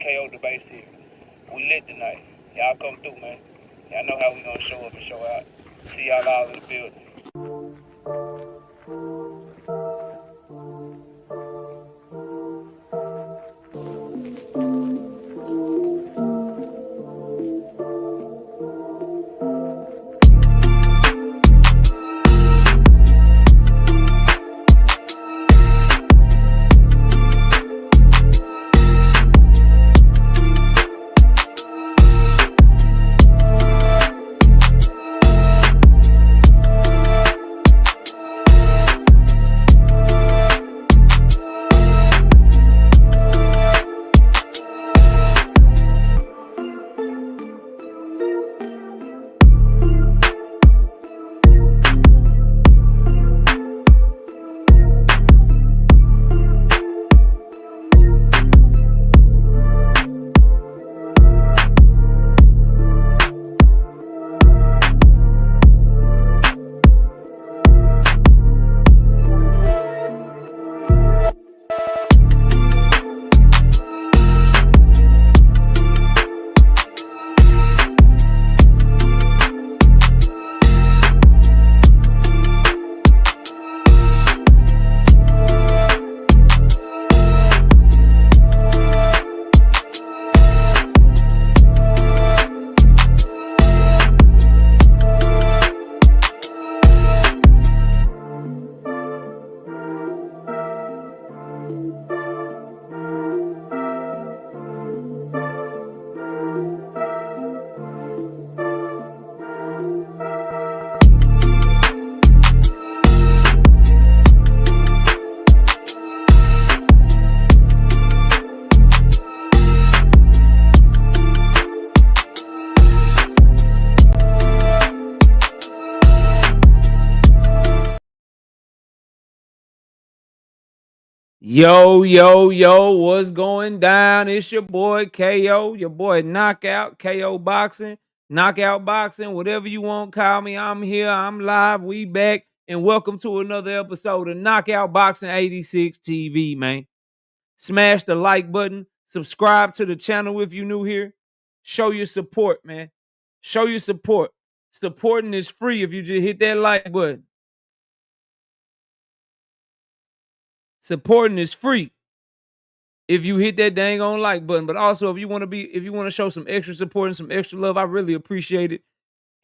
KO debate series. We lit tonight. Y'all come through, man. Y'all know how we gonna show up and show out. See y'all all in the building. Yo, what's going down? It's your boy KO, your boy Knockout, KO Boxing, Knockout Boxing, whatever you want, call me. I'm here, I'm live, we back, and welcome to another episode of Knockout Boxing 86 TV, man. Smash the like button, subscribe to the channel if you're new here. Show your support, man. Show your support. Supporting is free if you just hit that like button. Supporting is free if you hit that dang on like button. But also, if you want to show some extra support and some extra love, I really appreciate it.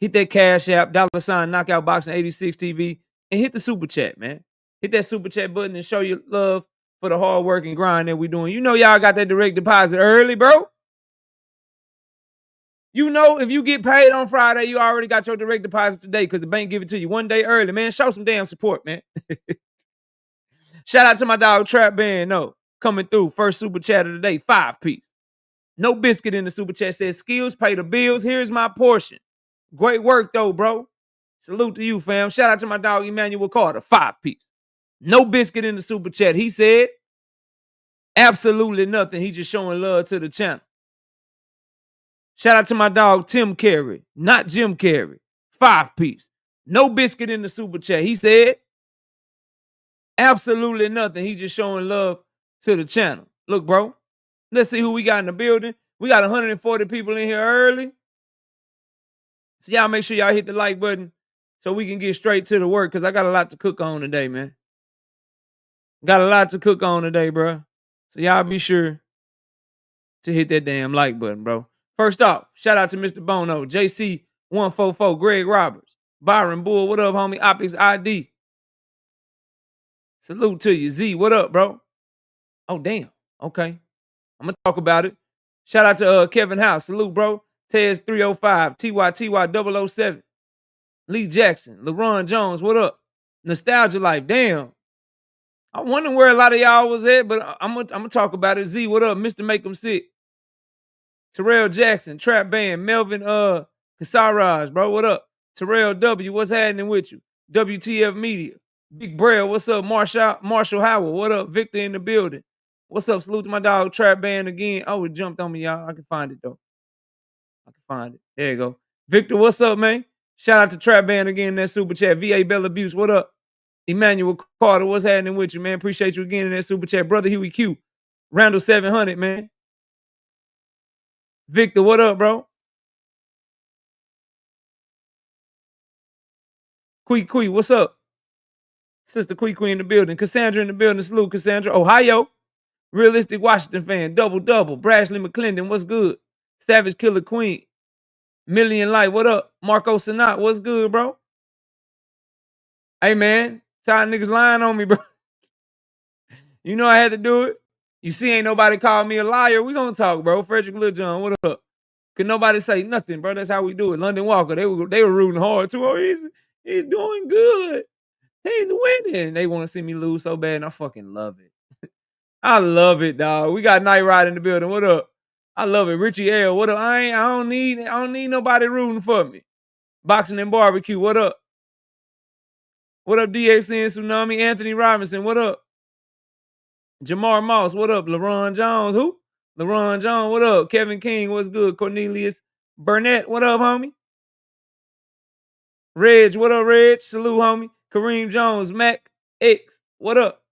Hit that Cash App, $ Knockout Boxing 86 TV, and hit the super chat, man. Hit that super chat button and show your love for the hard work and grind that we're doing. You know, y'all got that direct deposit early, bro. You know, if you get paid on Friday, you already got your direct deposit today because the bank give it to you one day early, man. Show some damn support, man. Shout out to my dog Trap Band, coming through. First super chat of the day, 5-piece. No biscuit in the super chat, says skills pay the bills. Here's my portion. Great work though, bro. Salute to you, fam. Shout out to my dog Emmanuel Carter, 5-piece. No biscuit in the super chat. He said absolutely nothing. He just showing love to the channel. Shout out to my dog Tim Carey, not Jim Carey, 5-piece. No biscuit in the super chat. He said absolutely nothing. He just showing love to the channel. Look, bro. Let's see who we got in the building. We got 140 people in here early. So y'all make sure y'all hit the like button so we can get straight to the work because I got a lot to cook on today, man. Got a lot to cook on today, bro. So y'all be sure to hit that damn like button, bro. First off, shout out to Mr. Bono, JC144, Greg Roberts, Byron Bull. What up, homie? Optics ID. Salute to you. Z, what up, bro? Oh, damn. Okay. I'm going to talk about it. Shout out to Kevin House. Salute, bro. Tez 305, TY 007. Lee Jackson, LaRon Jones, what up? Nostalgia Life, damn. I wonder where a lot of y'all was at, but I'm gonna talk about it. Z, what up? Mr. Make 'em Sick. Terrell Jackson, Trap Band, Melvin Casaras, bro, what up? Terrell W, what's happening with you? WTF Media. Big Braille, what's up? Marshall Howard, what up? Victor in the building. What's up? Salute to my dog Trap Band again. Oh, it jumped on me, y'all. I can find it though. I can find it. There you go. Victor, what's up, man? Shout out to Trap Band again in that super chat. VA Bell Abuse, what up? Emmanuel Carter, what's happening with you, man? Appreciate you again in that super chat. Brother Huey Q, Randall 700, man. Victor, what up, bro? Quee, what's up? Sister Quee in the building. Cassandra in the building. Salute, Cassandra. Ohio. Realistic Washington fan. Double. Brashley McClendon, what's good? Savage Killer Queen. Million Light, what up? Marco Sinat, what's good, bro? Hey, man. Tired niggas lying on me, bro. You know I had to do it. You see, ain't nobody call me a liar. We gonna talk, bro. Frederick Lil John, what up? Could nobody say nothing, bro? That's how we do it. London Walker, they were rooting hard too. Oh, he's doing good. He's winning. They want to see me lose so bad, and I fucking love it. I love it, dog. We got Night Ride in the building. What up? I love it. Richie L. What up? I don't need nobody rooting for me. Boxing and barbecue. What up? What up, DXN Tsunami? Anthony Robinson. What up? Jamar Moss. What up? LaRon Jones. Who? LaRon Jones. What up? Kevin King. What's good? Cornelius Burnett. What up, homie? Reg. What up, Reg? Salute, homie. Kareem Jones. Mac X. What up?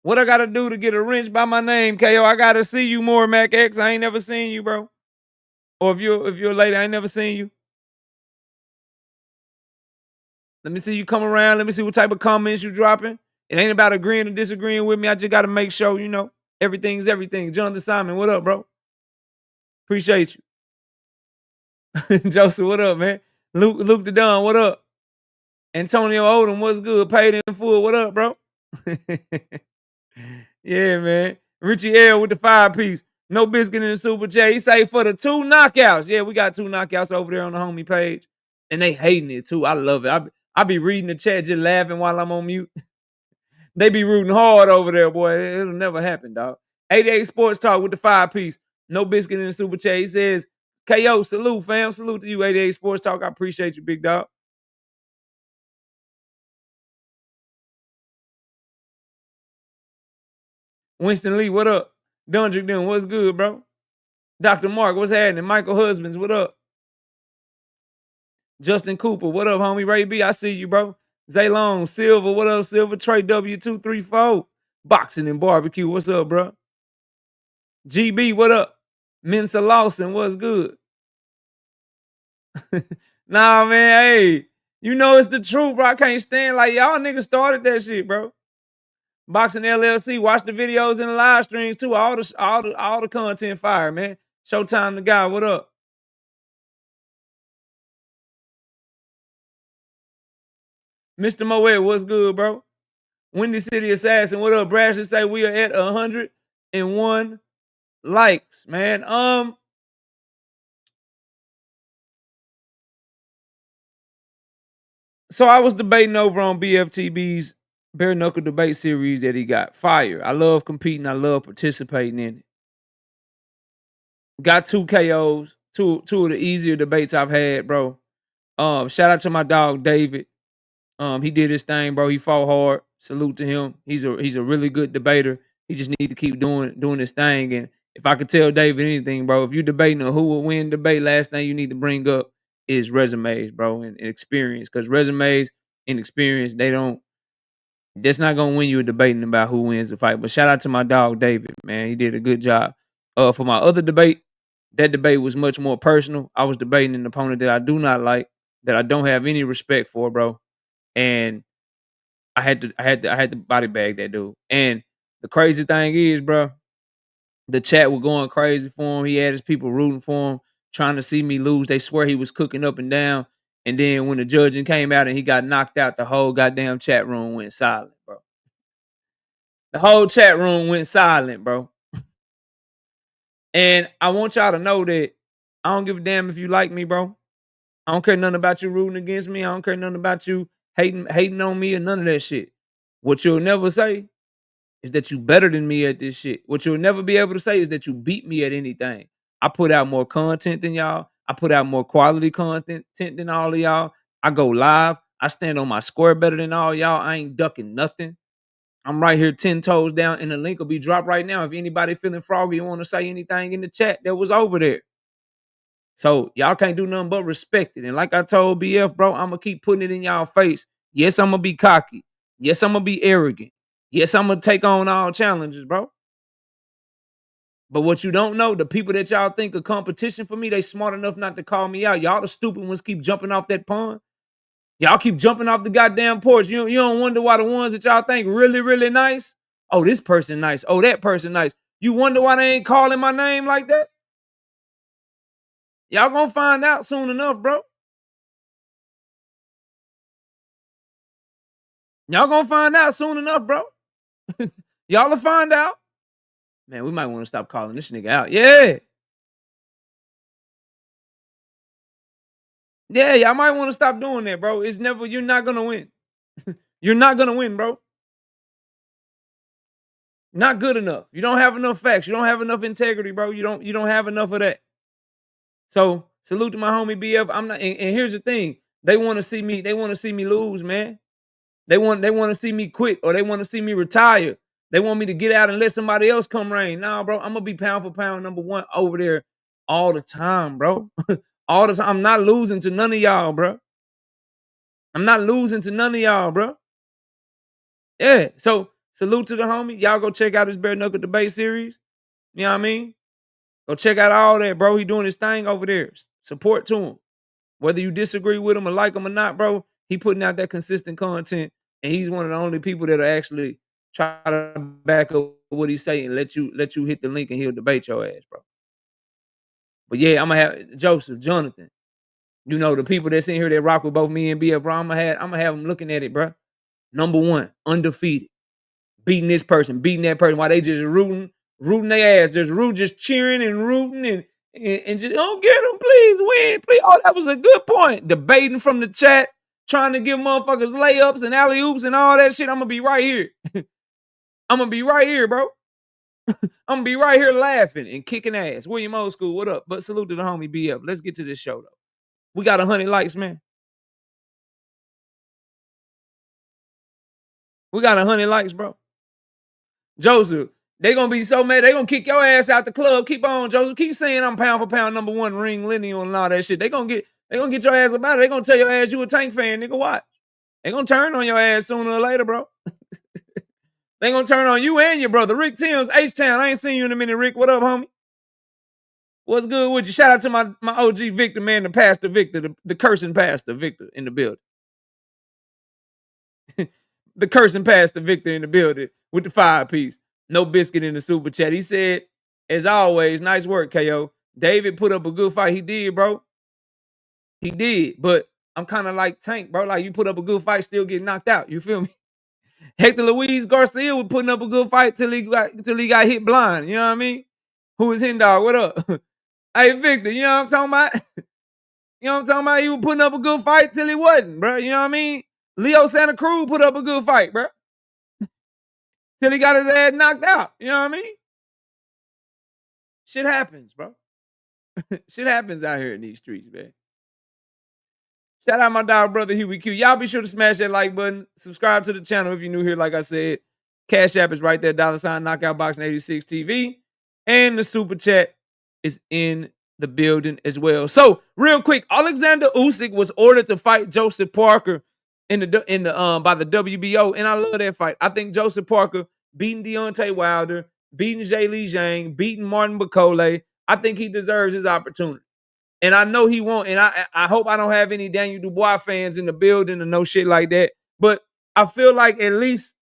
What I gotta do to get a wrench by my name, KO? I gotta see you more, Mac X. I ain't never seen you, bro. Or if you're a lady, I ain't never seen you. Let me see you come around. Let me see what type of comments you dropping. It ain't about agreeing or disagreeing with me. I just gotta make sure, everything's everything. Jonathan Simon, what up, bro? Appreciate you. Joseph, what up, man? Luke the Don, what up? Antonio Odom, what's good? Paid in full, what up, bro? Yeah, man. Richie L with the 5-piece. No biscuit in the super chat. He say for the 2 knockouts. Yeah, we got 2 knockouts over there on the homie page. And they hating it too. I love it. I be reading the chat just laughing while I'm on mute. They be rooting hard over there, boy. It'll never happen, dog. 88 Sports Talk with the 5-piece. No biscuit in the super chat. He says, KO, salute, fam. Salute to you, 88 Sports Talk. I appreciate you, big dog. Winston Lee, what up? Dundrick Dunn, what's good, bro? Dr. Mark, what's happening? Michael Husbands, what up? Justin Cooper, what up, homie? Ray B, I see you, bro. Zaylon Silver, what up, Silver? Trey W234. Boxing and barbecue, what's up, bro? GB, what up? Mensa Lawson, what's good? Nah, man, hey, you know it's the truth, bro. I can't stand like y'all niggas started that shit, bro. Boxing LLC, watch the videos and the live streams too. All the content fire, man. Showtime the guy, what up? Mr. Moet, what's good, bro? Windy City Assassin, what up? Brashley say we are at 101 likes, man. So I was debating over on BFTB's bare knuckle debate series that he got. Fire. I love competing. I love participating in it. Got 2 KOs. Two of the easier debates I've had, bro. Shout out to my dog David. He did his thing, bro. He fought hard. Salute to him. He's a really good debater. He just need to keep doing his thing. And if I could tell David anything, bro, if you're debating a who will win debate, last thing you need to bring up is resumes, bro, and experience. Because resumes and experience, that's not gonna win you a debating about who wins the fight. But shout out to my dog David, man. He did a good job. For my other debate, that debate was much more personal. I was debating an opponent that I do not like, that I don't have any respect for, bro. And I had to body bag that dude. And the crazy thing is, bro, the chat was going crazy for him. He had his people rooting for him, trying to see me lose. They swear he was cooking up and down. And then when the judging came out and he got knocked out, the whole goddamn chat room went silent, bro. The whole chat room went silent, bro. And I want y'all to know that I don't give a damn if you like me, bro. I don't care nothing about you rooting against me. I don't care nothing about you hating on me or none of that shit. What you'll never say is that you better than me at this shit. What you'll never be able to say is that you beat me at anything. I put out more content than y'all. I put out more quality content than all of y'all. I go live. I stand on my square better than all y'all. I ain't ducking nothing. I'm right here 10 toes down, and the link will be dropped right now. If anybody feeling froggy and want to say anything in the chat that was over there. So y'all can't do nothing but respect it. And like I told BF, bro, I'm going to keep putting it in y'all face. Yes, I'm going to be cocky. Yes, I'm going to be arrogant. Yes, I'm going to take on all challenges, bro. But what you don't know, the people that y'all think are competition for me, they smart enough not to call me out. Y'all the stupid ones keep jumping off that pond. Y'all keep jumping off the goddamn porch. You don't wonder why the ones that y'all think really, really nice. Oh, this person nice. Oh, that person nice. You wonder why they ain't calling my name like that? Y'all gonna find out soon enough, bro. Y'all gonna find out soon enough, bro. Y'all will find out. Man, we might want to stop calling this nigga out. Yeah. Yeah, y'all might want to stop doing that, bro. It's never, you're not gonna win. You're not gonna win, bro. Not good enough. You don't have enough facts. You don't have enough integrity, bro. You don't have enough of that. So salute to my homie BF. I'm not, and here's the thing. They want to see me, they want to see me lose, man. They want to see me quit or they want to see me retire. They want me to get out and let somebody else come reign. Nah, bro, I'm gonna be pound for pound number one over there all the time, bro. All the time. I'm not losing to none of y'all, bro. I'm not losing to none of y'all, bro. Yeah. So salute to the homie. Y'all go check out his bare knuckle debate series. You know what I mean? Go check out all that, bro. He doing his thing over there. Support to him. Whether you disagree with him or like him or not, bro, he putting out that consistent content, and he's one of the only people that'll actually try to back up what he's saying. Let you hit the link, and he'll debate your ass, bro. But yeah, I'm gonna have Joseph, Jonathan. You know the people that's in here that rock with both me and BF, bro. I'm gonna have them looking at it, bro. Number one, undefeated, beating this person, beating that person, while they just rooting their ass, just cheering and rooting and just don't get them, please win, please. Oh, that was a good point. Debating from the chat, trying to give motherfuckers layups and alley oops and all that shit. I'm gonna be right here. I'm gonna be right here, bro. I'm gonna be right here laughing and kicking ass. William Old School, what up? But salute to the homie BF. Let's get to this show though. We got 100 likes, man. We got 100 likes, bro. Joseph, they gonna be so mad. They gonna kick your ass out the club. Keep on, Joseph. Keep saying I'm pound for pound number one ring lineal and all that shit. They gonna get your ass about it. They gonna tell your ass you a Tank fan, nigga. Watch. They gonna turn on your ass sooner or later, bro. They gonna turn on you and your brother. Rick Timms, H-Town. I ain't seen you in a minute, Rick. What up, homie? What's good with you? Shout out to my OG Victor, man, the pastor Victor, the cursing pastor Victor in the building. The cursing pastor Victor in the building with the 5-piece. No biscuit in the super chat. He said, as always, nice work, KO. David put up a good fight. He did, bro. He did. But I'm kind of like Tank, bro. Like you put up a good fight, still get knocked out. You feel me? Hector Luis Garcia was putting up a good fight till he got hit blind. You know what I mean? Who is Hendog? What up? Hey, Victor, you know what I'm talking about? You know what I'm talking about? He was putting up a good fight till he wasn't, bro. You know what I mean? Leo Santa Cruz put up a good fight, bro. Till he got his ass knocked out. You know what I mean? Shit happens, bro. Shit happens out here in these streets, man. Shout out my dog brother Huey Q. Y'all be sure to smash that like button. Subscribe to the channel if you're new here. Like I said, Cash App is right there. $ Knockout Boxing 86 TV. And the super chat is in the building as well. So real quick, Alexander Usyk was ordered to fight Joseph Parker in the by the WBO, and I love that fight. I think Joseph Parker beating Deontay Wilder, beating Zhang Li Zhang, beating Martin Bakole. I think he deserves his opportunity. And I know he won't. And I hope I don't have any Daniel Dubois fans in the building or no shit like that. But I feel like at least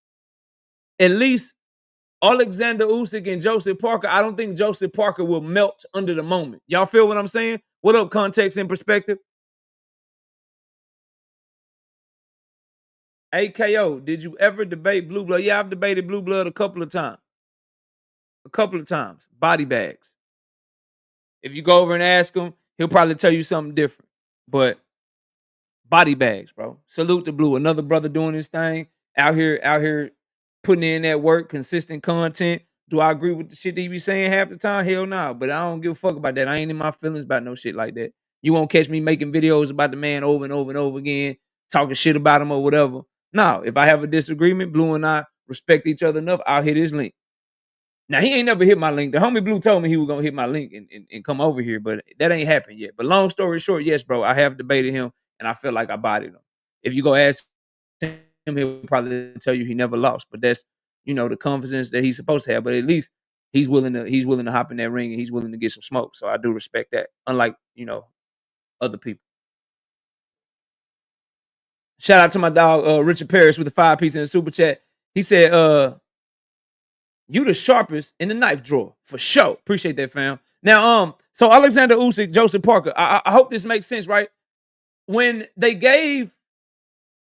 Alexander Usyk and Joseph Parker, I don't think Joseph Parker will melt under the moment. Y'all feel what I'm saying? What up, Context and Perspective? AKO, did you ever debate Blue Blood? Yeah, I've debated Blue Blood a couple of times. Body bags. If you go over and ask him, he'll probably tell you something different. But body bags, bro. Salute to Blue. Another brother doing his thing. Out here putting in that work, consistent content. Do I agree with the shit that he be saying half the time? Hell no. Nah. But I don't give a fuck about that. I ain't in my feelings about no shit like that. You won't catch me making videos about the man over and over and over again, talking shit about him or whatever. No, if I have a disagreement, Blue and I respect each other enough, I'll hit his link. Now, he ain't never hit my link. The homie Blue told me he was going to hit my link and come over here, but that ain't happened yet. But long story short, yes, bro, I have debated him, and I feel like I bodied him. If you go ask him, he'll probably tell you he never lost. But that's, the confidence that he's supposed to have. But at least he's willing to hop in that ring and he's willing to get some smoke. So I do respect that. Unlike, other people. Shout out to my dog Richard Parrish with the 5-piece in the super chat. He said, you the sharpest in the knife drawer for sure. Appreciate that, fam. Now, so Alexander Usyk, Joseph Parker. I hope this makes sense, right? When they gave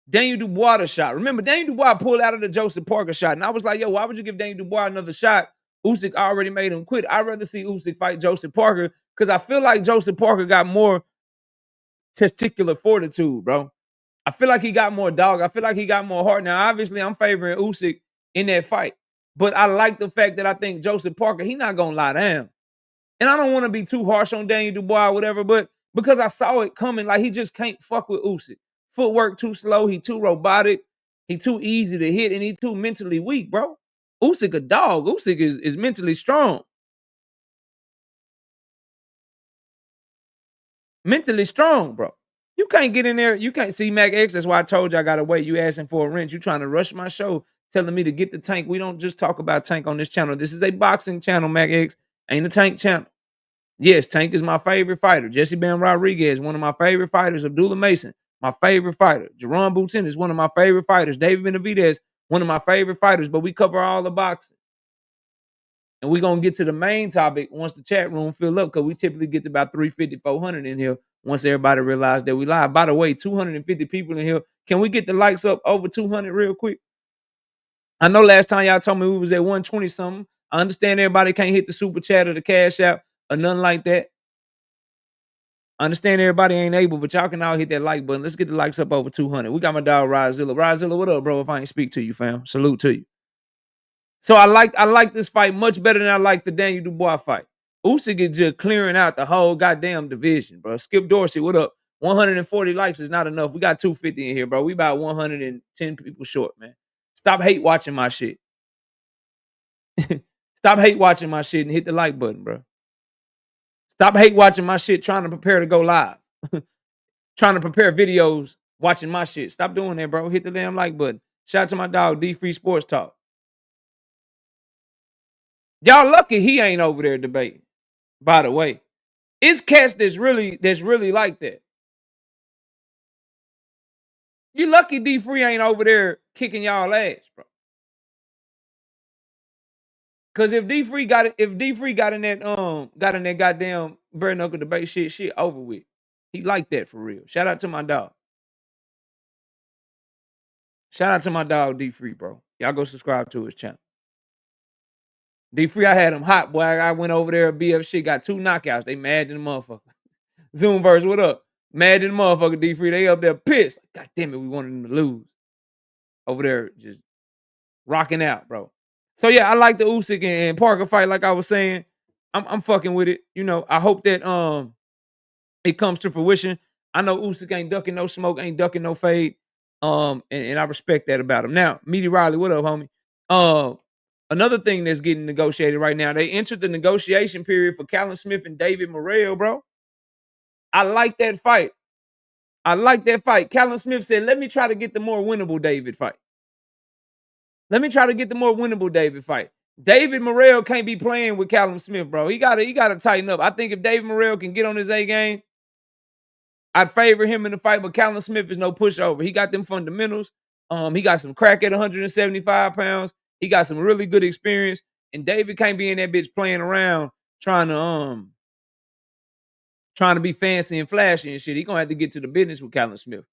Daniel Dubois the shot, remember Daniel Dubois pulled out of the Joseph Parker shot, and I was like, yo, why would you give Daniel Dubois another shot? Usyk already made him quit. I'd rather see Usyk fight Joseph Parker because I feel like Joseph Parker got more testicular fortitude, bro. I feel like he got more dog. I feel like he got more heart. Now, obviously, I'm favoring Usyk in that fight. But I like the fact that I think Joseph Parker, he not going to lie down. And I don't want to be too harsh on Daniel Dubois or whatever, but because I saw it coming, like he just can't fuck with Usyk. Footwork too slow. He too robotic. He too easy to hit, and he too mentally weak, bro. Usyk a dog. Usyk is mentally strong. Mentally strong, bro. You can't get in there. You can't see Mac X. That's why I told you I gotta wait. You asking for a wrench. You trying to rush my show, telling me to get the Tank. We don't just talk about Tank on this channel. This is a boxing channel, Mac X. Ain't a Tank channel. Yes, Tank is my favorite fighter. Jesse Bam Rodriguez, one of my favorite fighters. Abdullah Mason, my favorite fighter. Jerron Boutin is one of my favorite fighters. David Benavidez, one of my favorite fighters. But we cover all the boxing. And we're going to get to the main topic once the chat room fill up because we typically get to about 350, 400 in here once everybody realizes that we live. By the way, 250 people in here. Can we get the likes up over 200 real quick? I know last time y'all told me we was at 120 something. I understand everybody can't hit the super chat or the cash app or nothing like that. I understand everybody ain't able, but y'all can all hit that like button. Let's get the likes up over 200. We got my dog Ryzilla. Ryzilla, what up, bro? If I ain't speak to you, fam. Salute to you. So I like this fight much better than I like the Daniel Dubois fight. Usyk is just clearing out the whole goddamn division, bro. Skip Dorsey, what up? 140 likes is not enough. We got 250 in here, bro. We about 110 people short, man. Stop hate watching my shit. Stop hate watching my shit and hit the like button, bro. Stop hate watching my shit trying to prepare to go live. Trying to prepare videos watching my shit. Stop doing that, bro. Hit the damn like button. Shout out to my dog, D Free Sports Talk. Y'all lucky he ain't over there debating. By the way, it's cats that's really like that. You lucky D Free ain't over there kicking y'all ass, bro. Cause if D Free got in that goddamn bare knuckle debate shit over with. He like that for real. Shout out to my dog. Shout out to my dog D Free, bro. Y'all go subscribe to his channel. D Free, I had him hot, boy. I went over there, BF shit, got 2 knockouts. They mad than the motherfucker. Zoomverse, what up? Mad than the motherfucker, D Free. They up there pissed. God damn it, we wanted them to lose. Over there just rocking out, bro. So yeah, I like the Usyk and Parker fight, like I was saying. I'm fucking with it. I hope that it comes to fruition. I know Usyk ain't ducking no smoke, ain't ducking no fade. And I respect that about him. Now, Meaty Riley, what up, homie? Another thing that's getting negotiated right now, they entered the negotiation period for Callum Smith and David Morell, bro. I like that fight. Callum Smith said, let me try to get the more winnable David fight. David Morell can't be playing with Callum Smith, bro. He gotta tighten up. I think if David Morell can get on his A game, I'd favor him in the fight, but Callum Smith is no pushover. He got them fundamentals. He got some crack at 175 pounds. He got some really good experience. And David can't be in that bitch playing around trying to be fancy and flashy and shit. He gonna have to get to the business with Callum Smith.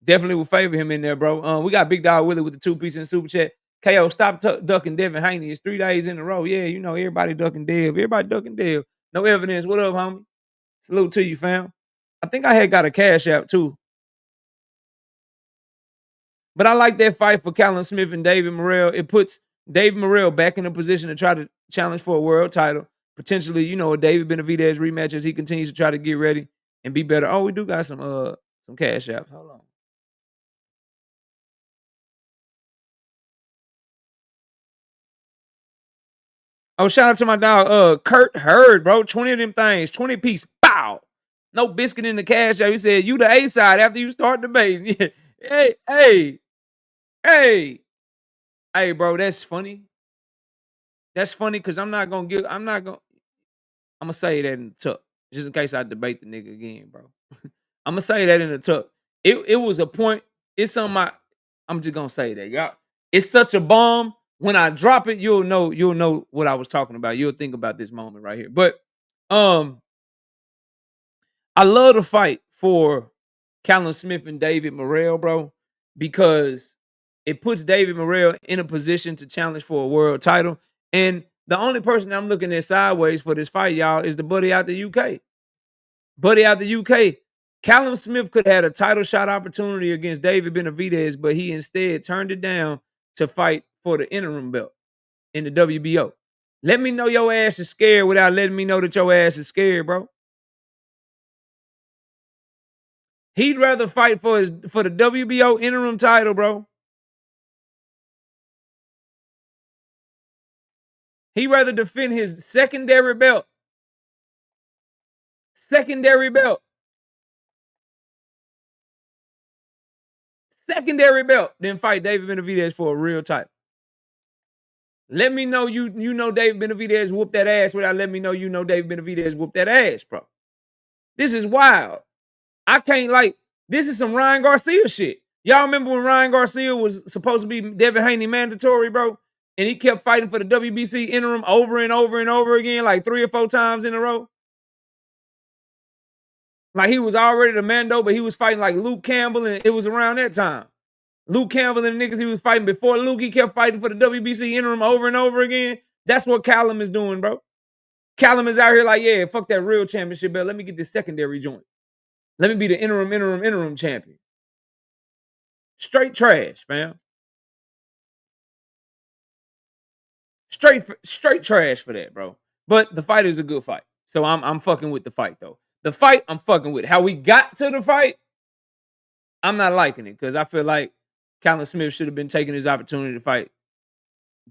Definitely will favor him in there, bro. We got Big Dog Willie with the 2-piece in the super chat. KO, stop ducking Devin Haney. It's 3 days in a row. Yeah, everybody ducking Dev. No evidence. What up, homie? Salute to you, fam. I think I had got a cash app too. But I like that fight for Callum Smith and David Morell. It puts David Morell back in a position to try to challenge for a world title. Potentially, a David Benavidez rematch as he continues to try to get ready and be better. Oh, we do got some cash apps. Hold on. Oh, shout out to my dog, Kurt Hurd, bro. 20 of them things, 20 piece. Bow. No biscuit in the cash app. He said, you the A side after you start debating. Hey, bro, that's funny. That's funny because I'm not gonna say that in the tuck, just in case I debate the nigga again, bro. Imma say that in the tuck. It was a point. It's on my I'm just gonna say that, y'all. It's such a bomb. When I drop it, you'll know what I was talking about. You'll think about this moment right here. But um, I love the fight for Callum Smith and David Morell, bro, because it puts David Morell in a position to challenge for a world title. And the only person I'm looking at sideways for this fight, y'all, is the buddy out the UK. Buddy out the UK. Callum Smith could have had a title shot opportunity against David Benavidez, but he instead turned it down to fight for the interim belt in the WBO. Let me know your ass is scared without letting me know that your ass is scared, bro. He'd rather fight for the WBO interim title, bro. He'd rather defend his secondary belt, secondary belt, than fight David Benavidez for a real title. Let me know you know David Benavidez whooped that ass without letting me know you know David Benavidez whooped that ass, bro. This is wild. I can't this is some Ryan Garcia shit. Y'all remember when Ryan Garcia was supposed to be Devin Haney mandatory, bro? And he kept fighting for the WBC interim over and over and over again, like 3 or 4 times in a row. Like he was already the Mando, but he was fighting like Luke Campbell, and it was around that time. Luke Campbell and the niggas he was fighting before Luke, he kept fighting for the WBC interim over and over again. That's what Callum is doing, bro. Callum is out here like, yeah, fuck that real championship belt. Let me get this secondary joint. Let me be the interim champion. Straight trash, fam. Straight trash for that, bro. But the fight is a good fight. So I'm fucking with the fight though. The fight I'm fucking with. How we got to the fight, I'm not liking it because I feel like Callum Smith should have been taking his opportunity to fight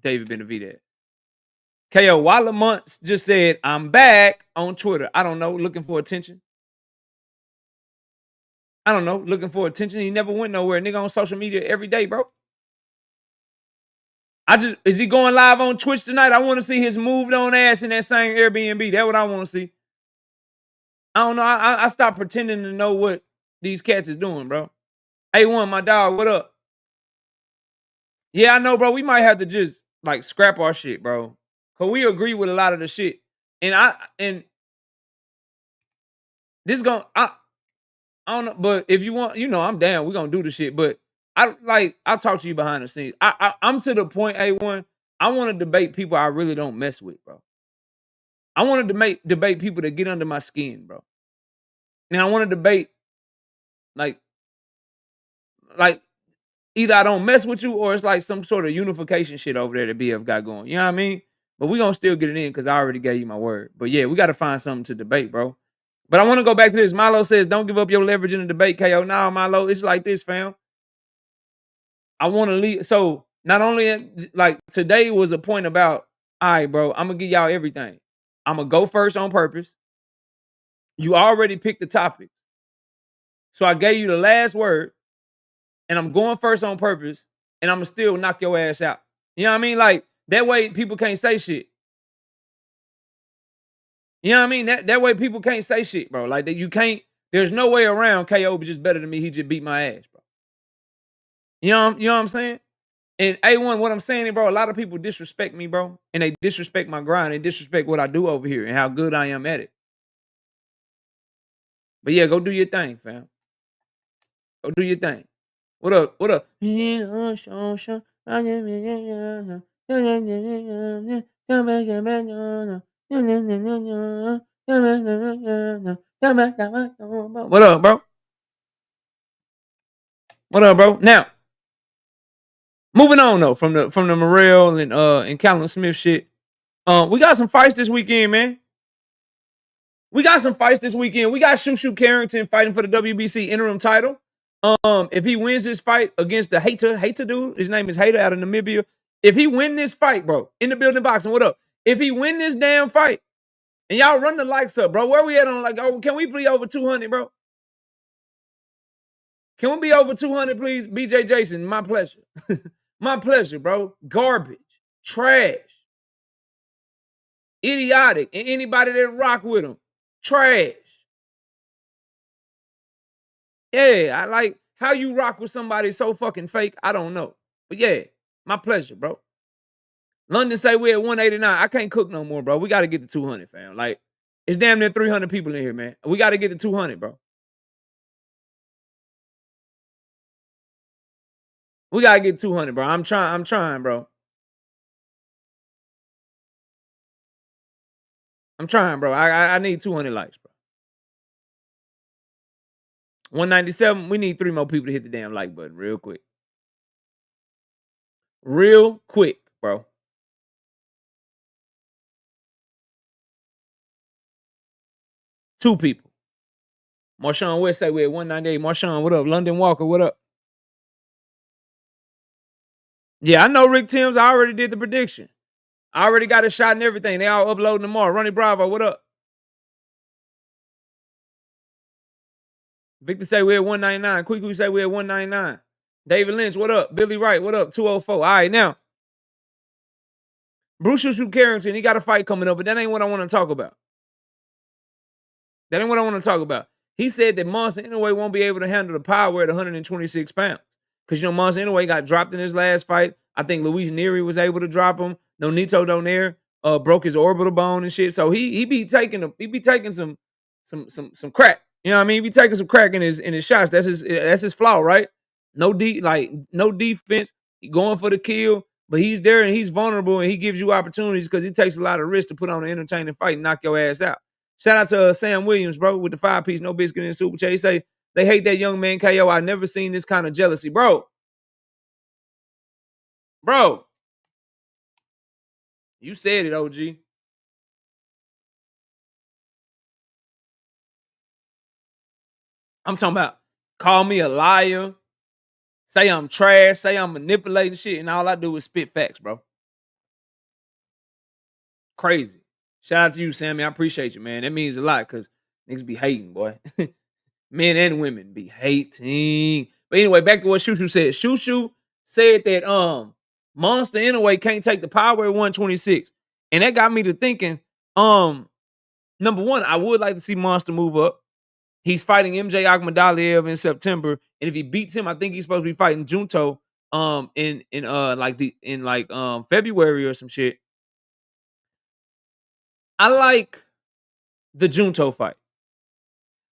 David Benavidez. KO Walla Months just said, I'm back on Twitter. I don't know, looking for attention. I don't know, looking for attention. He never went nowhere. Nigga on social media every day, bro. Is he going live on Twitch tonight? I want to see his moved on ass in that same Airbnb. That's what I want to see. I don't know. I stopped pretending to know what these cats is doing, bro. A1, my dog, what up? Yeah, I know, bro. We might have to just like scrap our shit, bro. Cause we agree with a lot of the shit. And this I don't know, but if you want, I'm down. We're gonna do the shit. But I'll talk to you behind the scenes. I'm to the point, A1. I want to debate people I really don't mess with, bro. I want to debate people that get under my skin, bro. And I want to debate like like either I don't mess with you or it's like some sort of unification shit over there that BF got going. You know what I mean? But we gonna still get it in because I already gave you my word. But yeah, we got to find something to debate, bro. But I want to go back to this. Milo says, don't give up your leverage in the debate, KO. Nah, Milo, it's like this, fam. I want to leave. So not only like today was a point about, all right, bro, I'm gonna give y'all everything. I'm gonna go first on purpose. You already picked the topic. So I gave you the last word, and I'm going first on purpose, and I'm gonna still knock your ass out. You know what I mean? Like that way people can't say shit. You know what I mean? That way people can't say shit, bro. Like that you can't, there's no way around KO was just better than me. He just beat my ass, bro. You know what I'm saying? And A1, what I'm saying, bro, a lot of people disrespect me, bro. And they disrespect my grind. They disrespect what I do over here and how good I am at it. But yeah, go do your thing, fam. Go do your thing. What up? What up? What up, bro? What up, bro? Now, moving on though from the Morell and Callum Smith shit. We got some fights this weekend, man. We got some fights this weekend. We got Shushu Carrington fighting for the WBC interim title. If he wins this fight against the Hater dude, his name is Hater out of Namibia. If he win this fight, bro, in the building boxing, what up? If he win this damn fight, and y'all run the likes up, bro, where we at on can we be over 200, bro? Can we be over 200, please? BJ Jason, my pleasure. My pleasure, bro. Garbage. Trash. idiotic, and anybody that rock with him, trash. Yeah, I like how you rock with somebody so fucking fake. I don't know, but yeah, my pleasure, bro. London say we're at 189. I can't cook no more, bro. We got to get to 200, fam. Like it's damn near 300 people in here, man. We got to get to 200, bro. We got to get 200, bro. I'm trying, bro. I'm trying, bro. I need 200 likes, bro. 197. We need 3 more people to hit the damn like button real quick. Real quick, bro. 2 people. Marshawn West say we're at 198. Marshawn, what up? London Walker, what up? Yeah, I know Rick Timms. I already did the prediction. I already got a shot and everything. They all uploading tomorrow. Ronnie Bravo, what up? Victor say we're at 199. Quick say we're at 199. David Lynch, what up? Billy Wright, what up? 204. All right, now. Bruce Shoot Carrington, he got a fight coming up, but that ain't what I want to talk about. That ain't what I want to talk about. He said that Monster Inoue won't be able to handle the power at 126 pounds. Because, Monster Inoue got dropped in his last fight. I think Luis Nery was able to drop him. Nonito Donaire broke his orbital bone and shit. So he be taking some crack. You know what I mean? He be taking some crack in his shots. That's his flaw, right? No defense. He going for the kill, but he's there and he's vulnerable and he gives you opportunities because he takes a lot of risk to put on an entertaining fight and knock your ass out. Shout out to Sam Williams, bro, with the 5-piece, no biscuit in the super chat. He say they hate that young man KO. I never seen this kind of jealousy, bro. Bro, you said it, OG. I'm talking about call me a liar, say I'm trash, say I'm manipulating shit, and all I do is spit facts, bro. Crazy. Shout out to you, Sammy. I appreciate you, man. That means a lot because niggas be hating, boy. Men and women be hating. But anyway, back to what Shushu said. Shushu said that Monster Inoue can't take the power at 126. And that got me to thinking, number one, I would like to see Monster move up. He's fighting MJ Akhmadaliev in September. And if he beats him, I think he's supposed to be fighting Junto in February or some shit. I like the Junto fight.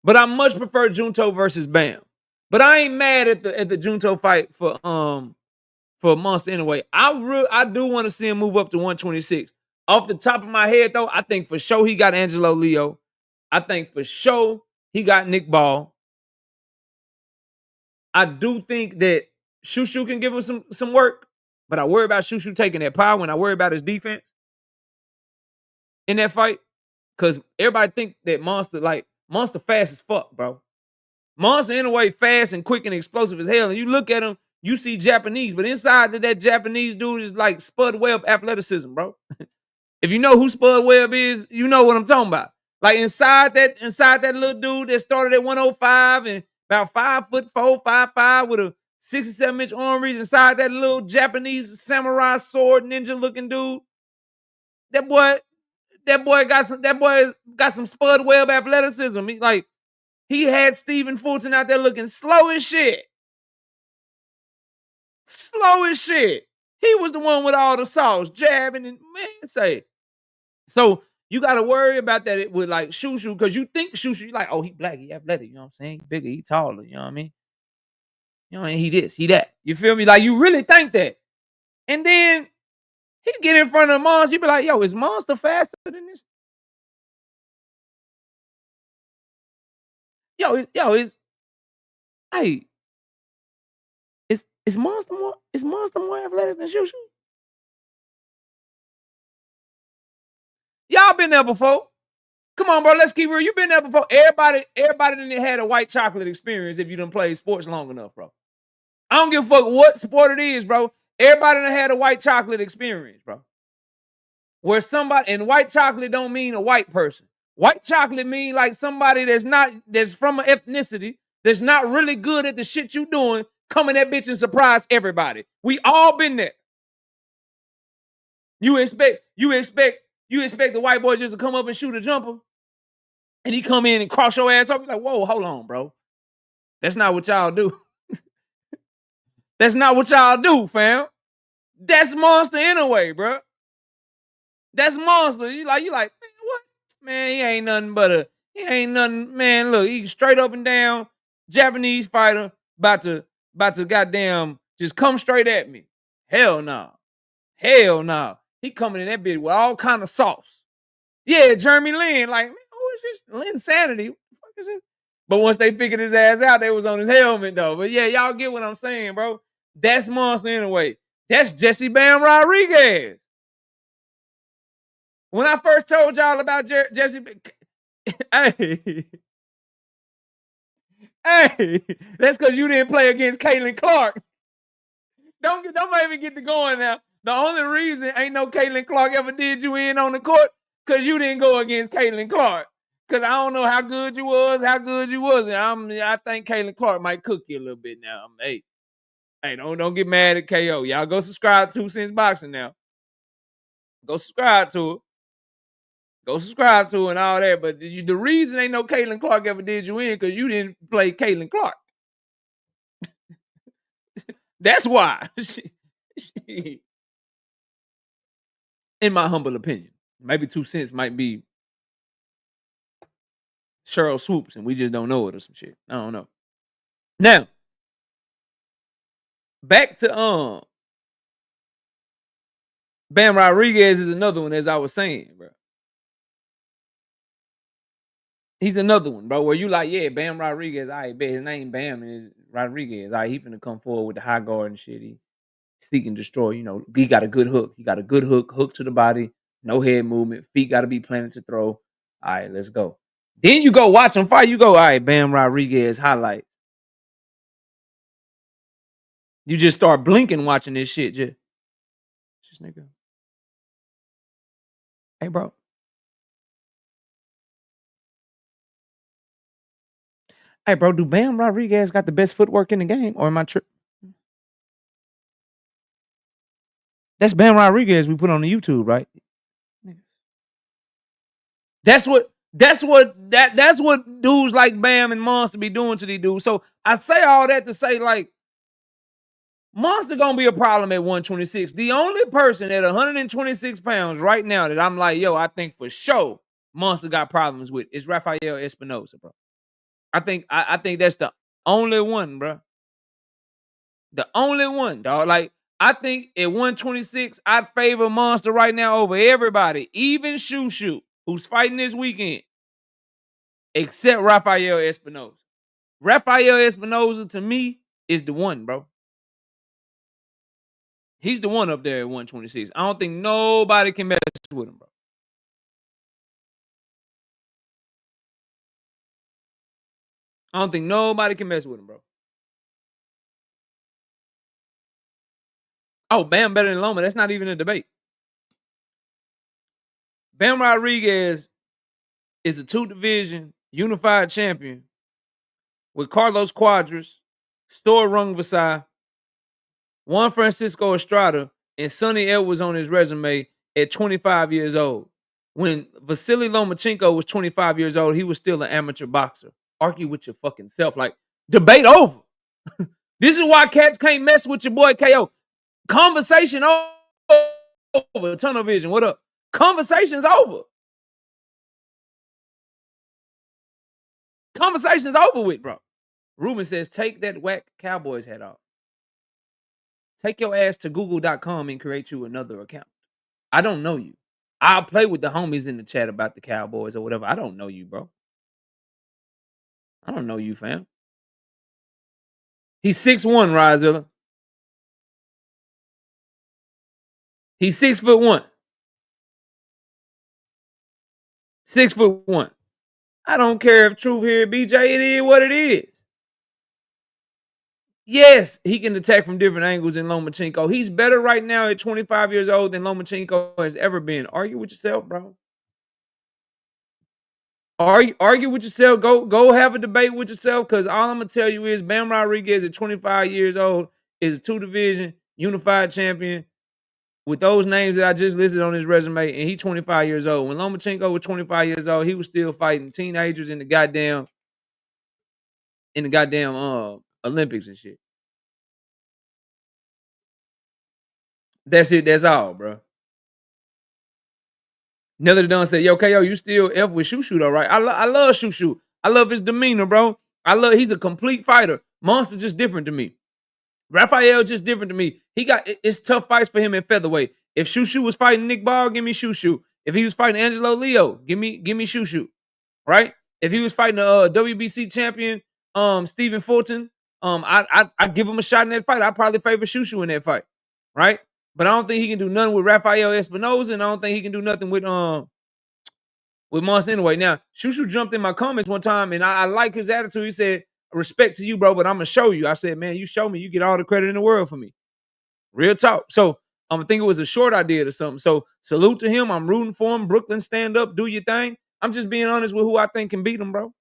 But I much prefer Junto versus Bam. But I ain't mad at the Junto fight for Monster Inoue. I do want to see him move up to 126. Off the top of my head, though, I think for sure he got Angelo Leo. I think for sure he got Nick Ball. I do think that Shushu can give him some work, but I worry about Shushu taking that power and I worry about his defense in that fight. Because everybody think that Monster fast as fuck, bro. Monster Inoue fast and quick and explosive as hell. And you look at him, you see Japanese, but inside of that Japanese dude is like Spud Webb athleticism, bro. If you know who Spud Webb is, you know what I'm talking about. Like inside that little dude that started at 105 and about 5'4", 5'5" with a 67-inch arm reach inside that little Japanese samurai sword ninja looking dude. That boy got some Spud Webb athleticism. He had Stephen Fulton out there looking slow as shit. Slow as shit. He was the one with all the sauce, jabbing and man say. So you got to worry about that with like Shushu because you think Shushu, you like, oh, he black, he athletic, you know what I'm saying? He bigger, he taller, you know what I mean? You know, he this, he that. You feel me? Like you really think that. And then he get in front of Monster, you be like, yo, is Monster faster than this? Hey, is Monster more athletic than Shushu? Y'all been there before. Come on, bro. Let's keep real. You been there before. Everybody done had a white chocolate experience if you done played sports long enough, bro. I don't give a fuck what sport it is, bro. Everybody done had a white chocolate experience, bro. Where somebody, and white chocolate don't mean a white person. White chocolate mean like somebody that's from an ethnicity that's not really good at the shit you doing, coming that bitch and surprise everybody. We all been there. You expect You expect the white boy just to come up and shoot a jumper? And he come in and cross your ass up? You're like, whoa, hold on, bro. That's not what y'all do. That's not what y'all do, fam. That's monster anyway, bro. That's monster. You like, man, what? Man, he ain't nothing, man. Look, he straight up and down Japanese fighter about to goddamn just come straight at me. Hell no. Hell no. He coming in that bitch with all kind of sauce. Yeah, Jeremy Lin, like, man, who is this? Lin Sanity. What the fuck is this? But once they figured his ass out, they was on his helmet though. But yeah, y'all get what I'm saying, bro. That's monster anyway. That's Jesse Bam Rodriguez. When I first told y'all about Jesse, hey, hey, that's because you didn't play against Caitlin Clark. Don't make me get to going now. The only reason ain't no Caitlin Clark ever did you in on the court because you didn't go against Caitlin Clark. Because I don't know how good you was, how good you wasn't. I think Caitlin Clark might cook you a little bit now. Hey, don't get mad at KO. Y'all go subscribe to 2 Cents Boxing now. Go subscribe to it. Go subscribe to it and all that. But the reason ain't no Caitlin Clark ever did you in because you didn't play Caitlin Clark. That's why. In my humble opinion. Maybe 2 Cents might be Cheryl Swoops and we just don't know it or some shit. I don't know. Now, back to Bam Rodriguez is another one, as I was saying, bro. He's another one, bro, where you like, yeah, Bam Rodriguez, all right, bet his name Bam is Rodriguez. All right, he finna come forward with the high guard and shit. He seek and destroy, he got a good hook. He got a good hook to the body, no head movement, feet got to be planted to throw. All right, let's go. Then you go watch him fight. You go, all right, Bam Rodriguez highlight. You just start blinking watching this shit. Just nigga. Hey, bro. Hey, bro, do Bam Rodriguez got the best footwork in the game? Or am I tripping? That's Bam Rodriguez we put on the YouTube, right? That's what dudes like Bam and Monster be doing to these dudes. So I say all that to say, like, Monster gonna be a problem at 126. The only person at 126 pounds right now that I'm like, yo, I think for sure Monster got problems with is Rafael Espinoza, bro. I think that's the only one, bro. The only one, dog. Like, I think at 126, I'd favor Monster right now over everybody, even Shoo, who's fighting this weekend, except Rafael Espinoza. Rafael Espinoza, to me, is the one, bro. He's the one up there at 126. I don't think nobody can mess with him, bro. I don't think nobody can mess with him, bro. Oh, Bam better than Loma. That's not even a debate. Bam Rodriguez is a 2-division unified champion with Carlos Cuadras, Stor Rungvisai, Juan Francisco Estrada, and Sonny Edwards on his resume at 25 years old. When Vasily Lomachenko was 25 years old, he was still an amateur boxer. Argue with your fucking self. Like, debate over. This is why cats can't mess with your boy KO. Conversation over. Tunnel vision, what up? Conversation's over. Conversation's over with, bro. Ruben says, take that whack Cowboys hat off. Take your ass to google.com and create you another account. I don't know you. I'll play with the homies in the chat about the Cowboys or whatever. I don't know you, bro. I don't know you, fam. He's 6'1", Rizilla. He's 6'1". 6'1". I don't care if truth here, BJ. It is what it is. Yes, he can attack from different angles than Lomachenko. He's better right now at 25 years old than Lomachenko has ever been. Argue with yourself, bro. Argue with yourself. Go have a debate with yourself, because all I'm gonna tell you is Bam Rodriguez at 25 years old is a 2-division unified champion with those names that I just listed on his resume, and he 25 years old. When Lomachenko was 25 years old, he was still fighting teenagers in the goddamn Olympics and shit. That's it. That's all, bro. Nelly Dunn said, "Yo, KO, you still F with Shushu though, right? I love Shushu. I love his demeanor, bro. He's a complete fighter. Monster just different to me. Raphael just different to me. It's tough fights for him in featherweight. If Shushu was fighting Nick Ball, give me Shushu. If he was fighting Angelo Leo, give me Shushu. Right? If he was fighting the WBC champion, Stephen Fulton, I give him a shot in that fight. I probably favor Shushu in that fight, right? But I don't think he can do nothing with Rafael Espinoza, and I don't think he can do nothing with Monster anyway. Now, Shushu jumped in my comments one time, and I like his attitude. He said, "Respect to you, bro, but I'm gonna show you." I said, "Man, you show me, you get all the credit in the world for me." Real talk. So I think it was a short idea or something. So salute to him. I'm rooting for him. Brooklyn, stand up, do your thing. I'm just being honest with who I think can beat him, bro.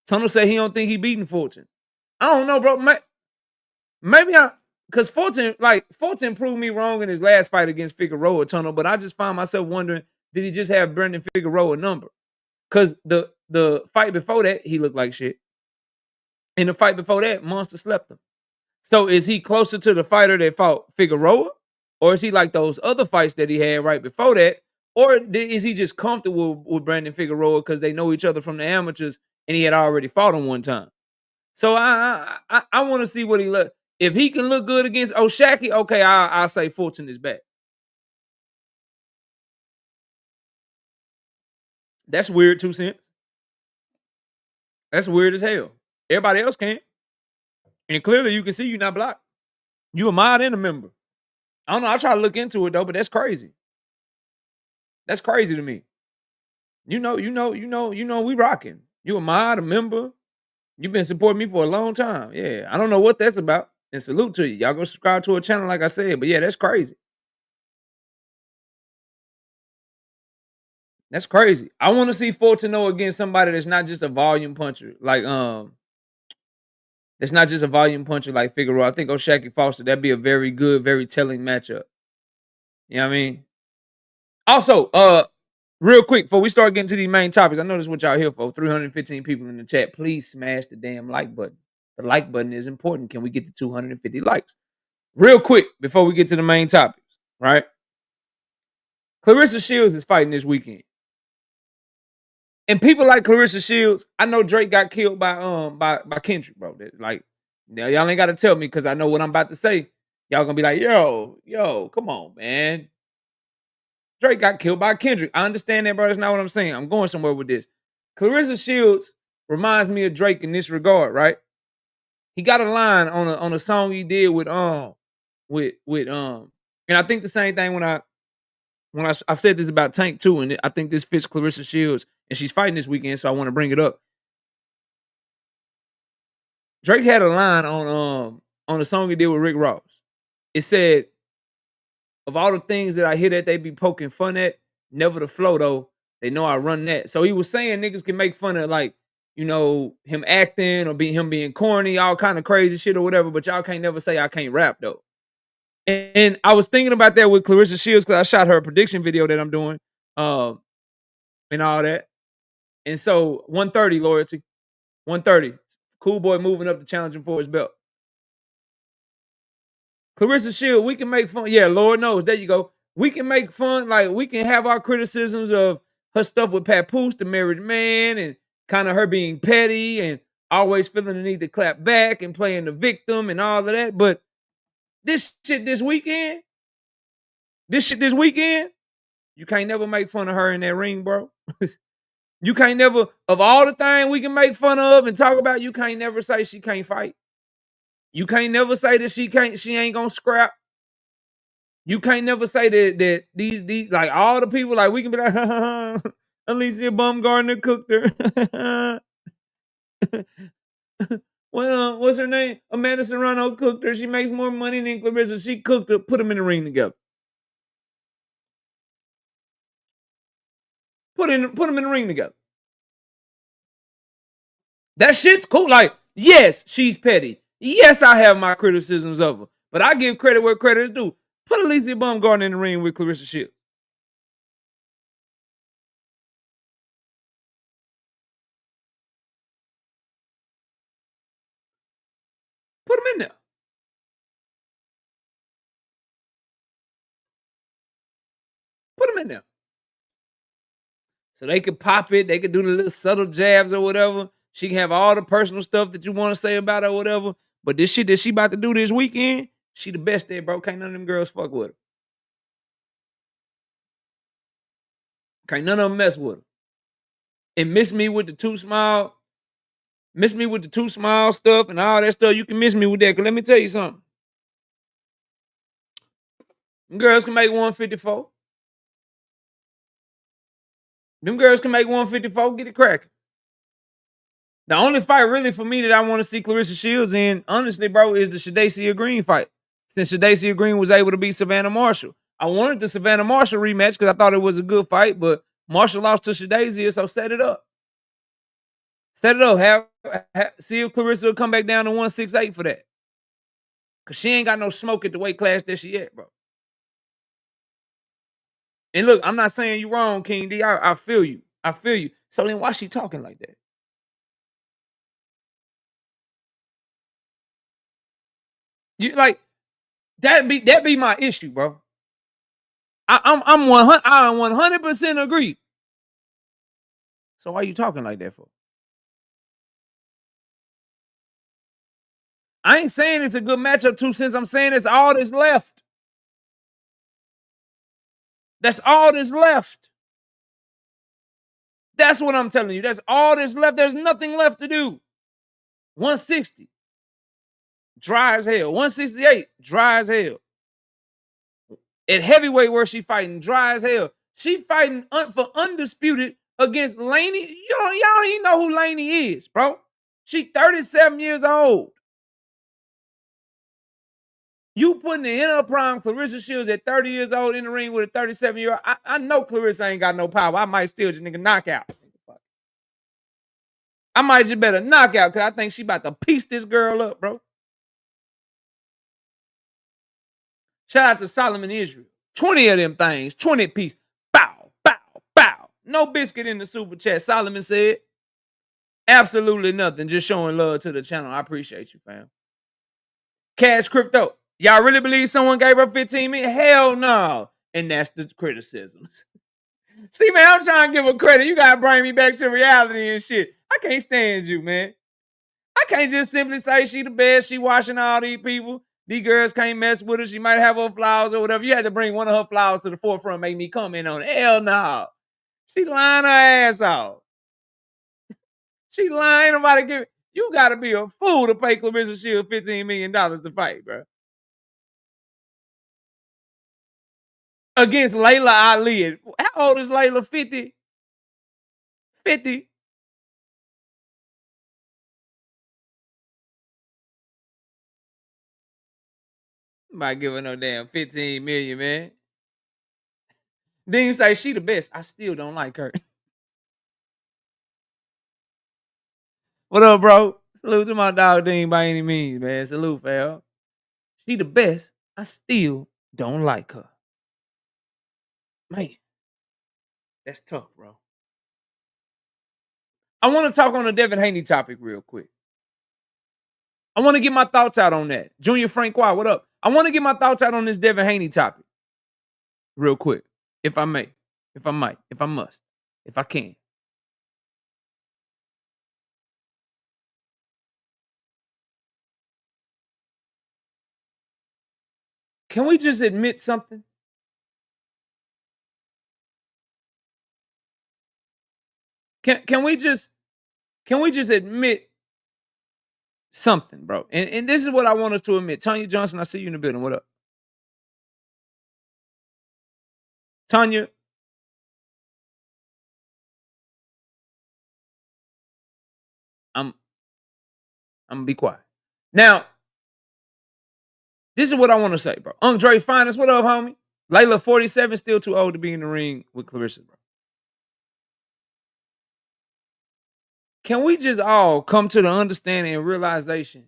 Tunnel say he don't think he beating Fulton. I don't know, bro. Maybe because Fulton proved me wrong in his last fight against Figueroa, Tunnel. But I just find myself wondering, did he just have Brendan Figueroa number? Because the fight before that, he looked like shit. In the fight before that, Monster slept him. So is he closer to the fighter that fought Figueroa? Or is he like those other fights that he had right before that? Or is he just comfortable with Brandon Figueroa because they know each other from the amateurs and he had already fought him one time? So I want to see what he look. If he can look good against O'Shaquie, okay, I'll say Fulton is back. That's weird, 2 cents. That's weird as hell. Everybody else can. And clearly you can see you're not blocked. You a mod and a member. I don't know. I try to look into it though, but that's crazy. That's crazy to me. You know, we rocking. You a mod, a member. You've been supporting me for a long time. Yeah. I don't know what that's about. And salute to you. Y'all go subscribe to a channel, like I said. But yeah, that's crazy. That's crazy. I want to see Fortuno against somebody that's not just a volume puncher. That's not just a volume puncher like Figueroa. I think O'Shaquie Foster, that'd be a very good, very telling matchup. You know what I mean? Also, real quick, before we start getting to these main topics, I know this is what y'all here for. 315 people in the chat. Please smash the damn like button. The like button is important. Can we get to 250 likes? Real quick, before we get to the main topics, right? Clarissa Shields is fighting this weekend. And people like Clarissa Shields, I know Drake got killed by Kendrick, bro. Like, y'all ain't got to tell me because I know what I'm about to say. Y'all gonna be like, yo, come on, man. Drake got killed by Kendrick. I understand that, bro. That's not what I'm saying. I'm going somewhere with this. Clarissa Shields reminds me of Drake in this regard, right? He got a line on a song he did with and I think the same thing when I've said this about Tank too, and I think this fits Clarissa Shields, and she's fighting this weekend, so I want to bring it up. Drake had a line on a song he did with Rick Ross. It said, "Of all the things that I hear that they be poking fun at, never the flow though. They know I run that." So he was saying niggas can make fun of like, him acting or him being corny, all kind of crazy shit or whatever, but y'all can't never say I can't rap though. And I was thinking about that with Clarissa Shields because I shot her a prediction video that I'm doing, and all that. And so 130 loyalty, 130. Cool boy moving up to challenge him for his belt. Clarissa Shields, we can make fun. Yeah, Lord knows. There you go. We can make fun. Like, we can have our criticisms of her stuff with Papoose, the married man, and kind of her being petty and always feeling the need to clap back and playing the victim and all of that. But this shit this weekend, you can't never make fun of her in that ring, bro. You can't never, of all the things we can make fun of and talk about, you can't never say she can't fight. You can't never say that she ain't gonna scrap. You can't never say that these like all the people, like we can be like, Alicia Baumgartner cooked her. Well, what's her name? Amanda Serrano cooked her. She makes more money than Clarissa. She cooked her. Put them in the ring together. Put them in the ring together. That shit's cool. Like, yes, she's petty. Yes, I have my criticisms of her. But I give credit where credit is due. Put Alicia Baumgartner in the ring with Clarissa Shields. Put them in there. Put them in there. So they could pop it. They could do the little subtle jabs or whatever. She can have all the personal stuff that you want to say about her or whatever. But this shit that she about to do this weekend, she the best there, bro. Can't none of them girls fuck with her. Can't none of them mess with her. And miss me with the too small stuff and all that stuff. You can miss me with that. Cause let me tell you something. Them girls can make 154. Them girls can make 154. Get it cracking. The only fight really for me that I want to see Clarissa Shields in, honestly, bro, is the Shadacia Green fight. Since Shadacia Green was able to beat Savannah Marshall. I wanted the Savannah Marshall rematch because I thought it was a good fight, but Marshall lost to Shadacia, so set it up. Set it up. See if Clarissa will come back down to 168 for that. Because she ain't got no smoke at the weight class that she at, bro. And look, I'm not saying you wrong, King D. I feel you. I feel you. So then why she talking like that? You like that be my issue, bro. I'm 100% agree. So why you talking like that for? I ain't saying it's a good matchup, 2 cents. I'm saying it's all that's left. That's all that's left. That's what I'm telling you. That's all that's left. There's nothing left to do. 160. Dry as hell. 168. Dry as hell. At heavyweight where she fighting, dry as hell. She fighting for undisputed against Laney. Y'all don't even know who Laney is, bro. She 37 years old. You putting the inner prime Clarissa Shields at 30 years old in the ring with a 37-year-old. I know Clarissa ain't got no power. I might still just nigga knock out. I might just better knock out because I think she about to piece this girl up, bro. Shout out to Solomon Israel. 20 of them things, 20 piece. Bow, bow, bow. No biscuit in the super chat. Solomon said, absolutely nothing. Just showing love to the channel. I appreciate you, fam. Cash Crypto. Y'all really believe someone gave her 15 million? Hell no. And that's the criticisms. See, man, I'm trying to give her credit. You gotta bring me back to reality and shit. I can't stand you, man. I can't just simply say she the best. She watching all these people. These girls can't mess with her. She might have her flaws or whatever. You had to bring one of her flaws to the forefront, make me comment on it. Hell no. She lying her ass off. She lying about to give. You gotta be a fool to pay Clarissa Shields $15 million to fight, bro. Against Layla Ali. How old is Layla? 50? 50? Might give her no damn 15 million, man. Then you say she the best. I still don't like her. What up, bro? Salute to my dog Dean by any means, man. Salute, fam. She the best. I still don't like her. Man, that's tough, bro. I want to talk on the Devin Haney topic real quick. I want to get my thoughts out on that. Junior Francois, what up? I want to get my thoughts out on this Devin Haney topic real quick, if I may, if I might, if I must, if I can. Can we just admit something? Can we just admit something, bro? And this is what I want us to admit. Tanya Johnson, I see you in the building. What up? Tanya, I'm gonna be quiet. Now, this is what I want to say, bro. Andre Finest, what up, homie? Layla 47, still too old to be in the ring with Clarissa, bro. Can we just all come to the understanding and realization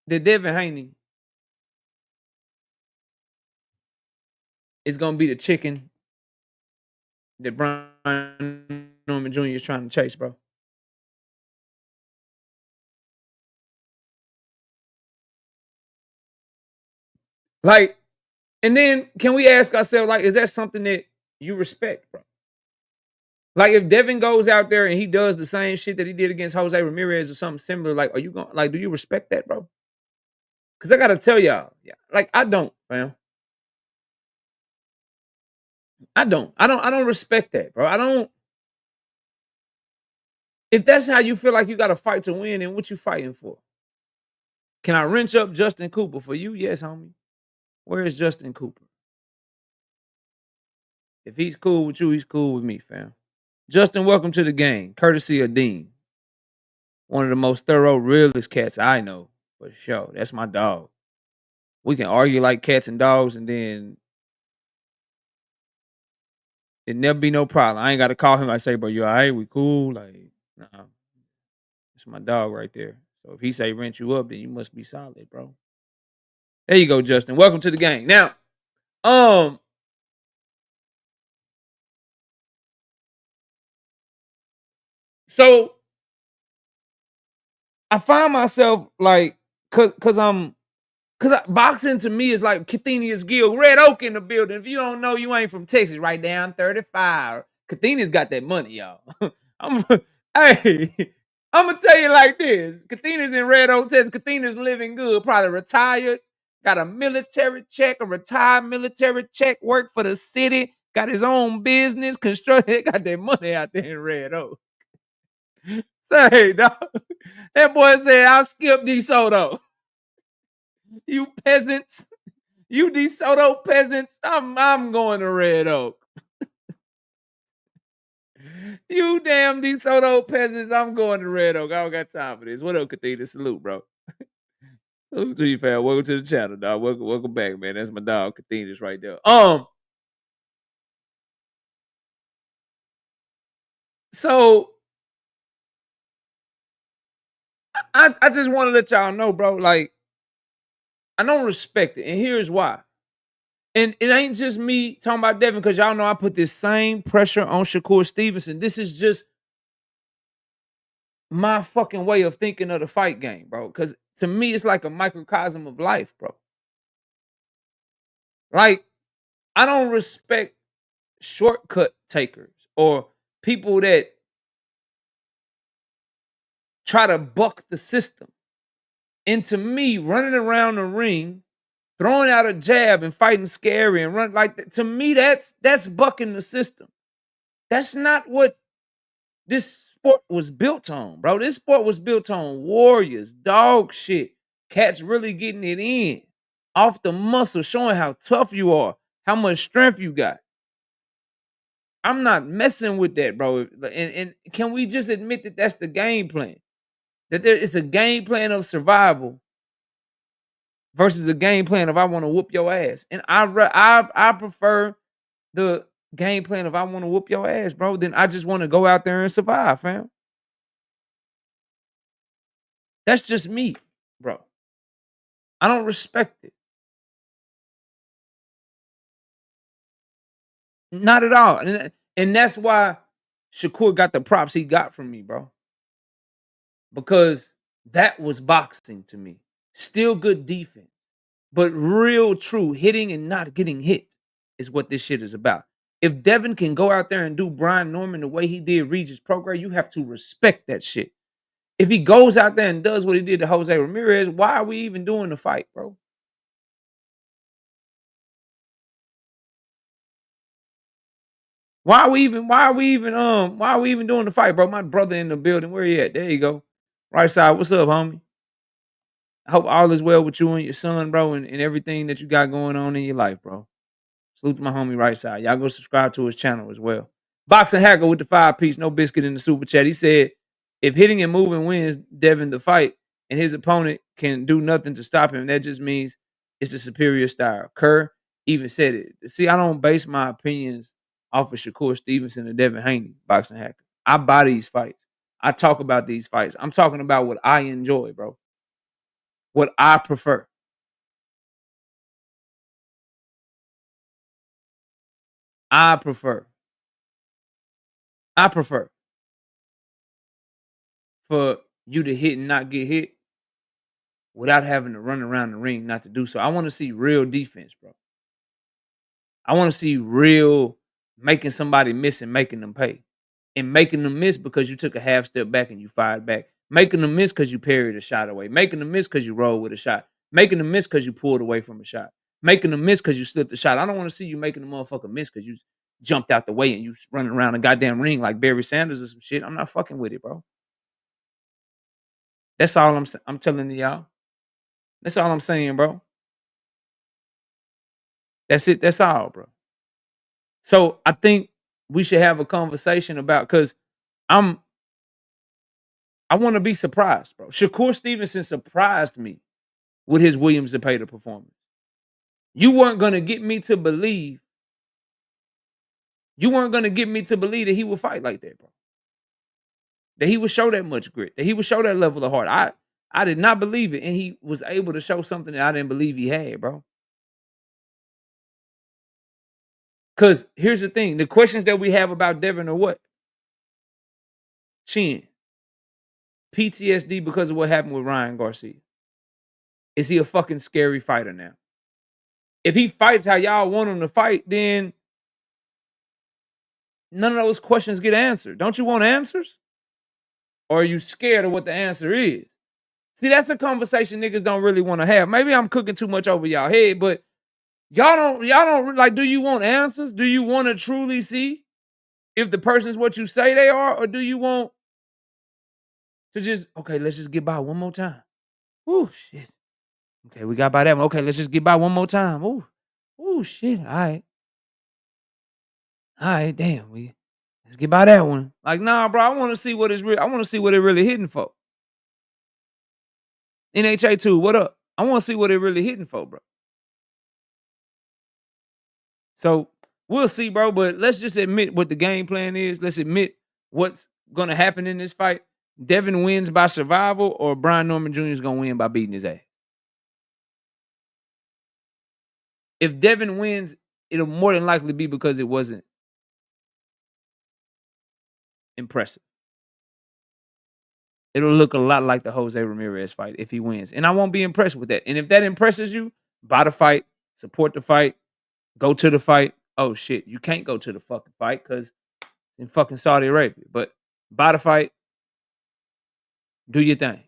that Devin Haney is gonna be the chicken that Brian Norman Jr. is trying to chase, bro. Like, and then can we ask ourselves, like, is that something that you respect, bro? Like, if Devin goes out there and he does the same shit that he did against Jose Ramirez or something similar, like, are you going like, do you respect that, bro? Because I gotta tell y'all, yeah, like, I don't, fam. I don't respect that, bro. I don't. If that's how you feel like you got to fight to win, then what you fighting for? Can I wrench up Justin Cooper for you? Yes, homie. Where is Justin Cooper? If he's cool with you, he's cool with me, fam. Justin, welcome to the game. Courtesy of Dean. One of the most thorough, realest cats I know, for sure. That's my dog. We can argue like cats and dogs, and then it never be no problem. I ain't got to call him. I say, bro, you all right? We cool? Like, nah, that's my dog right there. So if he say rent you up, then you must be solid, bro. There you go, Justin. Welcome to the game. Now, um, so I find myself like, cause boxing to me is like Cathenius Guild, Red Oak in the building. If you don't know, you ain't from Texas, right down 35. Cathenius got that money, y'all. I'm hey, I'm gonna tell you like this. Cathenius in Red Oak, Texas. Cathenius living good, probably retired, got a military check, a retired military check, work for the city, got his own business, constructed, got that money out there in Red Oak. Say, dog. That boy said, I'll skip DeSoto. You peasants. You DeSoto peasants. I'm going to Red Oak. You damn DeSoto peasants. I'm going to Red Oak. I don't got time for this. What up, Cathedral? Salute, bro. Salute to you, fam. Welcome to the channel, dog. Welcome back, man. That's my dog, Cathedra's right there. So I just want to let y'all know, bro. Like, I don't respect it, and here's why. And it ain't just me talking about Devin, because y'all know I put this same pressure on Shakur Stevenson. This is just my fucking way of thinking of the fight game, bro. Because to me, it's like a microcosm of life, bro. Like, I don't respect shortcut takers or people that try to buck the system. And to me, running around the ring, throwing out a jab and fighting scary and run like that, to me, that's bucking the system. That's not what this sport was built on, bro. This sport was built on warriors, dog shit, cats really getting it in off the muscle, showing how tough you are, how much strength you got. I'm not messing with that, bro. And can we just admit that that's the game plan? That there is a game plan of survival versus a game plan of I want to whoop your ass. And I prefer the game plan of I want to whoop your ass, bro. Then I just want to go out there and survive, fam. That's just me, bro. I don't respect it. Not at all. And that's why Shakur got the props he got from me, bro. Because that was boxing to me. Still good defense, but real true hitting and not getting hit is what this shit is about. If Devin can go out there and do Brian Norman the way he did Regis Prograis, you have to respect that shit. If he goes out there and does what he did to Jose Ramirez, why are we even doing the fight, bro? Why are we even doing the fight, bro? My brother in the building. Where he at? There you go. Right side. What's up, homie? I hope all is well with you and your son, bro, and everything that you got going on in your life, bro. Salute to my homie right side. Y'all go subscribe to his channel as well. Boxing Hacker with the 5-piece, no biscuit in the super chat. He said, if hitting and moving wins Devin the fight and his opponent can do nothing to stop him, that just means it's a superior style. Kerr even said it. See, I don't base my opinions off of Shakur Stevenson and Devin Haney, Boxing Hacker. I buy these fights. I talk about these fights. I'm talking about what I enjoy, bro. what I prefer. I prefer for you to hit and not get hit without having to run around the ring not to do so. I want to see real defense, bro. I want to see real making somebody miss and making them pay. And making them miss because you took a half step back and you fired back. Making them miss because you parried a shot away. Making them miss because you rolled with a shot. Making them miss because you pulled away from a shot. Making them miss because you slipped a shot. I don't want to see you making the motherfucker miss because you jumped out the way and you running around a goddamn ring like Barry Sanders or some shit. I'm not fucking with it, bro. That's all I'm telling y'all. That's all I'm saying, bro. That's it. That's all, bro. So I think we should have a conversation about because I want to be surprised, bro. Shakur Stevenson surprised me with his Williams Zepeda performance. You weren't gonna get me to believe. You weren't gonna get me to believe that he would fight like that, bro. That he would show that much grit. That he would show that level of heart. I did not believe it, and he was able to show something that I didn't believe he had, bro. Because here's the thing: the questions that we have about Devin are what? Chin, PTSD because of what happened with Ryan Garcia. Is he a fucking scary fighter now? If he fights how y'all want him to fight, then none of those questions get answered. Don't you want answers? Or are you scared of what the answer is? See, that's a conversation niggas don't really want to have. Maybe I'm cooking too much over y'all head, but y'all don't like, do you want answers? Do you want to truly see if the person's what you say they are, or do you want to just, okay, let's just get by one more time. Ooh, shit. Okay, we got by that one. Okay, let's just get by one more time. Ooh, shit. All right. All right, damn. Let's get by that one. Like, nah, bro, I want to see what it's real. I want to see what it really hitting for. NHA2, what up? I want to see what it really hitting for, bro. So we'll see, bro. But let's just admit what the game plan is. Let's admit what's gonna happen in this fight. Devin wins by survival, or Brian Norman Jr. is gonna win by beating his ass. If Devin wins, it'll more than likely be because it wasn't impressive. It'll look a lot like the Jose Ramirez fight if he wins. And I won't be impressed with that. And if that impresses you, buy the fight, support the fight, go to the fight. Oh shit, you can't go to the fucking fight because in fucking Saudi Arabia. But buy the fight, do your thing.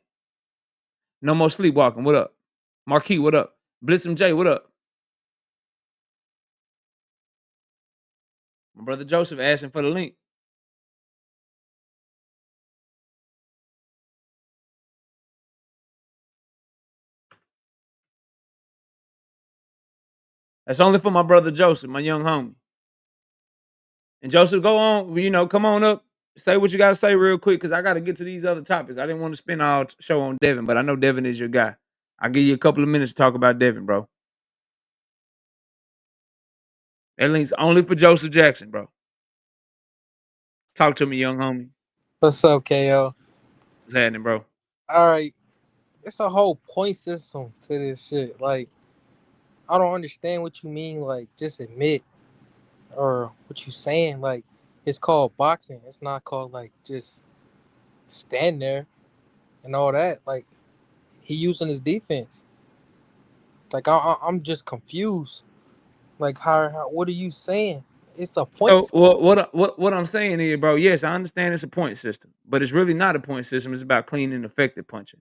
No more sleepwalking. What up? Marquis, what up? Blitzum J, what up? My brother Joseph asking for the link. That's only for my brother Joseph, my young homie. And Joseph, go on, come on up. Say what you got to say real quick because I got to get to these other topics. I didn't want to spend all show on Devin, but I know Devin is your guy. I'll give you a couple of minutes to talk about Devin, bro. That link's only for Joseph Jackson, bro. Talk to me, young homie. What's up, KO? What's happening, bro? All right. It's a whole point system to this shit. Like, I don't understand what you mean, like, just admit or what you saying. Like, it's called boxing. It's not called, like, just stand there and all that. Like, he using his defense. Like, I'm just confused. Like, how what are you saying? It's a point So system. what I'm saying here, bro, yes, I understand it's a point system, but it's really not a point system. It's about clean and effective punching.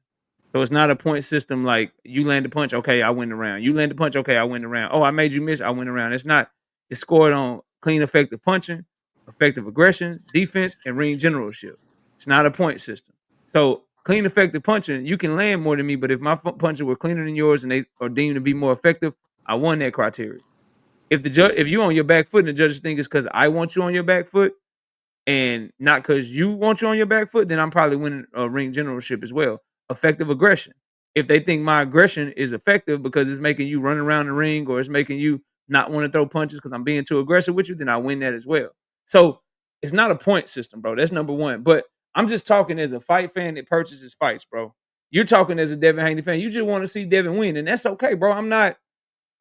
So it's not a point system like you land a punch, okay, I win the round. You land a punch, okay, I win the round. Oh, I made you miss, I win the round. It's not. It's scored on clean, effective punching, effective aggression, defense, and ring generalship. It's not a point system. So clean, effective punching, you can land more than me, but if my punches were cleaner than yours and they are deemed to be more effective, I won that criteria. If you on your back foot and the judges think it's because I want you on your back foot and not because you want you on your back foot, then I'm probably winning a ring generalship as well. Effective aggression. If they think my aggression is effective because it's making you run around the ring or it's making you not want to throw punches because I'm being too aggressive with you, then I win that as well. So it's not a point system, bro. That's number one. But I'm just talking as a fight fan that purchases fights, bro. You're talking as a Devin Haney fan. You just want to see Devin win, and that's okay, bro. I'm not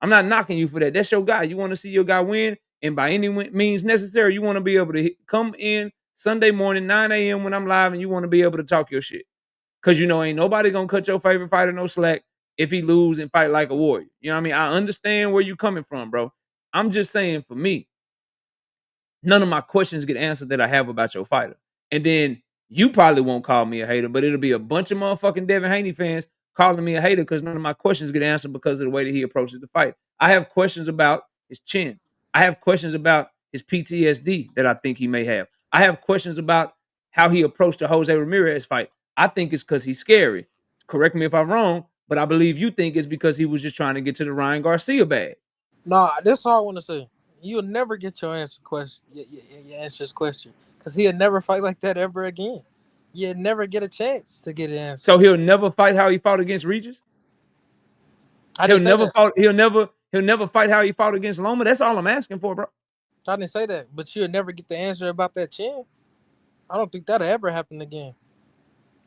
knocking you for that. That's your guy. You want to see your guy win, and by any means necessary, you want to be able to come in Sunday morning, 9 a.m. when I'm live, and you want to be able to talk your shit. Because you know ain't nobody gonna cut your favorite fighter no slack if he lose and fight like a warrior. You know what I mean? I understand where you coming from, bro. I'm just saying for me, none of my questions get answered that I have about your fighter. And then you probably won't call me a hater, but it'll be a bunch of motherfucking Devin Haney fans calling me a hater because none of my questions get answered because of the way that he approaches the fight. I have questions about his chin. I have questions about his PTSD that I think he may have. I have questions about how he approached the Jose Ramirez fight. I think it's because he's scary. Correct me if I'm wrong, but I believe you think it's because he was just trying to get to the Ryan Garcia bag. Nah, that's all I want to say. You'll never get your answer question. Your answer's question, because he'll never fight like that ever again. You'll never get a chance to get an answer. So he'll never fight how he fought against Regis? I He'll didn't say never that. fight. He'll never fight how he fought against Loma. That's all I'm asking for, bro. I didn't say that. But you'll never get the answer about that chin. I don't think that'll ever happen again.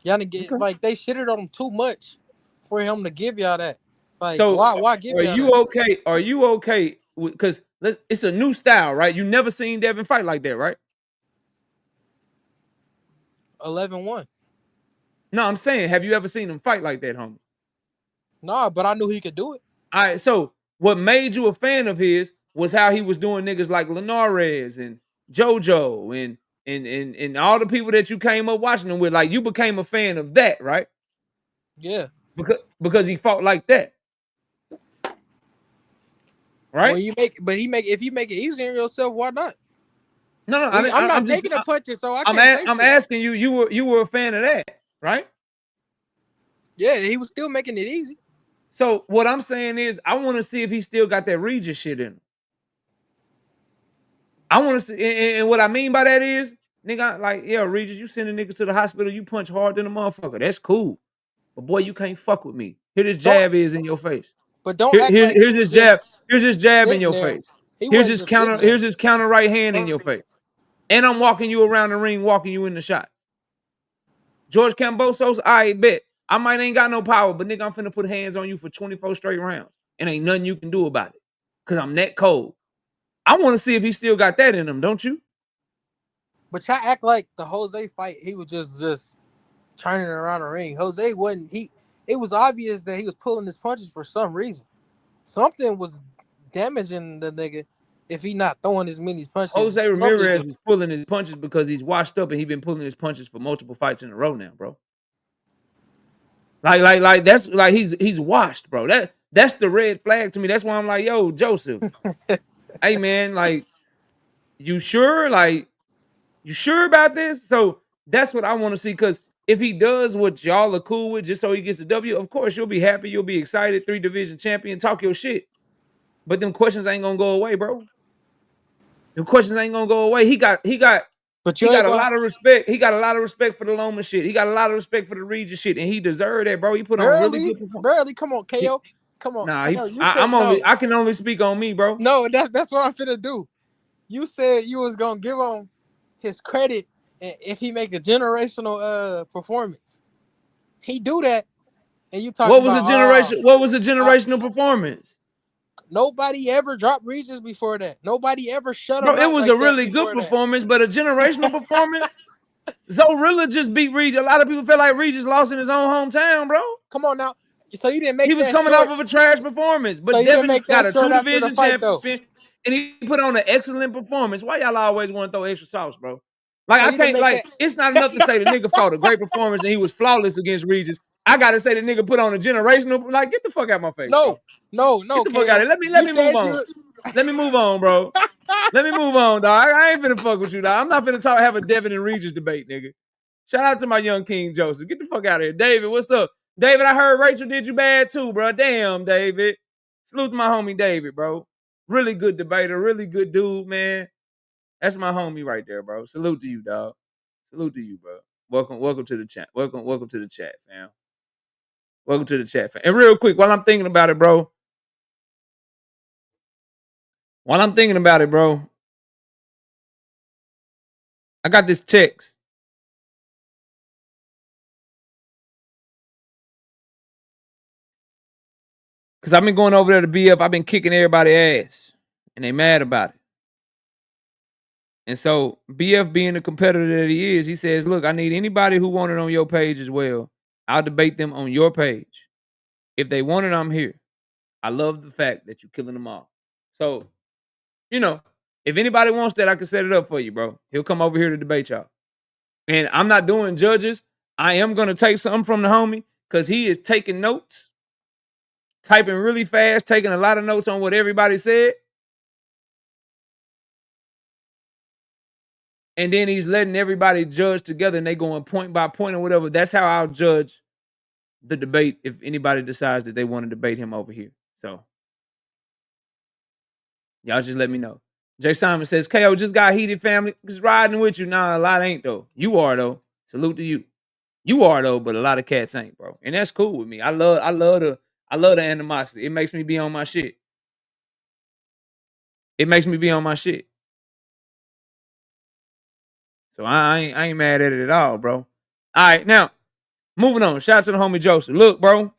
Y'all didn't get Okay. like they shitted on him too much for him to give y'all that. Like, So why give are y'all you that? okay? Are you okay? Because it's a new style, right? You never seen Devin fight like that, right? 11-1. No, I'm saying, have you ever seen him fight like that, homie? Nah, but I knew he could do it. All right. So what made you a fan of his was how he was doing niggas like Linares and JoJo and all the people that you came up watching him with. Like you became a fan of that, right? Yeah. Because he fought like that, Well, right? if you make it easier on yourself, why not? No, no, I'm not I'm just taking the punches, so I I'm can't say I'm shit. asking you. You were a fan of that, right? Yeah, he was still making it easy. So what I'm saying is, I want to see if he still got that Regis shit in him. I want to see, and what I mean by that is, nigga, like, yeah, Regis, you send a nigga to the hospital, you punch hard than a motherfucker. That's cool, but boy, you can't fuck with me. Here this Don't jab is in your face. don't act like he Here's was this jab. just Here's this jab in sitting your there. face. He wasn't just sitting there. Here's his counter right hand in your face. And I'm walking you around the ring, walking you in the shot. George Kambosos, I bet. I might ain't got no power, but nigga, I'm finna put hands on you for 24 straight rounds. And ain't nothing you can do about it. Cause I'm that cold. I want to see if he still got that in him, don't you? But y'all act like the Jose fight, he was just turning around the ring. Jose wasn't. It was obvious that he was pulling his punches for some reason. Something was damaging the nigga if he not throwing as many punches. Jose He normally Ramirez do. was pulling his punches because he's washed up and he's been pulling his punches for multiple fights in a row now, bro. Like that's like he's washed, bro. That's the red flag to me. That's why I'm like, yo, Joseph, hey man, like, you sure? Like, you sure about this? So that's what I want to see. Because if he does what y'all are cool with, just so he gets the W, of course you'll be happy, you'll be excited. 3 division champion, talk your shit. But them questions ain't gonna go away, bro. Them questions ain't gonna go away. But He you got ain't a gonna lot of respect. He got a lot of respect for the Loma shit. He got a lot of respect for the Regis shit, and he deserved that, bro. He put on a really good performance. barely. Come on, He, KO. Come on, nah, KO. You said no. I can only speak on me, bro. No, that's what I'm finna do. You said you was gonna give him his credit if he make a generational performance. He do that, and you talk about What was a generational performance? nobody ever dropped Regis before that. Nobody ever shut Bro, him it out was a like that really good before that. performance, but a generational performance. Zorilla just beat Regis. A lot of people feel like Regis lost in his own hometown, bro. Come on now. So you didn't He make was that coming off short. of a trash performance, So but you didn't Devin make got that a short after the 2 division fight though. champion, and he put on an excellent performance. Why y'all always want to throw extra sauce, bro? Like, So I you didn't can't, make like, that. it's not enough to say the nigga fought a great performance and he was flawless against Regis. I gotta say the nigga put on a generational, like, get the fuck out of my face, bro. No, Get no, the fuck out KO. of here. Let You me move said on. you. Let me move on, bro. Let me move on, dog. I ain't finna fuck with you, dog. I'm not finna have a Devin and Regis debate, nigga. Shout out to my young King Joseph. Get the fuck out of here. David, what's up? David, I heard Rachel did you bad too, bro. Damn, David. Salute to my homie David, bro. Really good debater, really good dude, man. That's my homie right there, bro. Salute to you, dog. Salute to you, bro. Welcome to the chat. Welcome to the chat, fam. Welcome to the chat, fam. And real quick, while I'm thinking about it, bro. I got this text Because I've been going over there to BF. I've been kicking everybody's ass. And they mad about it. And so BF being the competitor that he is, he says, look, I need anybody who want it on your page as well. I'll debate them on your page. If they want it, I'm here. I love the fact that you're killing them all. So, you know, if anybody wants that, I can set it up for you, bro. He'll come over here to debate y'all. And I'm not doing judges. I am going to take something from the homie because he is taking notes, typing really fast, taking a lot of notes on what everybody said. And then he's letting everybody judge together and they going point by point or whatever. That's how I'll judge the debate if anybody decides that they want to debate him over here. So y'all just let me know. Jay Simon says, KO just got heated, family. Just riding with you. Nah, a lot ain't though. You are though. Salute to you. You are though, but a lot of cats ain't, bro. And that's cool with me. I love the animosity. It makes me be on my shit. It makes me be on my shit. So I ain't mad at it at all, bro. All right, now moving on. Shout out to the homie Joseph. Look, bro.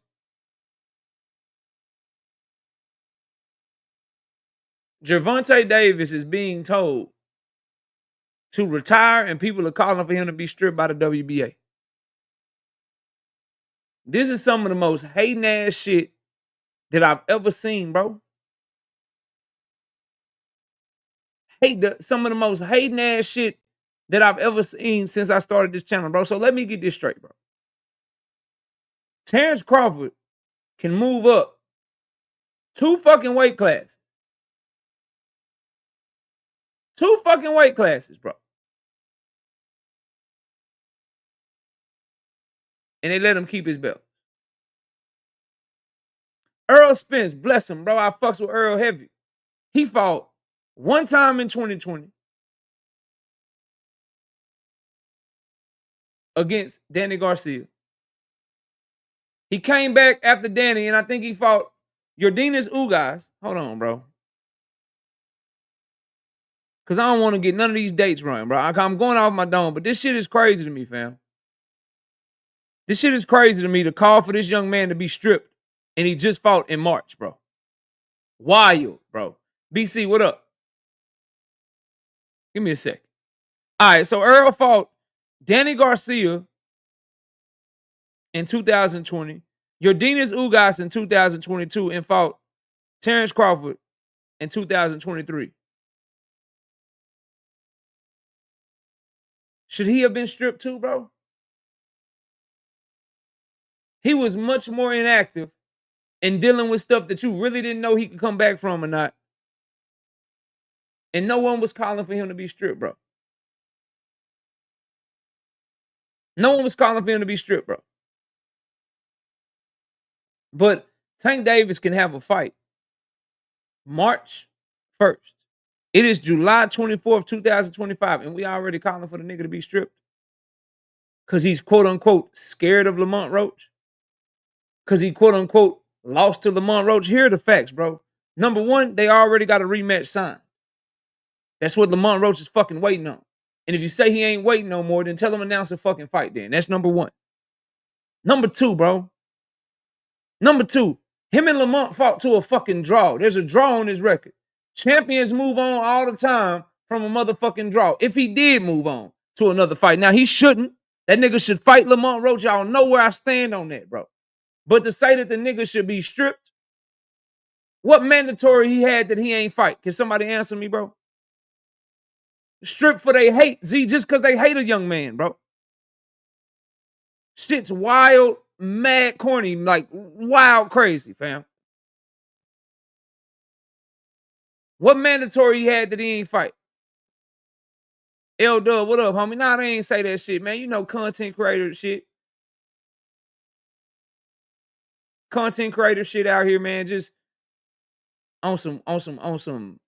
Gervonta Davis is being told to retire, and people are calling for him to be stripped by the WBA. This is some of the most hating ass shit that I've ever seen, bro. Some of the most hating ass shit that I've ever seen since I started this channel, bro. So let me get this straight, bro. Terrence Crawford can move up 2 fucking weight classes. 2 fucking weight classes, bro. And they let him keep his belt. Earl Spence, bless him, bro. I fucks with Earl heavy. He fought 1 time in 2020 against Danny Garcia. He came back after Danny, and I think he fought Yordenis Ugas. Hold on, bro. Because I don't want to get none of these dates wrong, bro. I'm going off my dome, but this shit is crazy to me, fam. This shit is crazy to me to call for this young man to be stripped, and he just fought in March, bro. Wild, bro. BC, what up? Give me a sec. All right, so Earl fought Danny Garcia in 2020, Yordenis Ugas in 2022, and fought Terrence Crawford in 2023. Should he have been stripped too, bro? He was much more inactive in dealing with stuff that you really didn't know he could come back from or not. And no one was calling for him to be stripped, bro. No one was calling for him to be stripped, bro. But Tank Davis can have a fight March 1st. It is July 24th, 2025, and we already calling for the nigga to be stripped because he's quote-unquote scared of Lamont Roach, because he quote-unquote lost to Lamont Roach. Here are the facts, bro. Number one, they already got a rematch signed. That's what Lamont Roach is fucking waiting on. And if you say he ain't waiting no more, then tell him announce a fucking fight then. That's number one. Number two, bro. Number two, him and Lamont fought to a fucking draw. There's a draw on his record. Champions move on all the time from a motherfucking draw. If he did move on to another fight. Now, he shouldn't. That nigga should fight Lamont Roach. Y'all know where I stand on that, bro. But to say that the nigga should be stripped, what mandatory he had that he ain't fight? Can somebody answer me, bro? Stripped for they hate. Z, just because they hate a young man, bro. Shit's wild, mad, corny, like wild crazy, fam. What mandatory he had that he ain't fight? L-Dub, what up, homie? Nah, they ain't say that shit, man. You know content creator shit. Content creator shit out here, man. Just on some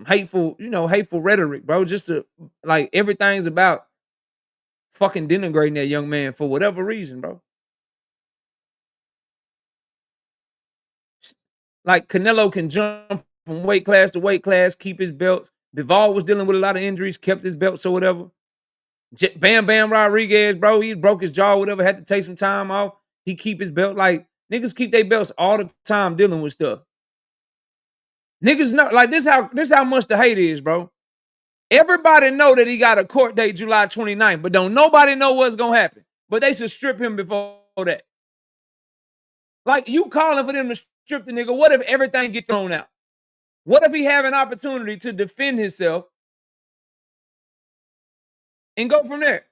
hateful, hateful rhetoric, bro. Just to like everything's about fucking denigrating that young man for whatever reason, bro. Like Canelo can jump from weight class to weight class, keep his belts. Bivol was dealing with a lot of injuries, kept his belts or whatever. Bam Bam Rodriguez, bro, he broke his jaw, whatever, had to take some time off. He keep his belt. Like, Niggas keep their belts all the time dealing with stuff. Niggas know, like this how much the hate is, bro. Everybody know that he got a court date July 29th, but don't nobody know what's gonna happen. But they should strip him before that. Like, you calling for them to strip the nigga. What if everything get thrown out? What if he have an opportunity to defend himself and go from there?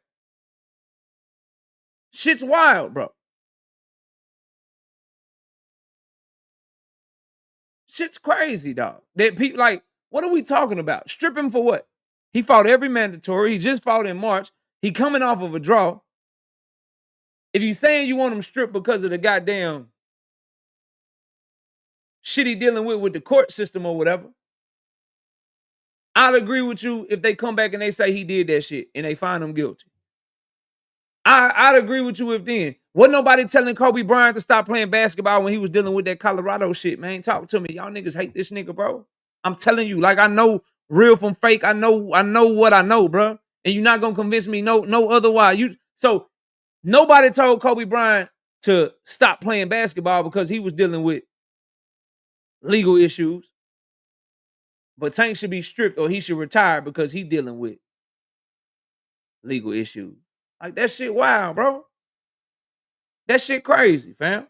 Shit's wild, bro. Shit's crazy, dog. That people, like, what are we talking about? Strip him for what? He fought every mandatory. He just fought in March. He coming off of a draw. If you saying you want him stripped because of the goddamn shit he dealing with the court system or whatever, I'd agree with you if they come back and they say he did that shit and they find him guilty. I'd agree with you if then. Wasn't nobody telling Kobe Bryant to stop playing basketball when he was dealing with that Colorado shit, man. Talk to me. Y'all niggas hate this nigga, bro. I'm telling you, like, I know real from fake. I know what I know, bro. And you're not gonna convince me no otherwise. So nobody told Kobe Bryant to stop playing basketball because he was dealing with legal issues. But Tank should be stripped or he should retire because he dealing with legal issues. Like, that shit wild, bro. That shit crazy, fam.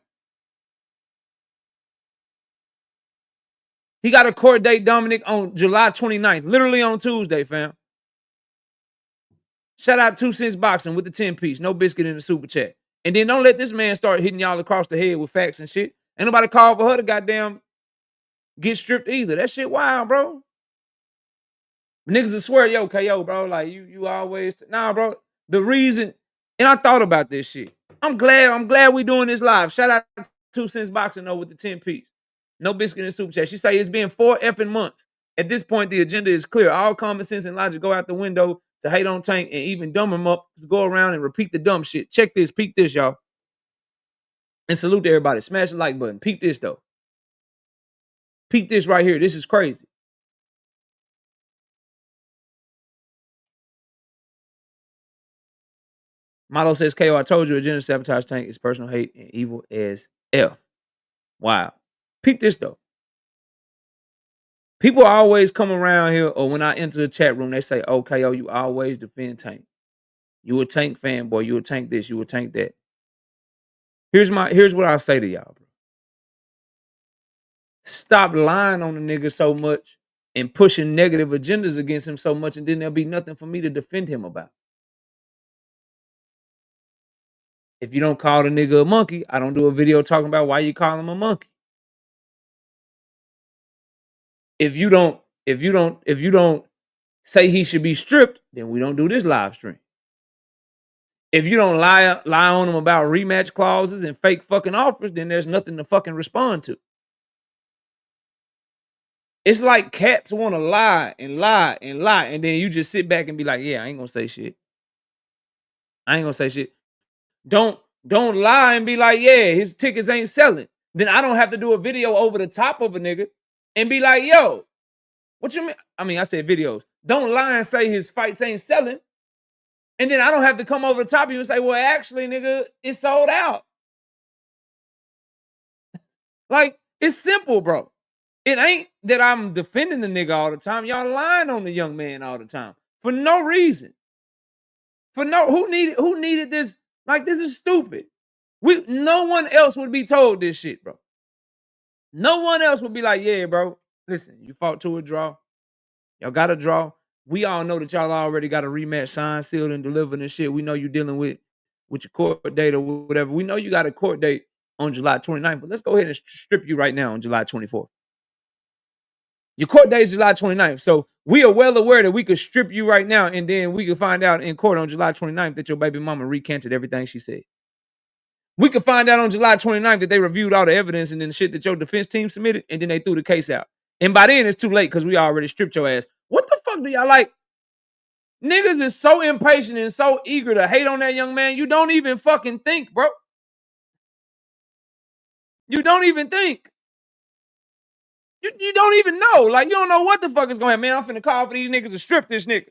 He got a court date, Dominic, on July 29th. Literally on Tuesday, fam. Shout out 2 Cents Boxing with the 10-piece. No biscuit in the super chat. And then don't let this man start hitting y'all across the head with facts and shit. Ain't nobody call for her to goddamn get stripped either. That shit wild, bro. Niggas will swear, yo, KO, bro. Like, you always... Nah, bro. The reason... And I thought about this shit. I'm glad we doing this live. Shout out 2 Cents Boxing, though, with the 10-piece. No biscuit in the super chat. She say it's been 4 effing months. At this point, the agenda is clear. All common sense and logic go out the window to hate on Tank and even dumb him up to go around and repeat the dumb shit. Check this. Peep this, y'all. And salute to everybody. Smash the like button. Peep this, though. Peep this right here. This is crazy. Milo says, KO, I told you agenda sabotage Tank is personal hate and evil as F. Wow. Peep this, though. People always come around here, or when I enter the chat room, they say, oh, KO, you always defend Tank. You a Tank fanboy. You a Tank this. You a Tank that. Here's what I say to y'all, bro. Stop lying on the nigga so much and pushing negative agendas against him so much, and then there'll be nothing for me to defend him about. If you don't call the nigga a monkey, I don't do a video talking about why you call him a monkey. If you don't say he should be stripped, then we don't do this live stream. If you don't lie on him about rematch clauses and fake fucking offers, then there's nothing to fucking respond to. It's like cats want to lie and lie and lie, and then you just sit back and be like, yeah, I ain't gonna say shit. I ain't gonna say shit. Don't lie and be like, yeah, his tickets ain't selling. Then I don't have to do a video over the top of a nigga and be like, yo, what you mean? I mean, I said videos. Don't lie and say his fights ain't selling. And then I don't have to come over the top of you and say, well, actually, nigga, it's sold out. Like, it's simple, bro. It ain't that I'm defending the nigga all the time. Y'all lying on the young man all the time for no reason. Who needed this? Like, this is stupid. No one else would be told this shit, bro. No one else would be like, yeah, bro. Listen, you fought to a draw. Y'all got a draw. We all know that y'all already got a rematch signed, sealed, and delivered and shit. We know you're dealing with your court date or whatever. We know you got a court date on July 29th, but let's go ahead and strip you right now on July 24th. Your court date is July 29th. So we are well aware that we could strip you right now, and then we could find out in court on July 29th that your baby mama recanted everything she said. We could find out on July 29th that they reviewed all the evidence and then the shit that your defense team submitted, and then they threw the case out. And by then, it's too late because we already stripped your ass. What the fuck do y'all like? Niggas is so impatient and so eager to hate on that young man, you don't even fucking think, bro. You don't even think. You don't even know. Like, you don't know what the fuck is going to happen. Man, I'm finna call for these niggas to strip this nigga.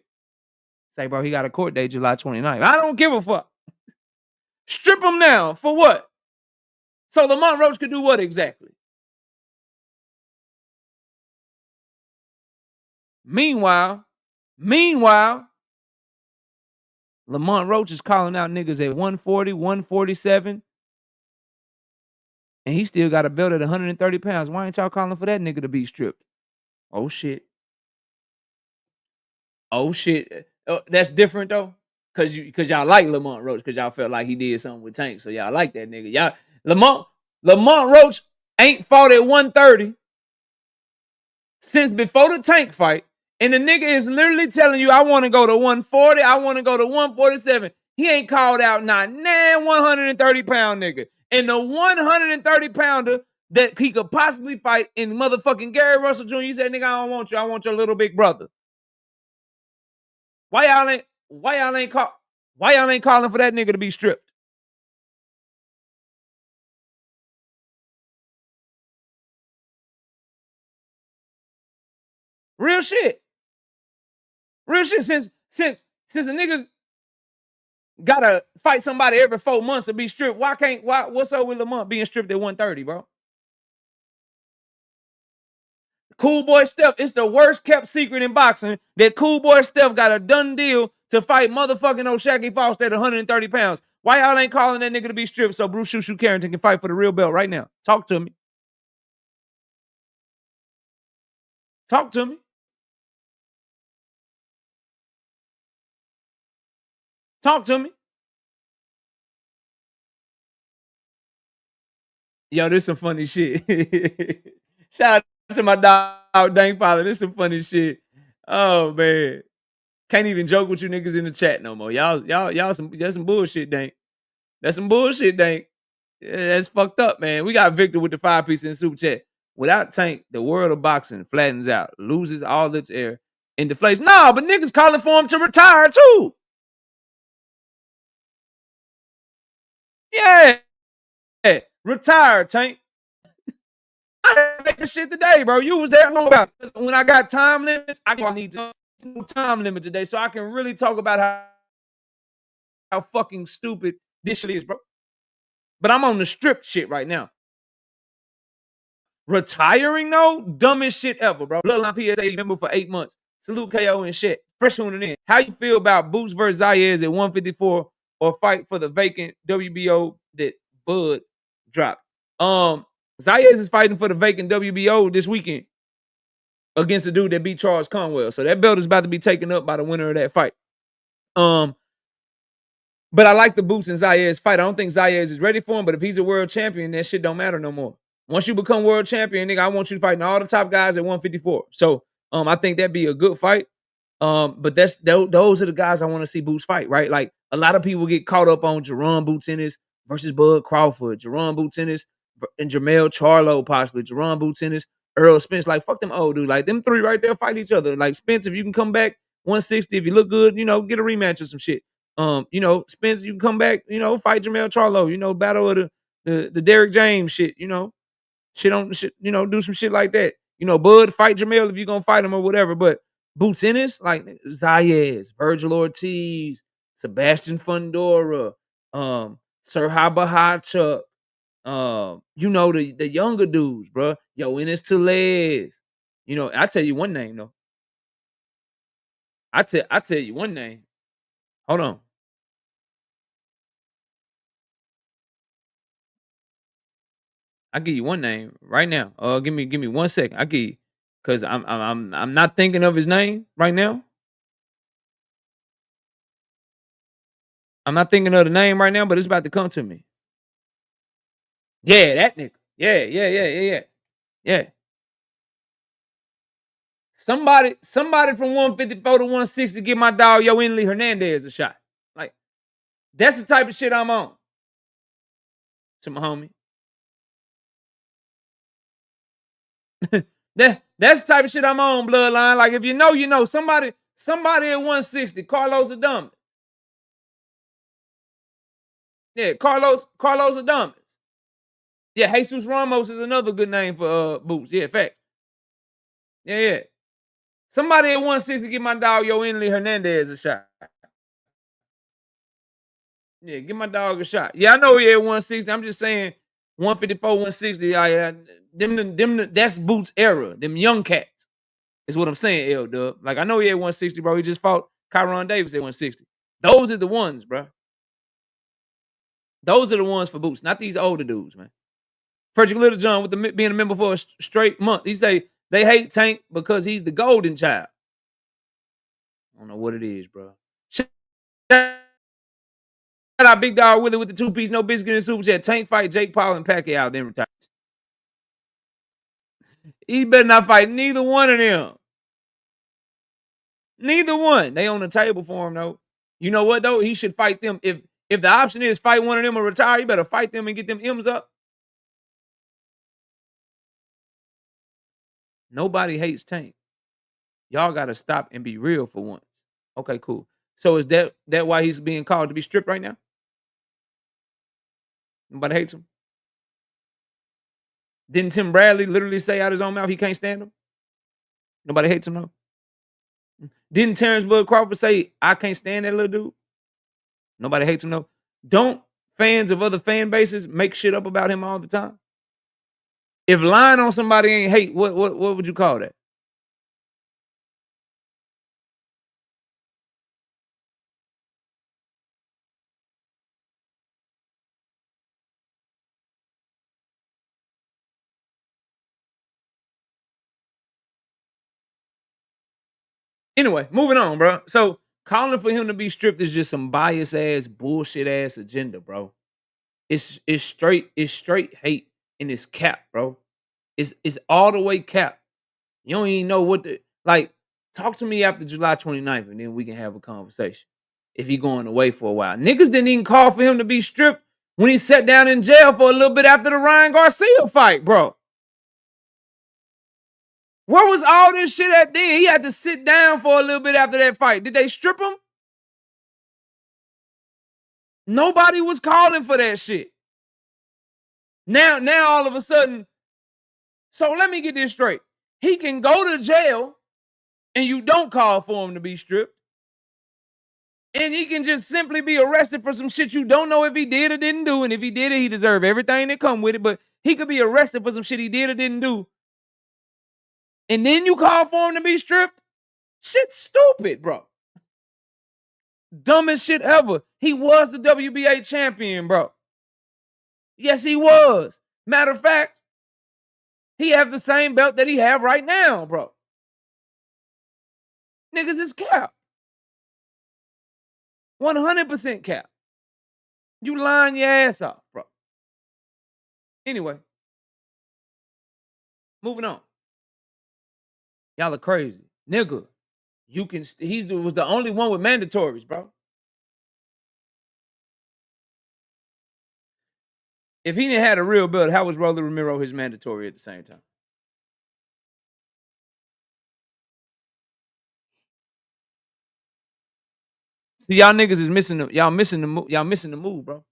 Say, bro, he got a court date July 29th. I don't give a fuck. Strip him now. For what? So Lamont Roach could do what exactly? Meanwhile, Lamont Roach is calling out niggas at 140, 147, and he still got a belt at 130 pounds. Why ain't y'all calling for that nigga to be stripped? Oh shit. Oh shit. That's different though. Cause y'all like Lamont Roach, cause y'all felt like he did something with Tank. So y'all like that nigga. Y'all Lamont Roach ain't fought at 130 since before the Tank fight. And the nigga is literally telling you, I want to go to 140, I want to go to 147. He ain't called out not 130-pound nigga. And the 130-pounder that he could possibly fight in motherfucking Gary Russell Jr. He said, nigga, I don't want you. I want your little big brother. Why y'all ain't calling for that nigga to be stripped? Real shit. Real shit. Since a nigga gotta fight somebody every 4 months to be stripped, what's up with Lamont being stripped at 130, bro? Cool Boy Steph, it's the worst kept secret in boxing that Cool Boy Steph got a done deal to fight motherfucking O'Shaquie Foster at 130 pounds. Why y'all ain't calling that nigga to be stripped so Bruce Shushu Carrington can fight for the real belt right now? Talk to me. Talk to me. Talk to me. Yo, this some funny shit. Shout out to my dog, Dank Father. This some funny shit. Oh man. Can't even joke with you niggas in the chat no more. That's some bullshit, Dank. That's some bullshit, Dank. Yeah, that's fucked up, man. We got Victor with the 5-piece in super chat. Without Tank, the world of boxing flattens out, loses all its air, and deflates. Nah, but niggas calling for him to retire too. Yeah. Retire, Tank. I didn't make this shit today, bro. You was there long about it. When I got time limits, I need to time limit today so I can really talk about how fucking stupid this shit is, bro. But I'm on the stripped shit right now. Retiring though, dumbest shit ever, bro. Bloodline PSA member for 8 months. Salute KO and shit. Fresh tuning in. How you feel about Boots versus Zayez at 154 or fight for the vacant WBO that Bud dropped? Zayez is fighting for the vacant WBO this weekend against the dude that beat Charles Conwell. So that belt is about to be taken up by the winner of that fight. But I like the Boots and Zayez fight. I don't think Zayez is ready for him, but if he's a world champion, that shit don't matter no more. Once you become world champion, nigga, I want you fighting all the top guys at 154. So I think that'd be a good fight. But those are the guys I want to see Boots fight, right? Like a lot of people get caught up on Jerron Boots Ennis versus Bud Crawford, Jerron Boots Ennis and Jermell Charlo possibly, Jerron Boots Ennis, Earl Spence. Like fuck them old dude. Like them three right there fight each other. Like Spence, if you can come back 160, if you look good, get a rematch or some shit. Spence, you can come back, fight Jermell Charlo, battle of the Derrick James shit, do some shit like that. Bud, fight Jermell if you're gonna fight him or whatever. But Boots Ennis, like Zayez, Virgil Ortiz, Sebastian Fundora, Sir Habahachuk, the younger dudes, bro. Yo, Ennis Tellez. I tell you one name though. I tell you one name. Hold on. I give you one name right now. Give me 1 second. I give you, cause I'm not thinking of his name right now. I'm not thinking of the name right now, but it's about to come to me. Yeah, that nigga. Yeah. Somebody from 154 to 160 give my dog Yoenli Hernandez a shot. Like that's the type of shit I'm on. To my homie. That's the type of shit I'm on, bloodline. Like if you know, somebody at 160, Carlos Adames. Yeah, Carlos Adames. Yeah, Jesus Ramos is another good name for Boots. Yeah, fact. Yeah. Somebody at 160 give my dog Yoenli Hernandez a shot. Yeah, give my dog a shot. Yeah, I know he at 160. I'm just saying 154, 160. That's Boots era. Them young cats is what I'm saying, L-Dub. Like, I know he had 160, bro. He just fought Kyron Davis at 160. Those are the ones, bro. Those are the ones for Boots, not these older dudes, man. Frederick Littlejohn, with being a member for a straight month, he say they hate Tank because he's the golden child. I don't know what it is, bro. Shout out Big Dog Willie with the 2-piece, no biscuit and super chat. Tank fight Jake Paul and Pacquiao, then retire. He better not fight neither one of them. Neither one. They on the table for him, though. You know what, though? He should fight them. If the option is fight one of them or retire, you better fight them and get them M's up. Nobody hates Tank. Y'all got to stop and be real for once. Okay, cool. So is that why he's being called to be stripped right now? Nobody hates him. Didn't Tim Bradley literally say out his own mouth he can't stand him? Nobody hates him, though. Didn't Terrence Bud Crawford say, I can't stand that little dude? Nobody hates him, though. Don't fans of other fan bases make shit up about him all the time? If lying on somebody ain't hate, what would you call that? Anyway, moving on, bro. So calling for him to be stripped is just some bias ass, bullshit ass agenda, bro. It's straight hate and it's cap, bro. It's all the way cap. You don't even know what the like. Talk to me after July 29th, and then we can have a conversation. If he going away for a while, niggas didn't even call for him to be stripped when he sat down in jail for a little bit after the Ryan Garcia fight, bro. Where was all this shit at then? He had to sit down for a little bit after that fight. Did they strip him? Nobody was calling for that shit. Now all of a sudden, so let me get this straight. He can go to jail and you don't call for him to be stripped. And he can just simply be arrested for some shit you don't know if he did or didn't do. And if he did it, he deserved everything that come with it. But he could be arrested for some shit he did or didn't do. And then you call for him to be stripped? Shit's stupid, bro. Dumbest shit ever. He was the WBA champion, bro. Yes, he was. Matter of fact, he have the same belt that he have right now, bro. Niggas is cap. 100% cap. You lying your ass off, bro. Anyway, moving on. Y'all are crazy. Nigga, he was the only one with mandatories, bro. If he didn't have a real belt, how was Rolly Romero his mandatory at the same time? See, y'all niggas is missing y'all missing the move, bro.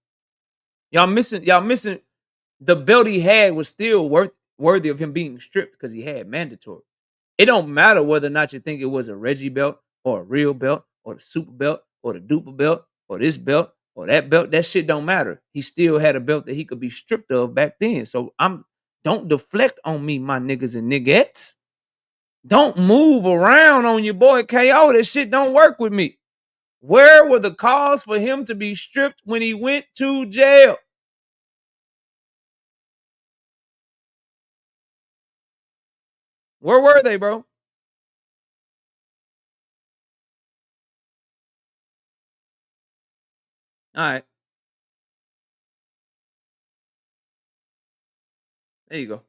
Y'all missing the belt he had was still worthy of him being stripped because he had mandatory. It don't matter whether or not you think it was a Reggie belt or a real belt or the super belt or the duper belt or this belt or that belt. That shit don't matter. He still had a belt that he could be stripped of back then. So don't deflect on me, my niggas and niggettes. Don't move around on your boy KO. That shit don't work with me. Where were the calls for him to be stripped when he went to jail? Where were they, bro? All right. There you go.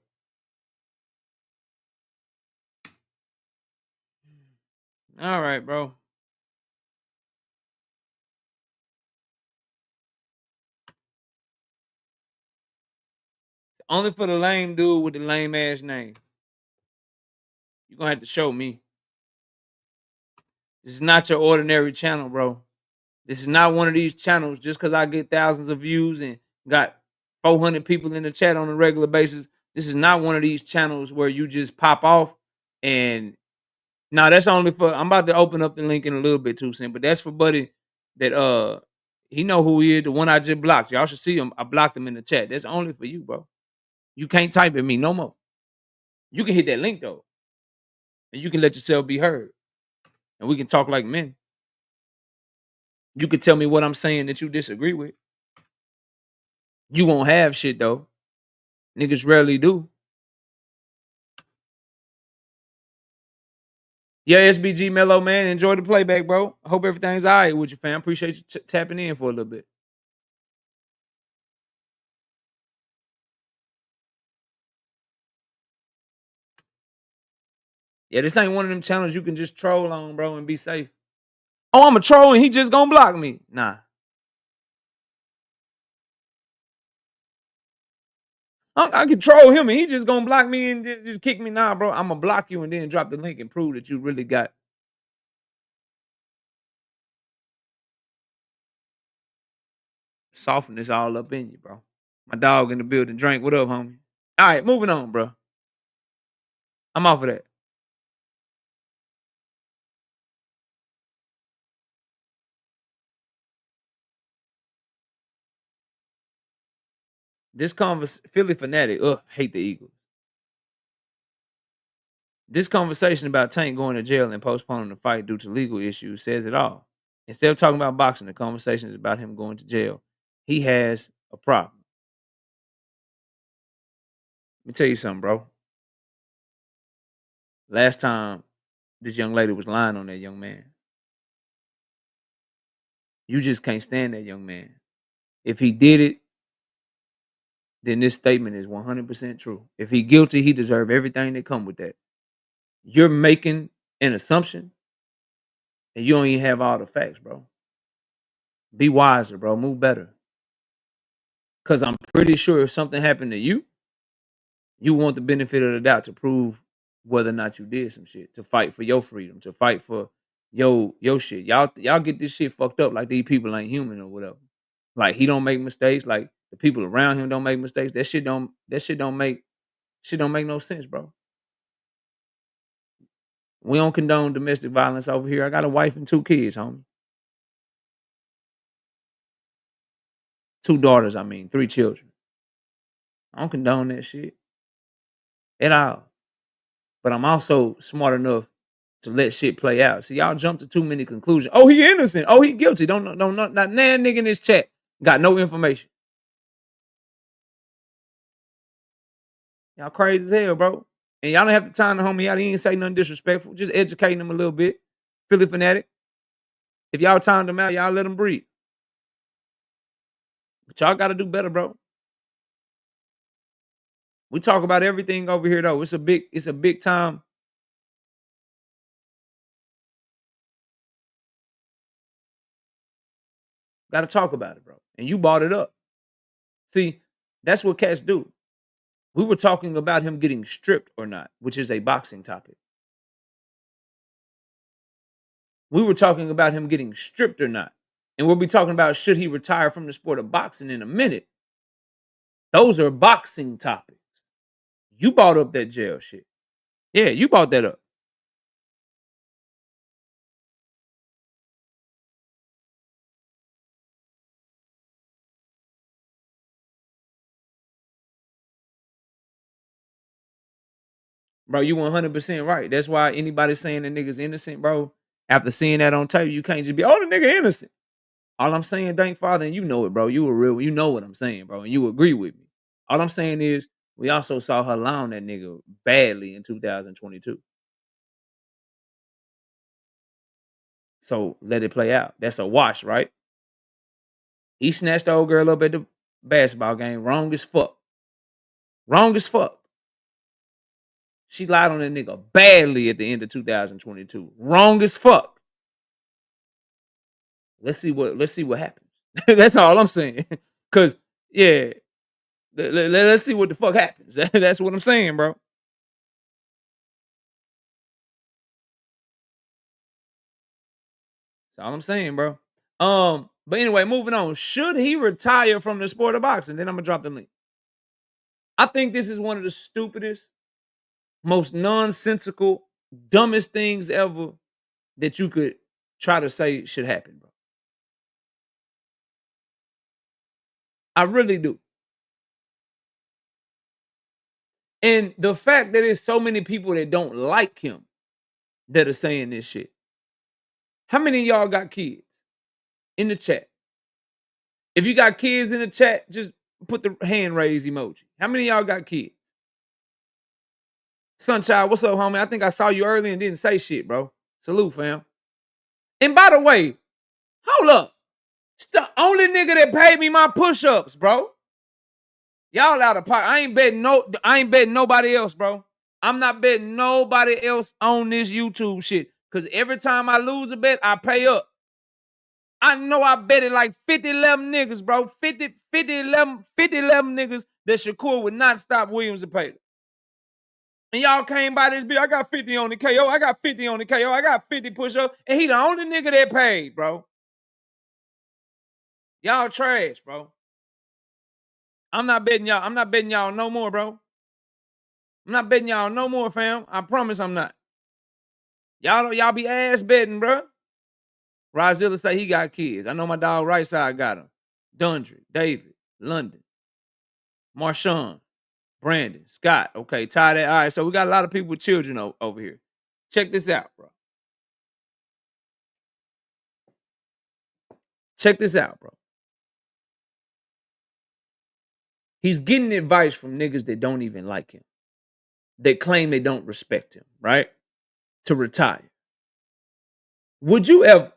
All right, bro. Only for the lame dude with the lame ass name. You're going to have to show me. This is not your ordinary channel, bro. This is not one of these channels just because I get thousands of views and got 400 people in the chat on a regular basis. This is not one of these channels where you just pop off and now that's only for, I'm about to open up the link in a little bit too soon, but that's for buddy that He know who he is, the one I just blocked. Y'all should see him. I blocked him in the chat. That's only for you, bro. You can't type at me no more. You can hit that link though, and you can let yourself be heard, and we can talk like men. You can tell me what I'm saying that you disagree with. You won't have shit though. Niggas rarely do. Yeah, SBG Mellow man, enjoy the playback, bro. I hope everything's all right with you, fam. Appreciate you tapping in for a little bit. Yeah, this ain't one of them channels you can just troll on, bro, and be safe. Oh, I'm a troll and he just gonna block me. Nah. I can troll him and he just gonna block me and just kick me. Nah, bro. I'm gonna block you and then drop the link and prove that you really got softness all up in you, bro. My dog in the building. Drink. What up, homie? All right, moving on, bro. I'm off of that. This Philly fanatic. Hate the Eagles. This conversation about Tank going to jail and postponing the fight due to legal issues says it all. Instead of talking about boxing, the conversation is about him going to jail. He has a problem. Let me tell you something, bro. Last time this young lady was lying on that young man. You just can't stand that young man. If he did it, then this statement is 100% true. If he guilty, he deserves everything that come with that. You're making an assumption, and you don't even have all the facts, bro. Be wiser, bro. Move better. Because I'm pretty sure if something happened to you, you want the benefit of the doubt to prove whether or not you did some shit, to fight for your freedom, to fight for your shit. Y'all get this shit fucked up like these people ain't human or whatever. Like he don't make mistakes, like the people around him don't make mistakes. That shit don't make no sense, bro. We don't condone domestic violence over here. I got a wife and 2 kids, homie. 2 daughters, 3 children. I don't condone that shit at all. But I'm also smart enough to let shit play out. See, y'all jump to too many conclusions. Oh, he innocent. Oh, he guilty. Don't not nan nigga in this chat got no information. Y'all crazy as hell, bro. And y'all don't have the time to homie out. He ain't say nothing disrespectful. Just educating him a little bit. Philly fanatic. If y'all timed him out, y'all let him breathe. But y'all got to do better, bro. We talk about everything over here, though. It's a big time. Got to talk about it, bro. And you brought it up. See, that's what cats do. We were talking about him getting stripped or not, which is a boxing topic. We were talking about him getting stripped or not. And we'll be talking about should he retire from the sport of boxing in a minute. Those are boxing topics. You brought up that jail shit. Yeah, you brought that up. Bro, you 100% right. That's why anybody saying the nigga's innocent, bro, after seeing that on tape, you can't just be, oh, the nigga innocent. All I'm saying, thank Father, and you know it, bro. You know what I'm saying, bro, and you agree with me. All I'm saying is we also saw her lie on that nigga badly in 2022. So let it play out. That's a wash, right? He snatched the old girl up at the basketball game. Wrong as fuck. Wrong as fuck. She lied on that nigga badly at the end of 2022. Wrong as fuck. Let's see what happens. That's all I'm saying. Cause yeah, let's see what the fuck happens. That's what I'm saying, bro. That's all I'm saying, bro. But anyway, moving on. Should he retire from the sport of boxing? Then I'm gonna drop the link. I think this is one of the stupidest, most nonsensical, dumbest things ever that you could try to say should happen, bro. I really do. And the fact that there's so many people that don't like him that are saying this shit. How many of y'all got kids? In the chat. If you got kids in the chat, just put the hand raise emoji. How many of y'all got kids? Sunchild, what's up, homie? I think I saw you early and didn't say shit, bro. Salute, fam. And by the way, hold up. It's the only nigga that paid me my push-ups, bro. Y'all out of pocket. I ain't betting nobody else, bro. I'm not betting nobody else on this YouTube shit. Cause every time I lose a bet, I pay up. I know I betted like 50, 11 niggas, bro. 50, 11 niggas that Shakur would not stop Williams and Pater. And y'all came by this bitch. I got 50 on the KO. I got 50 on the KO. I got 50 push-ups. And he the only nigga that paid, bro. Y'all trash, bro. I'm not betting y'all. I'm not betting y'all no more, bro. I'm not betting y'all no more, fam. I promise I'm not. Y'all be ass betting, bro. Rozilla say he got kids. I know my dog right side got him. Dundry, David, London, Marshawn, Brandon, Scott. Okay, tie that. All right, so we got a lot of people with children over here. Check this out, bro. Check this out, bro. He's getting advice from niggas that don't even like him. They claim they don't respect him, right? To retire. Would you ever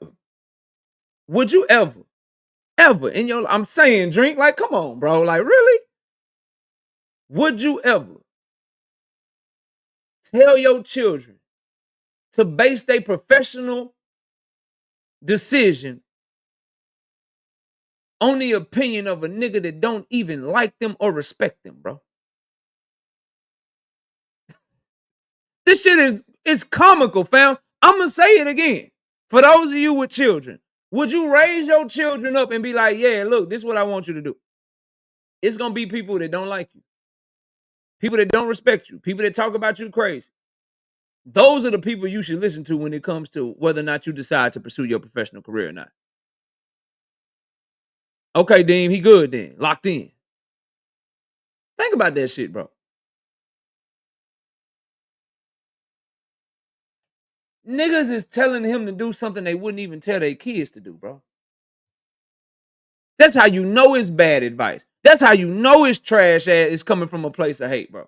in your, I'm saying, drink, like, come on, bro. Like, really? Would you ever tell your children to base their professional decision on the opinion of a nigga that don't even like them or respect them, bro? This shit is comical, fam. I'm gonna say it again. For those of you with children, would you raise your children up and be like, yeah, look, this is what I want you to do? It's gonna be people that don't like you, people that don't respect you, people that talk about you crazy. Those are the people you should listen to when it comes to whether or not you decide to pursue your professional career or not. Okay, Dean, he good then. Locked in. Think about that shit, bro. Niggas is telling him to do something they wouldn't even tell their kids to do, bro. That's how you know it's bad advice. That's how you know it's trash ass is coming from a place of hate, bro.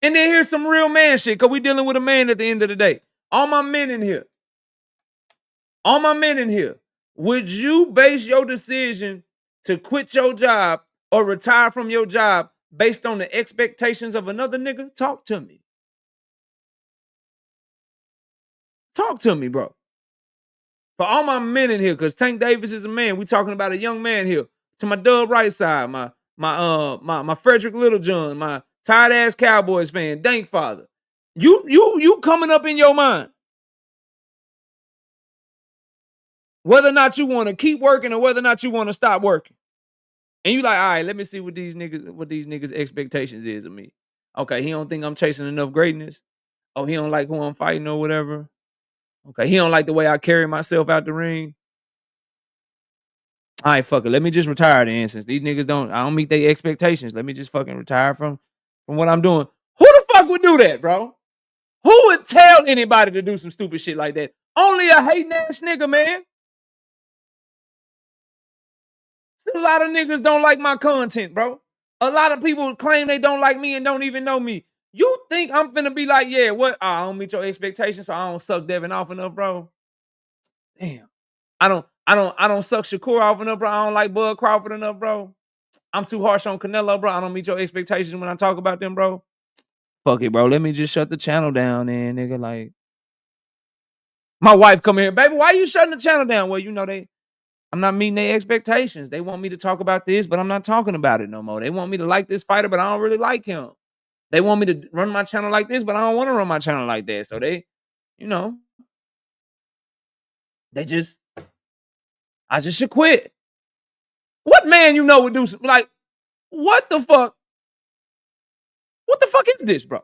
And then here's some real man shit, because we dealing with a man at the end of the day. All my men in here, would you base your decision to quit your job or retire from your job based on the expectations of another nigga? Talk to me. Talk to me, bro. For all my men in here, because Tank Davis is a man. We talking about a young man here. To my Dub right side, my Frederick Littlejohn, my tired ass Cowboys fan, Dank father. You coming up in your mind. Whether or not you want to keep working or whether or not you want to stop working. And you like, all right, let me see what these niggas expectations is of me. Okay, he don't think I'm chasing enough greatness. Oh, he don't like who I'm fighting or whatever. Okay, he don't like the way I carry myself out the ring. All right, fuck it. Let me just retire then, since these niggas I don't meet their expectations. Let me just fucking retire from what I'm doing. Who the fuck would do that, bro? Who would tell anybody to do some stupid shit like that? Only a hating ass nigga, man. A lot of niggas don't like my content, bro. A lot of people claim they don't like me and don't even know me. You think I'm finna be like, yeah, what? I don't meet your expectations, so I don't suck Devin off enough, bro. Damn. I don't suck Shakur off enough, bro. I don't like Bud Crawford enough, bro. I'm too harsh on Canelo, bro. I don't meet your expectations when I talk about them, bro. Fuck it, bro. Let me just shut the channel down then, nigga. Like, my wife come here, baby, why you shutting the channel down? Well, you know I'm not meeting their expectations. They want me to talk about this, but I'm not talking about it no more. They want me to like this fighter, but I don't really like him. They want me to run my channel like this, but I don't want to run my channel like that. So they I just should quit. What man would do something like, what the fuck? What the fuck is this, bro?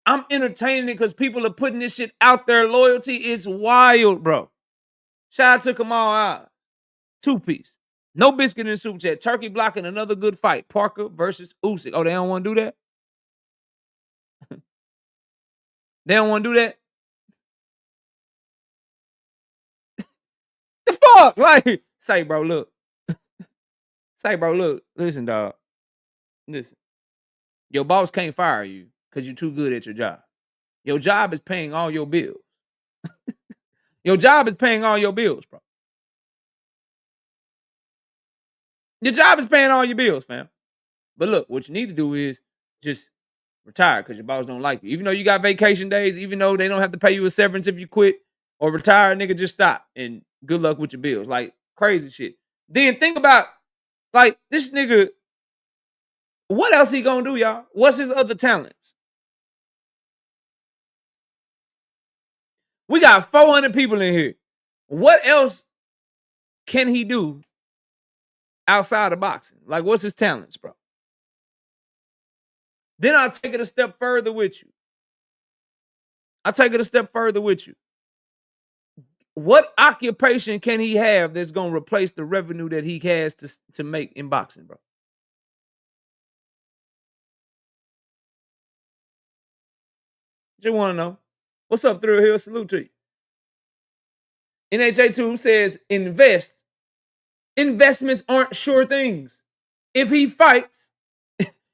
I'm entertaining it because people are putting this shit out there. Loyalty is wild, bro. Shout out to Kamal out. 2-piece. No biscuit in the super chat. Turkey blocking another good fight. Parker versus Usyk. Oh, they don't want to do that? They don't want to do that? The fuck? Like, say, bro, look. Say, bro, look. Listen, dog. Listen. Your boss can't fire you because you're too good at your job. Your job is paying all your bills. Your job is paying all your bills, bro. Your job is paying all your bills, fam. But look, what you need to do is just retire because your boss don't like you. Even though you got vacation days, even though they don't have to pay you a severance if you quit or retire, nigga, just stop and good luck with your bills. Like crazy shit. Then think about like this nigga. What else he gonna do, y'all? What's his other talents? We got 400 people in here. What else can he do outside of boxing? Like, what's his talents, bro? Then I'll take it a step further with you. What occupation can he have that's gonna replace the revenue that he has to make in boxing, bro? Just want to know. What's up, Thrill Hill? Salute to you. NHA2 says invest. Investments aren't sure things. If he fights,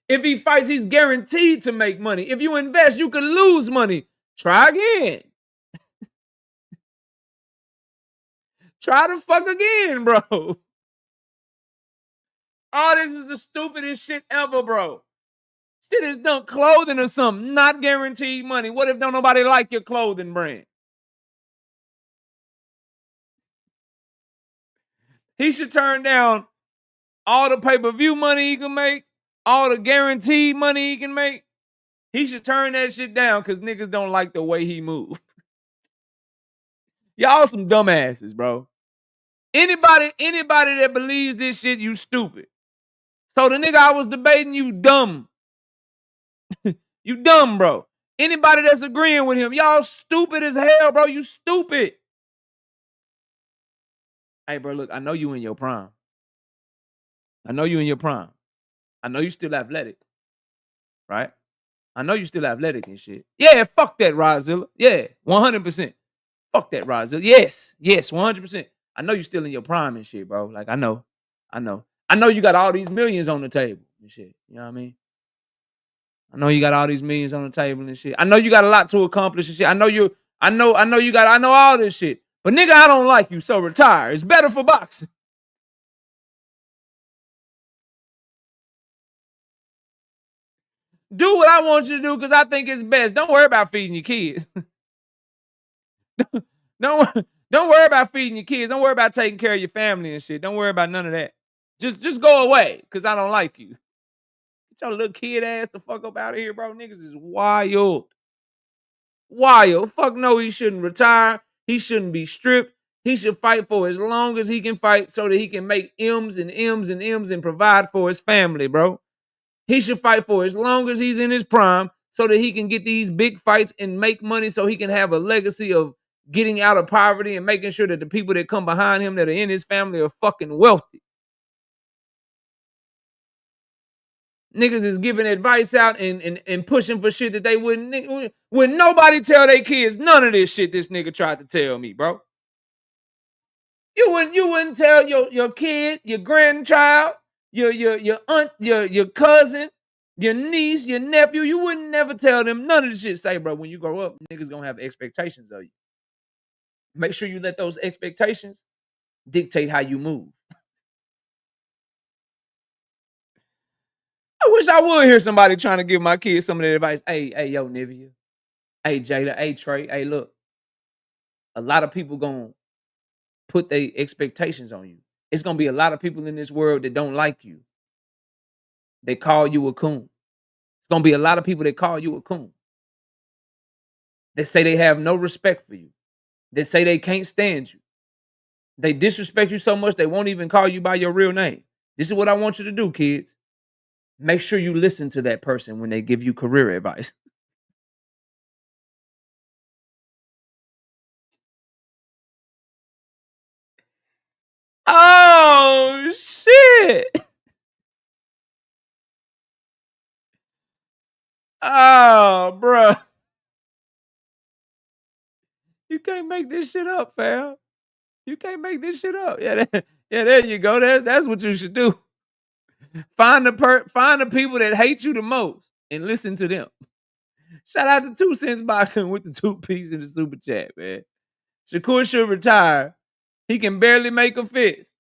he's guaranteed to make money. If you invest, you could lose money. Try again. Try to fuck again, bro. Oh, this is the stupidest shit ever, bro. Shit is done clothing or something. Not guaranteed money. What if don't nobody like your clothing brand? He should turn down all the pay-per-view money he can make, all the guaranteed money he can make. He should turn that shit down because niggas don't like the way he move. Y'all some dumbasses, bro. Anybody that believes this shit, you stupid. So the nigga I was debating, you dumb. You dumb, bro. Anybody that's agreeing with him, y'all stupid as hell, bro. You stupid. Hey, bro, look, I know you in your prime. I know you still athletic, right? I know you still athletic and shit. Yeah, fuck that, Rodzilla. Yeah, 100%. Fuck that, Rodzilla. Yes, 100%. I know you still in your prime and shit, bro. Like, I know. I know you got all these millions on the table and shit. You know what I mean? I know you got all these millions on the table and shit. I know you got a lot to accomplish and shit. I know all this shit. But nigga, I don't like you, so retire. It's better for boxing. Do what I want you to do because I think it's best. Don't worry about feeding your kids. Don't worry about feeding your kids. Don't worry about taking care of your family and shit. Don't worry about none of that. Just go away because I don't like you. Get your little kid ass the fuck up out of here, bro. Niggas is wild. Wild. Fuck no, he shouldn't retire. He shouldn't be stripped. He should fight for as long as he can fight so that he can make M's and M's and M's and provide for his family, bro. He should fight for as long as he's in his prime so that he can get these big fights and make money so he can have a legacy of getting out of poverty and making sure that the people that come behind him that are in his family are fucking wealthy. Niggas is giving advice out and pushing for shit that they wouldn't nobody tell their kids none of this shit this nigga tried to tell me, bro. You wouldn't tell your kid, your grandchild, your aunt, your cousin, your niece, your nephew. You wouldn't never tell them none of this shit. Say, bro, when you grow up, niggas gonna have expectations of you. Make sure you let those expectations dictate how you move. I wish I would hear somebody trying to give my kids some of that advice. Hey, yo, Nivea. Hey, Jada. Hey, Trey. Hey, look. A lot of people gonna put their expectations on you. It's gonna be a lot of people in this world that don't like you. They call you a coon. It's gonna be a lot of people that call you a coon. They say they have no respect for you. They say they can't stand you. They disrespect you so much they won't even call you by your real name. This is what I want you to do, kids. Make sure you listen to that person when they give you career advice. Oh shit! Oh, bro, you can't make this shit up, fam. You can't make this shit up. Yeah, yeah. There you go. That's what you should do. Find the people that hate you the most and listen to them. Shout out to 2 Cents Boxing with the 2-piece in the super chat, man. Shakur should retire. He can barely make a fist.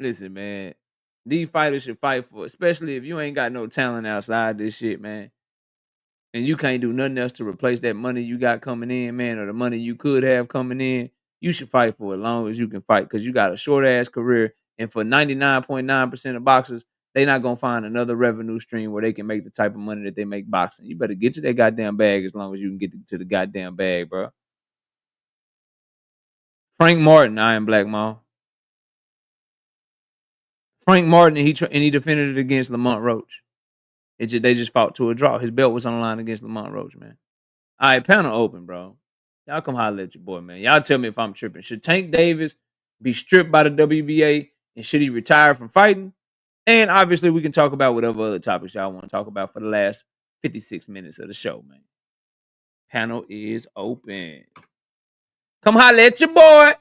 Listen, man. These fighters should fight for, especially if you ain't got no talent outside this shit, man. And you can't do nothing else to replace that money you got coming in, man, or the money you could have coming in. You should fight for as long as you can fight because you got a short ass career. And for 99.9% of boxers, they not gonna find another revenue stream where they can make the type of money that they make boxing. You better get to that goddamn bag as long as you can get to the goddamn bag, bro. Frank Martin, I am Black Mall. Frank Martin, and he defended it against Lamont Roach. They just fought to a draw. His belt was on the line against Lamont Roach, man. All right, panel open, bro. Y'all come holler at your boy, man. Y'all tell me if I'm tripping. Should Tank Davis be stripped by the WBA and should he retire from fighting? And obviously, we can talk about whatever other topics y'all want to talk about for the last 56 minutes of the show, man. Panel is open. Come holler at your boy.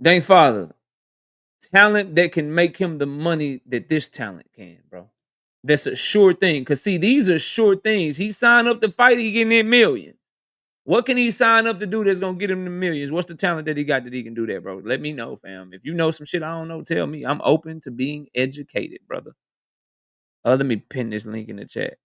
Dang father. Talent that can make him the money that this talent can, bro. That's a sure thing. Cause see, these are sure things. He signed up to fight, he getting in millions. What can he sign up to do that's gonna get him the millions? What's the talent that he got that he can do that, bro? Let me know, fam. If you know some shit I don't know, tell me. I'm open to being educated, brother. Let me pin this link in the chat.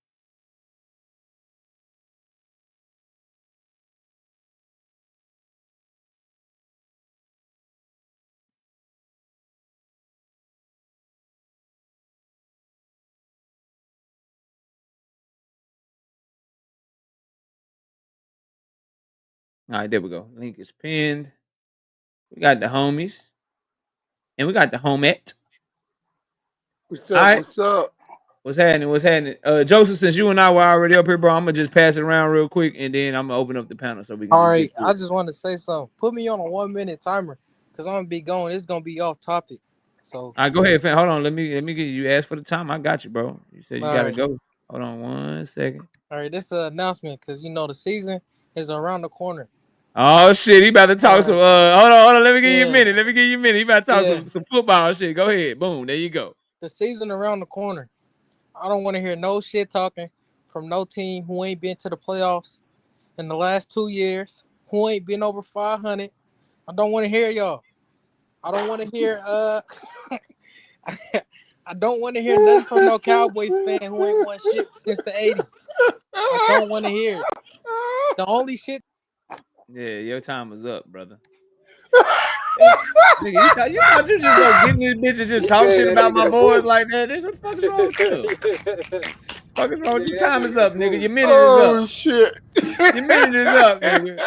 All right, there we go. Link is pinned. We got the homies. And we got the homette. What's All up? right. What's up? What's happening? What's happening? Joseph, since you and I were already up here, bro, I'm gonna just pass it around real quick and then I'm gonna open up the panel so we can All just right, get through I it. just want to say something. Put me on a 1-minute timer because I'm gonna be going. It's gonna be off topic. So All right, go ahead, fam. Hold on. Let me get you asked for the time. I got you, bro. You said you all gotta right, go. Hold on 1 second. all right. This is an announcement because the season is around the corner. Oh shit, he about to talk some hold on, let me give you a Yeah, minute. Let me give you a minute. He about to talk yeah. some football shit. Go ahead. Boom. There you go. The season around the corner. I don't want to hear no shit talking from no team who ain't been to the playoffs in the last 2 years, who ain't been over 500. I don't want to hear y'all. I don't want to hear I don't want to hear nothing from no Cowboys fan who ain't won shit since the 80s. I don't want to hear it. The only shit. Yeah, your time was up, brother. Damn. Nigga, you thought you just gonna get in this bitch and just talk shit about my boys like that? Nigga, what the fuck is wrong with you? Fuck is wrong with you? Time is up, nigga. Your minute is up. Oh shit! Your minute is up, nigga.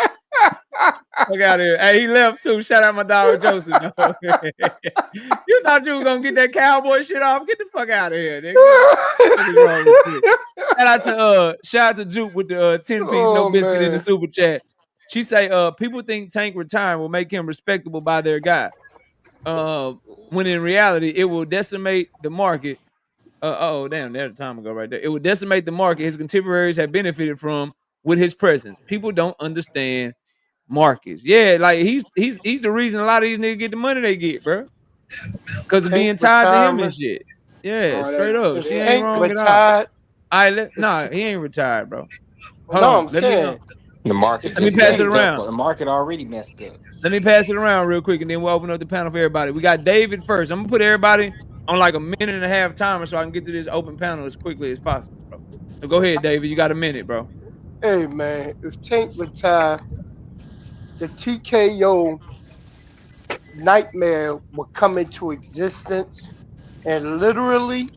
Fuck out of here. Hey, he left too. Shout out my dog Joseph. You thought you were gonna get that cowboy shit off? Get the fuck out of here, nigga. What is wrong with you? Shout out to Juke with the 10-piece no Oh biscuit in the man! super chat. She say people think Tank retiring will make him respectable by their guy. When in reality it will decimate the market. Oh damn, there's a time ago right there. It would decimate the market his contemporaries have benefited from with his presence. People don't understand markets. Yeah, like he's the reason a lot of these niggas get the money they get, bro. Because of Tank being tied to him and retirement. shit. Yeah, straight up. If She ain't Tank wrong at all. retired, Nah, he ain't retired, bro. Hold no, on. I'm saying The market if Let me just pass it messed Tank, up. around. The market already messed up. Let me pass it around real quick and then we'll open up the panel for everybody. We got David first. I'm gonna put everybody on like a minute and a half timer so I can get to this open panel as quickly as possible, bro. So go ahead, David. You got a minute, bro. hey man, if Tank retired, the TKO nightmare will come into existence, and literally,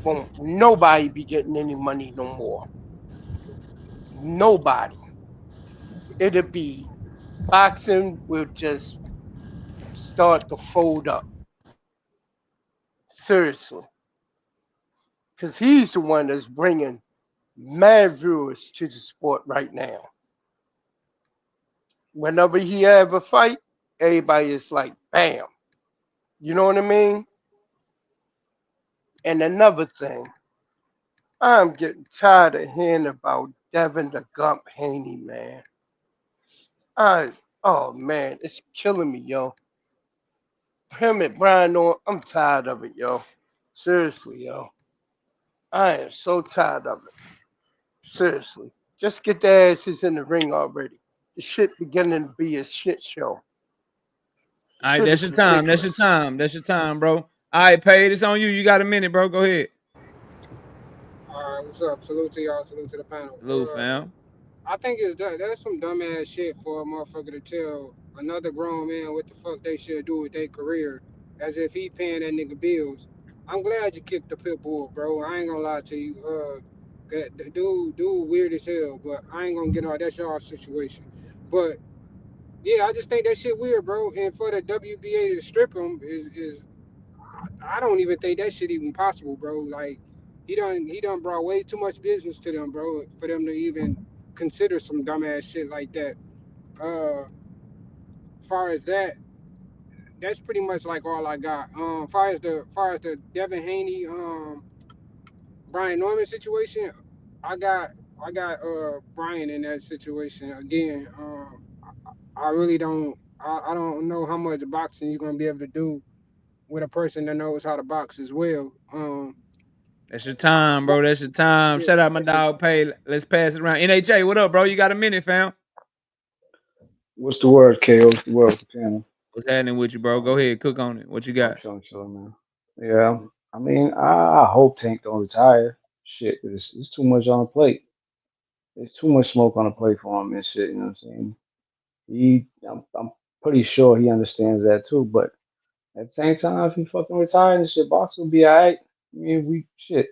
won't nobody be getting any money no more. Nobody. It'll be boxing will just start to fold up. Seriously. Because he's the one that's bringing mad viewers to the sport right now. Whenever he have a fight, everybody is like, bam. You know what I mean? And another thing, I'm getting tired of hearing about Devin the Gump Haney, man. I, oh man, it's killing me, yo. Him and Brian, I'm tired of it, yo. Seriously, yo. I am so tired of it. Seriously. Just get their asses in the ring already. The shit beginning to be a shit show. All right, Shit that's is your time. That's your ridiculous. time. That's your time, bro. All right, Paid. It's on you. You got a minute, bro. Go ahead. All right, what's up? Salute to y'all. Salute to the panel. Salute, fam. I think that's some dumbass shit for a motherfucker to tell another grown man what the fuck they should do with their career, as if he paying that nigga bills. I'm glad you kicked the pit bull, bro. I ain't gonna lie to you. The dude, weird as hell, but I ain't gonna get all that's y'all situation. But yeah, I just think that shit weird, bro. And for the WBA to strip him is I don't even think that shit even possible, bro. Like he done brought way too much business to them, bro, for them to even consider some dumbass shit like that. Far as that, that's pretty much like all I got. Far as the Devin Haney, Brian Norman situation, I got Brian in that situation again. I really don't. I don't know how much boxing you're gonna be able to do with a person that knows how to box as well. That's your time, bro. That's your time. Yeah, Shout out my that's it. dog, Pay. Let's pass it around. NHA, what up, bro? You got a minute, fam? What's the word, KO? What's the word with the panel? What's happening with you, bro? Go Um, ahead, cook on it. What you I'm got? chilling, man. Yeah, I mean, I hope Tank don't retire. Shit, it's too much on the plate. There's too much smoke on the plate for him and shit. You know what I'm saying? I'm pretty sure he understands that too. But at the same time, if he fucking retired and shit, boxing will be alright. I mean, we shit.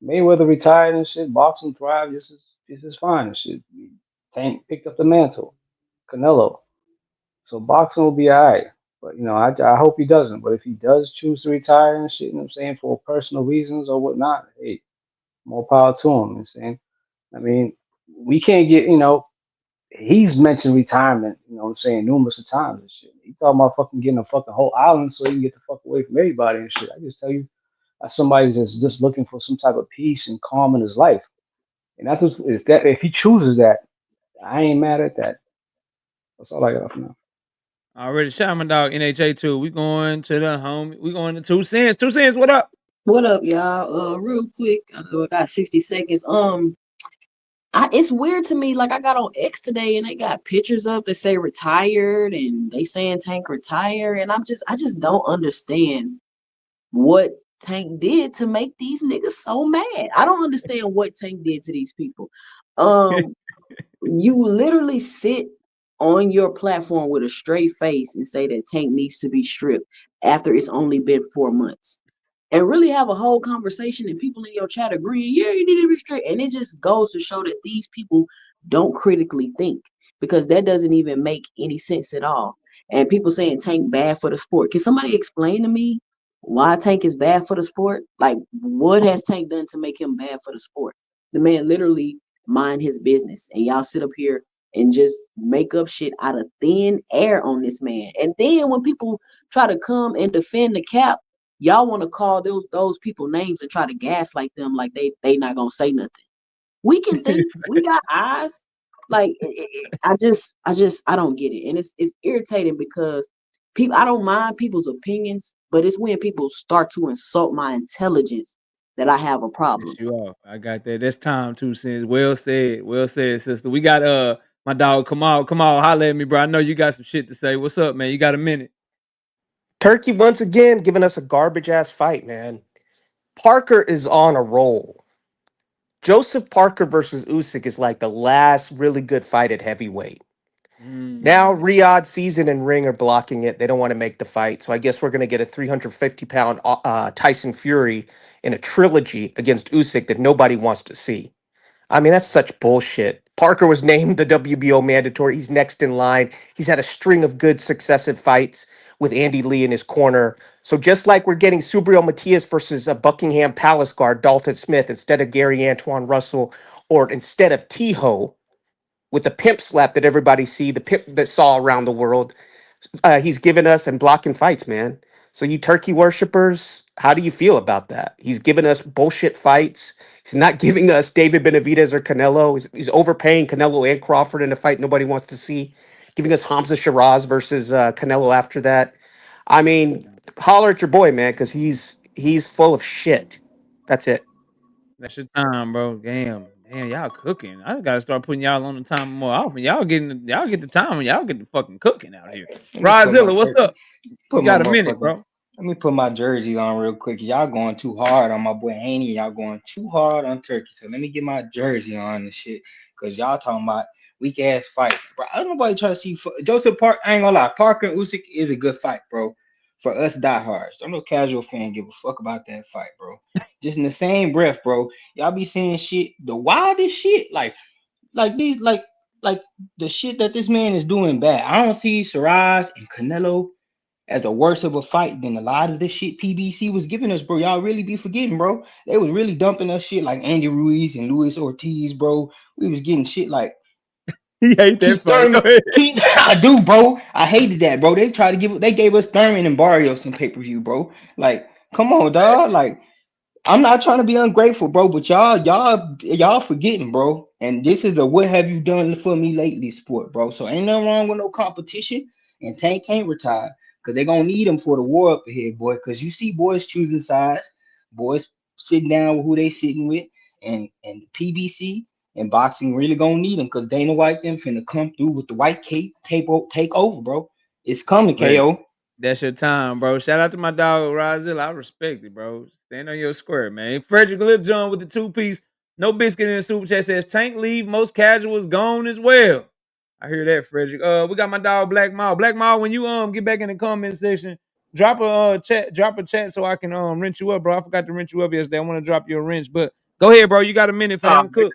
Mayweather retired and shit. Boxing thrived just as fine and shit. Tank picked up the mantle. Canelo. So boxing will be all right. But I hope he doesn't. But if he does choose to retire and shit, you know what I'm saying, for personal reasons or whatnot, hey, more power to him. You know what I'm saying. I mean, we can't get, he's mentioned retirement, you know what I'm saying, numerous of times and shit. He talking about fucking getting a fucking whole island so he can get the fuck away from everybody and shit. I just tell you, that's somebody that's just looking for some type of peace and calm in his life. And that's what is that if he chooses that, I ain't mad at that. That's all I got for now. Already shout out my dog, NHA too. We going to the home. We going to 2 cents. 2 cents, what up? What up, y'all? Real quick, I know I got 60 seconds. It's weird to me. Like I got on X today, and they got pictures up that say retired, and they saying Tank retire, and I just don't understand what Tank did to make these niggas so mad. I don't understand what Tank did to these people. Um, you literally sit on your platform with a straight face and say that Tank needs to be stripped after it's only been 4 months and really have a whole conversation and people in your chat agreeing, yeah, you need to be straight. And it just goes to show that these people don't critically think because that doesn't even make any sense at all. And people saying Tank bad for the sport. Can somebody explain to me why Tank is bad for the sport? Like, what has Tank done to make him bad for the sport? The man literally mind his business. And y'all sit up here and just make up shit out of thin air on this man. And then when people try to come and defend the cap, y'all want to call those people names and try to gaslight them like they not gonna say nothing. We can think. We got eyes. Like I don't get it, and it's irritating because people. I don't mind people's opinions, but it's when people start to insult my intelligence that I have a problem. Yes, you are. I got that. That's time, 2 cents. Well said. Well said, sister. We got my dog Kamal. Kamal, holla at me, bro. I know you got some shit to say. What's up, man? You got a minute. Turkey once again giving us a garbage ass fight, man. Parker is on a roll. Joseph Parker versus Usyk is like the last really good fight at heavyweight. Now Riyadh, Season, and Ring are blocking it. They don't want to make the fight, so I guess we're going to get a 350-pound Tyson Fury in a trilogy against Usyk that nobody wants to see. I mean, that's such bullshit. Parker was named the WBO mandatory. He's next in line. He's had a string of good successive fights with Andy Lee in his corner. So just like we're getting Subriel Matias versus a Buckingham Palace guard, Dalton Smith, instead of Gary Antoine Russell, or instead of T-Ho with the pimp slap that everybody see, the pimp that saw around the world, he's given us and blocking fights, man. So you turkey worshippers, how do you feel about that? He's giving us bullshit fights. He's not giving us David Benavidez or Canelo. He's overpaying Canelo and Crawford in a fight nobody wants to see. Giving us Hamza Shiraz versus Canelo after that. I mean, holler at your boy, man, because he's full of shit. That's it. That's your time, bro. Damn, y'all cooking. I gotta start putting y'all on the time more often. Y'all get the time and y'all get the fucking cooking out here. Let me put my Rozilla, what's up? You put my got a minute, motherfucking bro. let me put my jerseys on real quick. Y'all going too hard on my boy Haney. Y'all going too hard on Turkey. So let me get my jersey on and shit. Cause y'all talking about weak ass fight, bro. I don't nobody try to see Joseph Park. I ain't gonna lie. Parker and Usyk is a good fight, bro. For us diehards, I'm no casual fan. Give a fuck about that fight, bro. Just in the same breath, bro. Y'all be saying shit, the wildest shit, like these, like the shit that this man is doing bad. I don't see Shiraz and Canelo as a worse of a fight than a lot of the shit PBC was giving us, bro. Y'all really be forgetting, bro. They was really dumping us shit like Andy Ruiz and Luis Ortiz, bro. We was getting shit like He hate that Keith fight. Go Thurman. ahead. I do, bro. I hated that, bro. They gave us Thurman and Barrios in pay-per-view, bro. Like, come on, dog. Like, I'm not trying to be ungrateful, bro, but y'all forgetting, bro. And this is a what have you done for me lately sport, bro. So ain't nothing wrong with no competition. And Tank can't retire because they're gonna need him for the war up ahead, boy. Because you see boys choosing sides, boys sitting down with who they sitting with, and PBC and boxing really gonna need him because Dana White them finna come through with the white cape take over, bro. It's coming, Well, KO. that's your time, bro. Shout out to my dog Rozilla. I respect it, bro. Stand on your square, man. Frederick Lip John with the 2-piece. No biscuit in the super chat says Tank leave. Most casuals gone as well. I hear that, Frederick. We got my dog Black Mall. Black Mall, when you get back in the comment section, drop a chat so I can wrench you up, bro. I forgot to wrench you up yesterday. I want to drop you a wrench, but go ahead, bro. You got a minute, fam. Cook.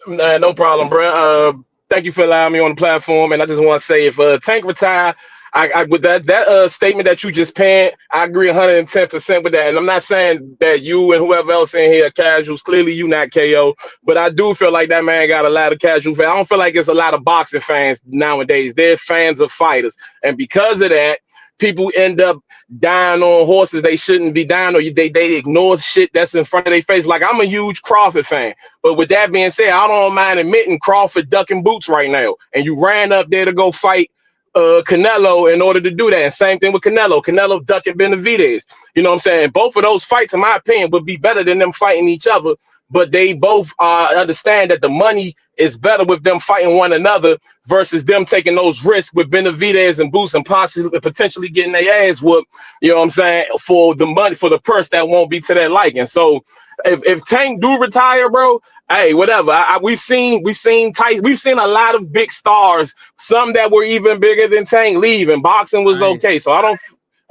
Nah, no problem, bro. Thank you for allowing me on the platform, and I just want to say, if Tank retire, I with that statement that you just panned, I agree 110% with that. And I'm not saying that you and whoever else in here are casuals. Clearly, you not KO, but I do feel like that man got a lot of casual fans. I don't feel like it's a lot of boxing fans nowadays. They're fans of fighters, and because of that, people end up dying on horses they shouldn't be dying, or they ignore shit that's in front of their face. Like, I'm a huge Crawford fan. But with that being said, I don't mind admitting Crawford ducking boots right now. And you ran up there to go fight Canelo in order to do that. And same thing with Canelo. Canelo ducking Benavidez. You know what I'm saying? Both of those fights, in my opinion, would be better than them fighting each other. But they both understand that the money is better with them fighting one another versus them taking those risks with Benavidez and Boots and possibly potentially getting their ass whooped. You know what I'm saying? For the money, for the purse that won't be to their liking. So if Tank do retire, bro, hey, whatever. We've seen a lot of big stars, some that were even bigger than Tank leave, and boxing was Nice. okay. So I don't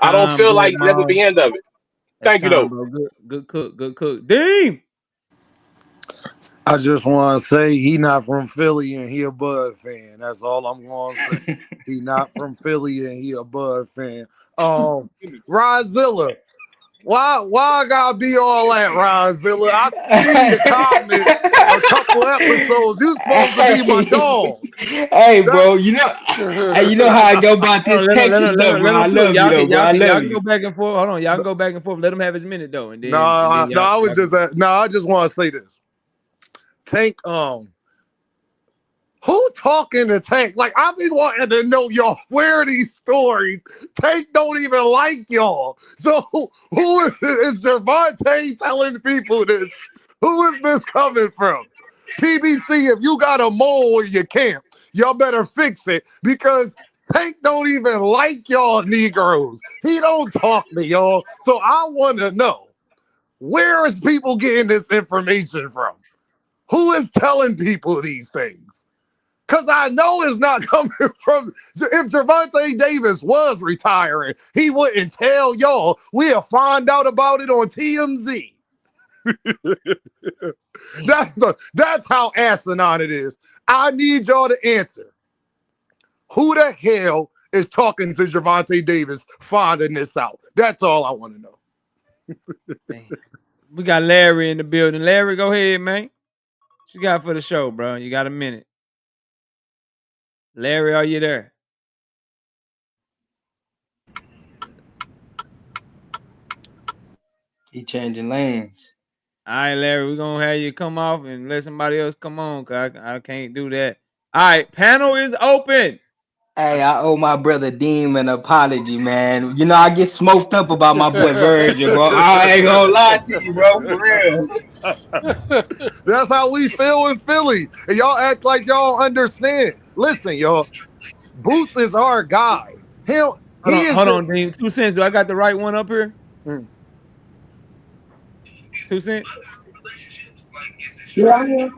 Time, feel Black like that was Mall. the end of it. That's Thank you time, though. bro. Good cook. Good cook. Dean. I just want to say he not from Philly and he a Bud fan. That's all I'm going to say. He not from Philly and he a Bud fan. Rodzilla, why I gotta be all that, Rodzilla? I seen the comments a couple episodes. You supposed to be my Hey, dog. hey, bro. You know how I go about Hold this on, Texas stuff, bro. let I him cook. love you though, bro. I Y'all love can go you. back and forth. Hold on, y'all can go back and forth. Let him have his minute though, and then No, y'all I just want to say this. Tank, who talking to Tank? Like, I've been wanting to know y'all where these stories. Tank don't even like y'all. So who is it? Is Gervonta telling people this? Who is this coming from? PBC, if you got a mole in your camp, y'all better fix it because Tank don't even like y'all Negroes. He don't talk to y'all. So I want to know, where is people getting this information from? Who is telling people these things? Because I know it's not coming from, if Gervonta Davis was retiring, he wouldn't tell y'all. We'll find out about it on TMZ. That's how asinine it is. I need y'all to answer. Who the hell is talking to Gervonta Davis finding this out? That's all I want to know. Damn. We got Larry in the building. Larry, go ahead, man. What you got for the show, bro? You got a minute. Larry, are you there? He changing lanes. All right, Larry, we're going to have you come off and let somebody else come on because I can't do that. All right, panel is open. Hey, I owe my brother Deem an apology, man. You know, I get smoked up about my boy Virgil, bro. I ain't gonna lie to you, bro, for real. That's how we feel in Philly. And y'all act like y'all understand. Listen, y'all. Boots is our guy. Hold on, Dean. 2 cents. Do I got the right one up here? 2 cents? Yeah, yeah.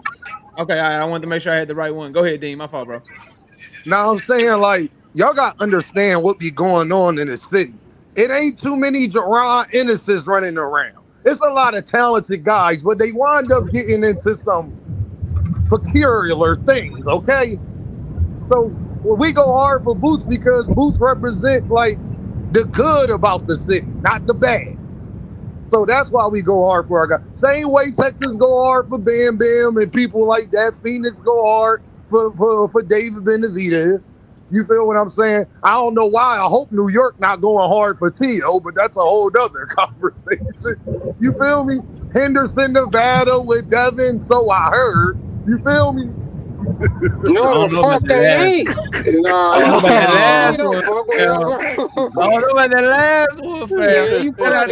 Okay, all right. I wanted to make sure I had the right one. Go ahead, Dean. My fault, bro. Now I'm saying, like, y'all got to understand what be going on in the city. It ain't too many Jerron Ennises running around. It's a lot of talented guys, but they wind up getting into some peculiar things, okay? So we go hard for Boots because Boots represent, like, the good about the city, not the bad. So that's why we go hard for our guys. Same way Texas go hard for Bam Bam and people like that. Phoenix go hard for David Benavidez. You feel what I'm saying? I don't know why. I hope New York not going hard for T.O., but that's a whole other conversation. You feel me? Henderson, Nevada with Devin, so I heard. You feel me? No, the fuck they ain't. Nah, I don't know about that last don't one. fuck with that, bro. I don't know about that last one, fam. Yeah, you Shout out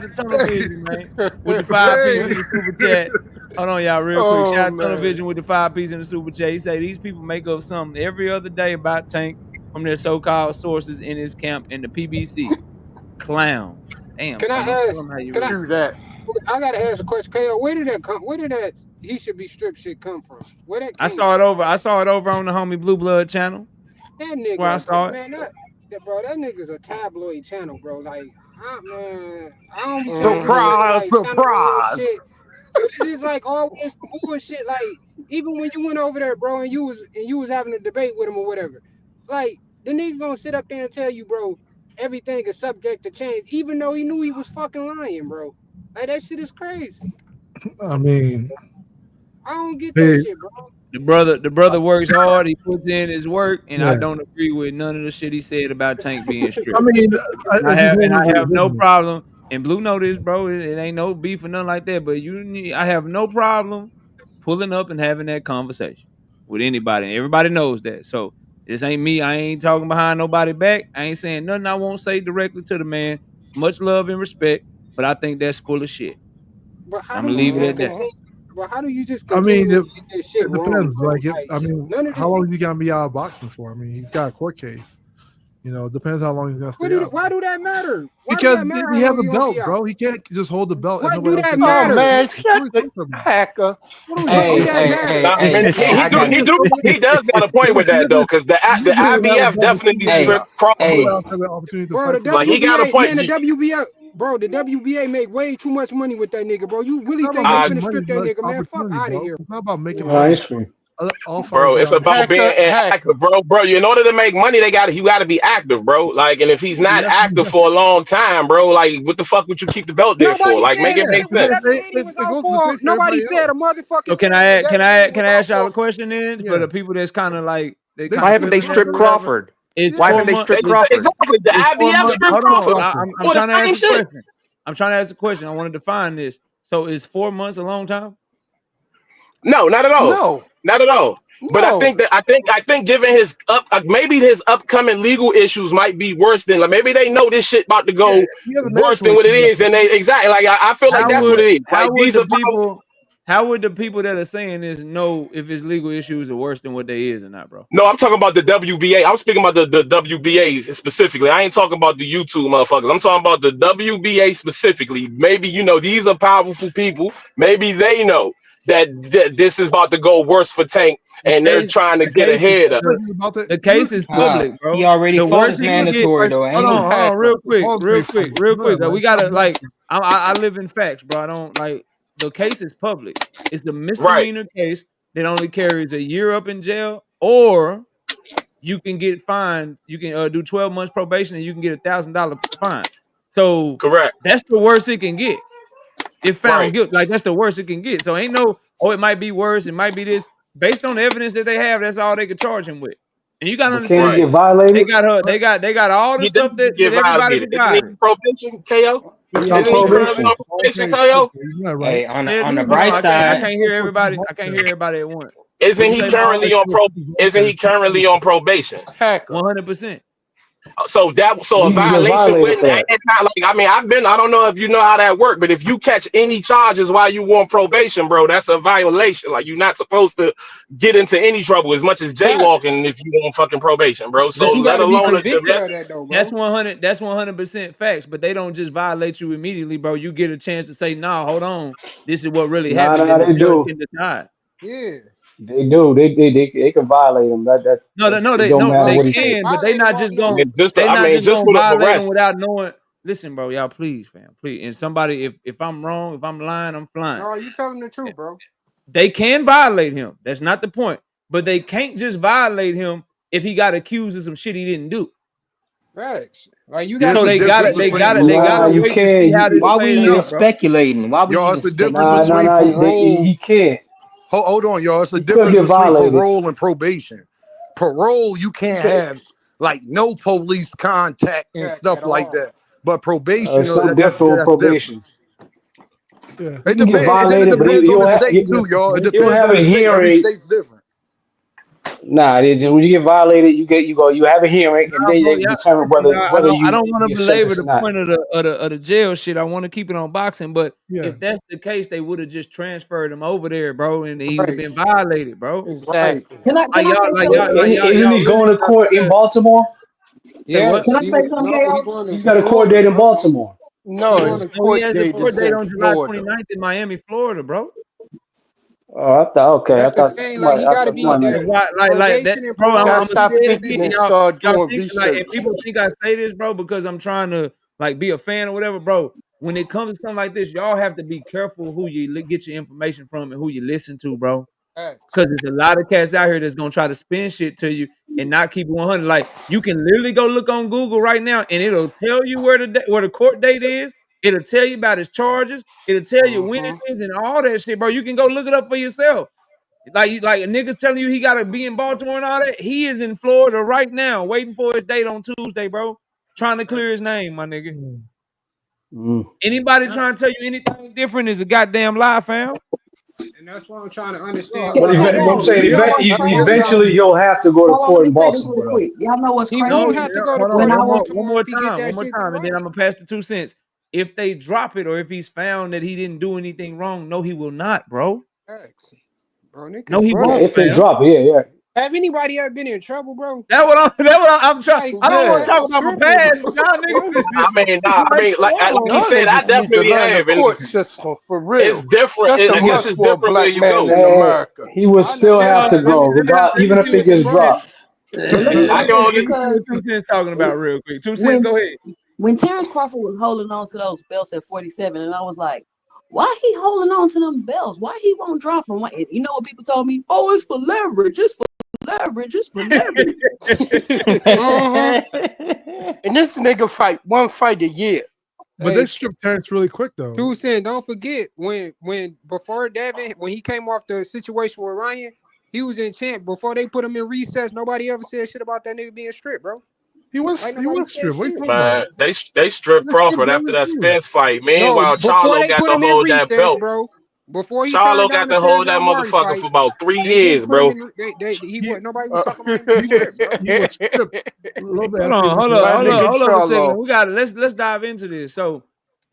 to Tunnel Vision, man. With the 5 piece in the super chat. Hold on, y'all, real quick. Shout out to Tunnel Vision with the 5 piece in the super chat. He say these people make up something every other day about Tank from their so-called sources in his camp in the PBC. Clown. Damn. Can I ask? I gotta ask a question. KO, where did that come? Where did that he should be stripped shit come from? Where that? I saw it over on the homie Blue Blood channel. That nigga, where I saw it. man, that nigga's a tabloid channel, bro. Like, man, I don't be talking surprise. Shit. It's like always bullshit. Like, even when you went over there, bro, and you was having a debate with him or whatever, like the nigga gonna sit up there and tell you, bro, everything is subject to change, even though he knew he was fucking lying, bro. Like, that shit is crazy. I mean, I don't get that shit, bro. The brother works hard. He puts in his work, and I don't agree with none of the shit he said about Tank being stripped. I mean, I have no problem. And Blue know this, bro. It ain't no beef or nothing like that. But I have no problem pulling up and having that conversation with anybody. And everybody knows that. So this ain't me. I ain't talking behind nobody back. I ain't saying nothing I won't say directly to the man. Much love and respect, but I think that's full of shit. But how I'm gonna leave it at that. But how do you just continue to get this shit it depends. wrong? I mean, how long is he gonna be out of boxing for? I mean, he's got a court case. You know, it depends how long he's gonna stay out. Why do that matter? Because he has a belt, bro. He can't just hold the belt. What do that matter? Oh man, shut the hacker. He does got a point with that though, because the IBF definitely stripped Crawford. Bro, the WBA, he got a point. Man, the WBA, bro, the WBA make way too much money with that nigga, bro. You really think they finna strip that nigga, man? Fuck out of here. It's not about making money. Bro, it's about being active, bro. In order to make money, you got to be active, bro. Like, and if he's not active for a long time, bro, like, what the fuck would you keep the belt there for? Like, make it make sense. Nobody said a motherfucking. So can I ask y'all a question then for the people that's kind of like why haven't they stripped Crawford? Why haven't they stripped Crawford? Exactly. The IBF stripped Crawford. I'm trying to ask a question. I'm trying to ask a question. I want to define this. So is 4 months a long time? No, not at all. No. Not at all. But I think given his maybe his upcoming legal issues might be worse than, like, maybe they know this shit about to go worse than what it is, and they like I feel like that's what it is. Like, how would the people that are saying this know if his legal issues are worse than what they is or not, bro? No, I'm talking about the WBA. I'm speaking about the WBAs specifically. I ain't talking about the YouTube motherfuckers. I'm talking about the WBA specifically. Maybe, these are powerful people. Maybe they know. that this is about to go worse for Tank, The and they're case, trying to the get case is ahead of it. About that, the you case is Nah, public, he bro. already The fought worst his he can get. mandatory though, ain't Hold he? on, real quick, Paul's real made quick, from real quick. blood, We right? gotta Stop like, boxing. I live in facts, bro. I don't like the case is public. It's a Right, misdemeanor case that only carries a year up in jail, or you can get fined. You can do 12 months probation, and you can get $1,000 fine. So correct, that's the worst it can get. If found right, guilty, like that's the worst it can get. So ain't no, oh, it might be worse. It might be this. Based on the evidence that they have, that's all they could charge him with. And you gotta But can he right. understand, get they violated? got her. They got all the He stuff definitely that get everybody violated. Isn't he provided. on probation, KO? He Yeah, on Isn't he currently probation. on Paul probation, made KO? you're not right. Hey, on Yeah, the hold on. bright I side, can't hear everybody. I can't hear everybody at once. What Isn't you he say, Maul? currently on Isn't he currently on probation? Hacker. 100%. So And a he can get violation violated wouldn't. for that. It's not like, I mean, I don't know if you know how that works, but if you catch any charges while you on probation, bro, that's a violation. Like, you're not supposed to get into any trouble as much as Facts. jaywalking if you on fucking probation, bro. So But you let got to be alone a convicted of domestic. that though, That's bro. 100. That's 100% facts. But they don't just violate you immediately, bro. You get a chance to say, "Nah, hold on. This is what really Nah, happened," nah, and the they judge do. can decide. Yeah. They do. They can violate him. No, no, It they don't no, matter No, they what he we can't say. can, but they violate them not off just I going. no. mean, just They not just just gonna with an violate them arrest. without knowing. Listen, bro, y'all, please, fam, please. And somebody, if I'm wrong, if I'm lying, I'm flying. No, you telling the truth, bro. They can violate him. That's not the point. But they can't just violate him if he got accused of some shit he didn't do. Facts. Like you got to There's So a be difference convicted of between that they shit, Nah, gotta bro. you wait to see can't. how this You why we played even out, it, bro. speculating? Why we y'all. even It's the difference nah, speculating? nah, between nah. parole. He can't. Hold on, y'all. It's the He could difference get between violated. parole and probation. Parole, you You can't could, have like no police contact and Tact stuff at like all. that. But probation, It's no different with that's different. probation. Yeah, You it can get depends. And then it violated, but depends on the state you too, y'all. It you'll depends have on a the state. Every hearing. state's different. Nah, when you get violated, you have a hearing, and nah, then bro. they Yeah, determine listen, y'all, whether I you don't want to get belabor sentenced or the not. point of the jail shit. I want to keep it on boxing. But Yeah. if that's the case, they would have just transferred him over there, bro, and he would have Right. been violated, bro. Right. Exactly. Can I say something? Isn't Y'all he really going to court in Baltimore? say what? Yes. Can I say something, No, he KO? going He's to got a court Florida, date in bro. Baltimore. He No, going his to No, he court has a date court is date in on July Florida. 29th in Miami, Florida, bro. Oh, I thought okay. I That's the thought thing. Like he got to be somebody. That's that why, like that, probation and bro. You parole gotta I'm is gonna two stop say it different thinking again, and things. start y'all doing think like, and research. people think I say this, bro, because I'm trying to like be a fan or whatever, bro. When it comes to something like this, y'all have to be careful who you get your information from and who you listen to, bro. Facts. Because there's a lot of cats out here that's gonna try to spin shit to you and not keep it 100. Like you can literally go look on Google right now, and it'll tell you where the court date is. It'll tell you about his charges. It'll tell you when Hmm. it is and all that shit, bro. You can go look it up for yourself. Like a nigga's telling you he gotta be in Baltimore and all that. He is in Florida right now, waiting for his date on Tuesday, bro. Trying to clear his name, my nigga. Mm. Anybody That's trying to tell you anything different is a goddamn lie, fam. and that's what I'm trying to Hold understand But, about on, him but I'm y'all. too. saying You know what's That's what I'm crazy? trying. eventually you'll have to go to Hold on, let court me in say this really Baltimore, though. quick. Y'all know what's He No, won't crazy? have to go to hold on. When court I in was One Baltimore more if he get time. One that more shit through time. And then right. I'm gonna pass the 2 cents. If they drop it or if he's found that he didn't do anything wrong, no, he will not, bro. Facts. Bro, No, niggas he Yeah, won't, bugging. if they fam. drop it, yeah. Have anybody ever been in trouble, bro? That's what I'm trying. Like, I don't bro, want Yeah. to talk that's about my tripping, past, but bro. y'all niggas, I mean, nah, I like, mean, come like on. he Y'all said, I niggas need to definitely learn the have, and court system for it's real. different. That's a I guess must it's for a different where black you man go. in And America. he would I know still that's have to right. Let me go, let me let even me if see it what gets Bro, dropped. But let me I say can this only, let me see because what 2 cents talking about real quick. 2 cents, when go ahead. when Terrence Crawford was holding on to those belts at 47, and I was like, why he holding on to them belts? Why he won't drop them? Why, you know what people told me? Oh, it's for leverage. It's for leverage. It's for leverage. Hmm. And this nigga fight one fight a year. But they hey, stripped Terrence really quick though. 2 Cent, don't forget when before Devin, when he came off the situation with Ryan, he was in champ. Before they put him in recess, nobody ever said shit about that nigga being stripped, bro. Like He nobody was said stripped. What are you shit. talking about? man, they stripped They stripped Crawford after Devin that too. Spence fight. No, Meanwhile, before Charlo they got put to him in hold that recess, belt. bro. Before he turned Charlo down got the to hold that Sergio Martin motherfucker for fight, about 3 years, they didn't put him bro. in. He He was nobody was Uh, talking about him being he was stripped, bro. he was stripped a little bit Hold after he on, went hold to up, My hold up, nigga hold up a second. Charlo. We got let's dive into this. So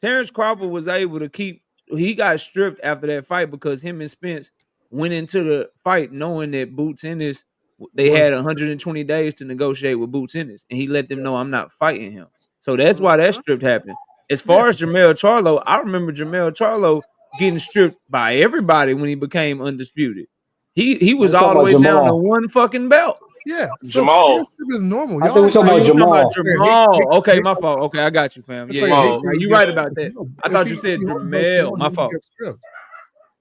Terrence Crawford was able to keep he got stripped after that fight because him and Spence went into the fight knowing that Boots Ennis they was had 120 days to negotiate with Boots Ennis, and he let them know I'm not fighting him. So that's why that Uh-huh. stripped happened. As yeah. far as Jamel Charlo, I remember Jamel Charlo getting stripped by everybody when he became undisputed. He No, was we talking all the about way down to Jamal. one fucking belt. Yeah, so skin Jamal. strip is normal. I Y'all think we act talking Oh, like about you talking about Jamal. Jamal? Okay, hate my fault. Okay, I got you, fam. it's Yeah, like a yeah. hate Now thing you against right about that. no, I if thought he you if said he holds the belt too Jamel. long, My he can fault. get stripped.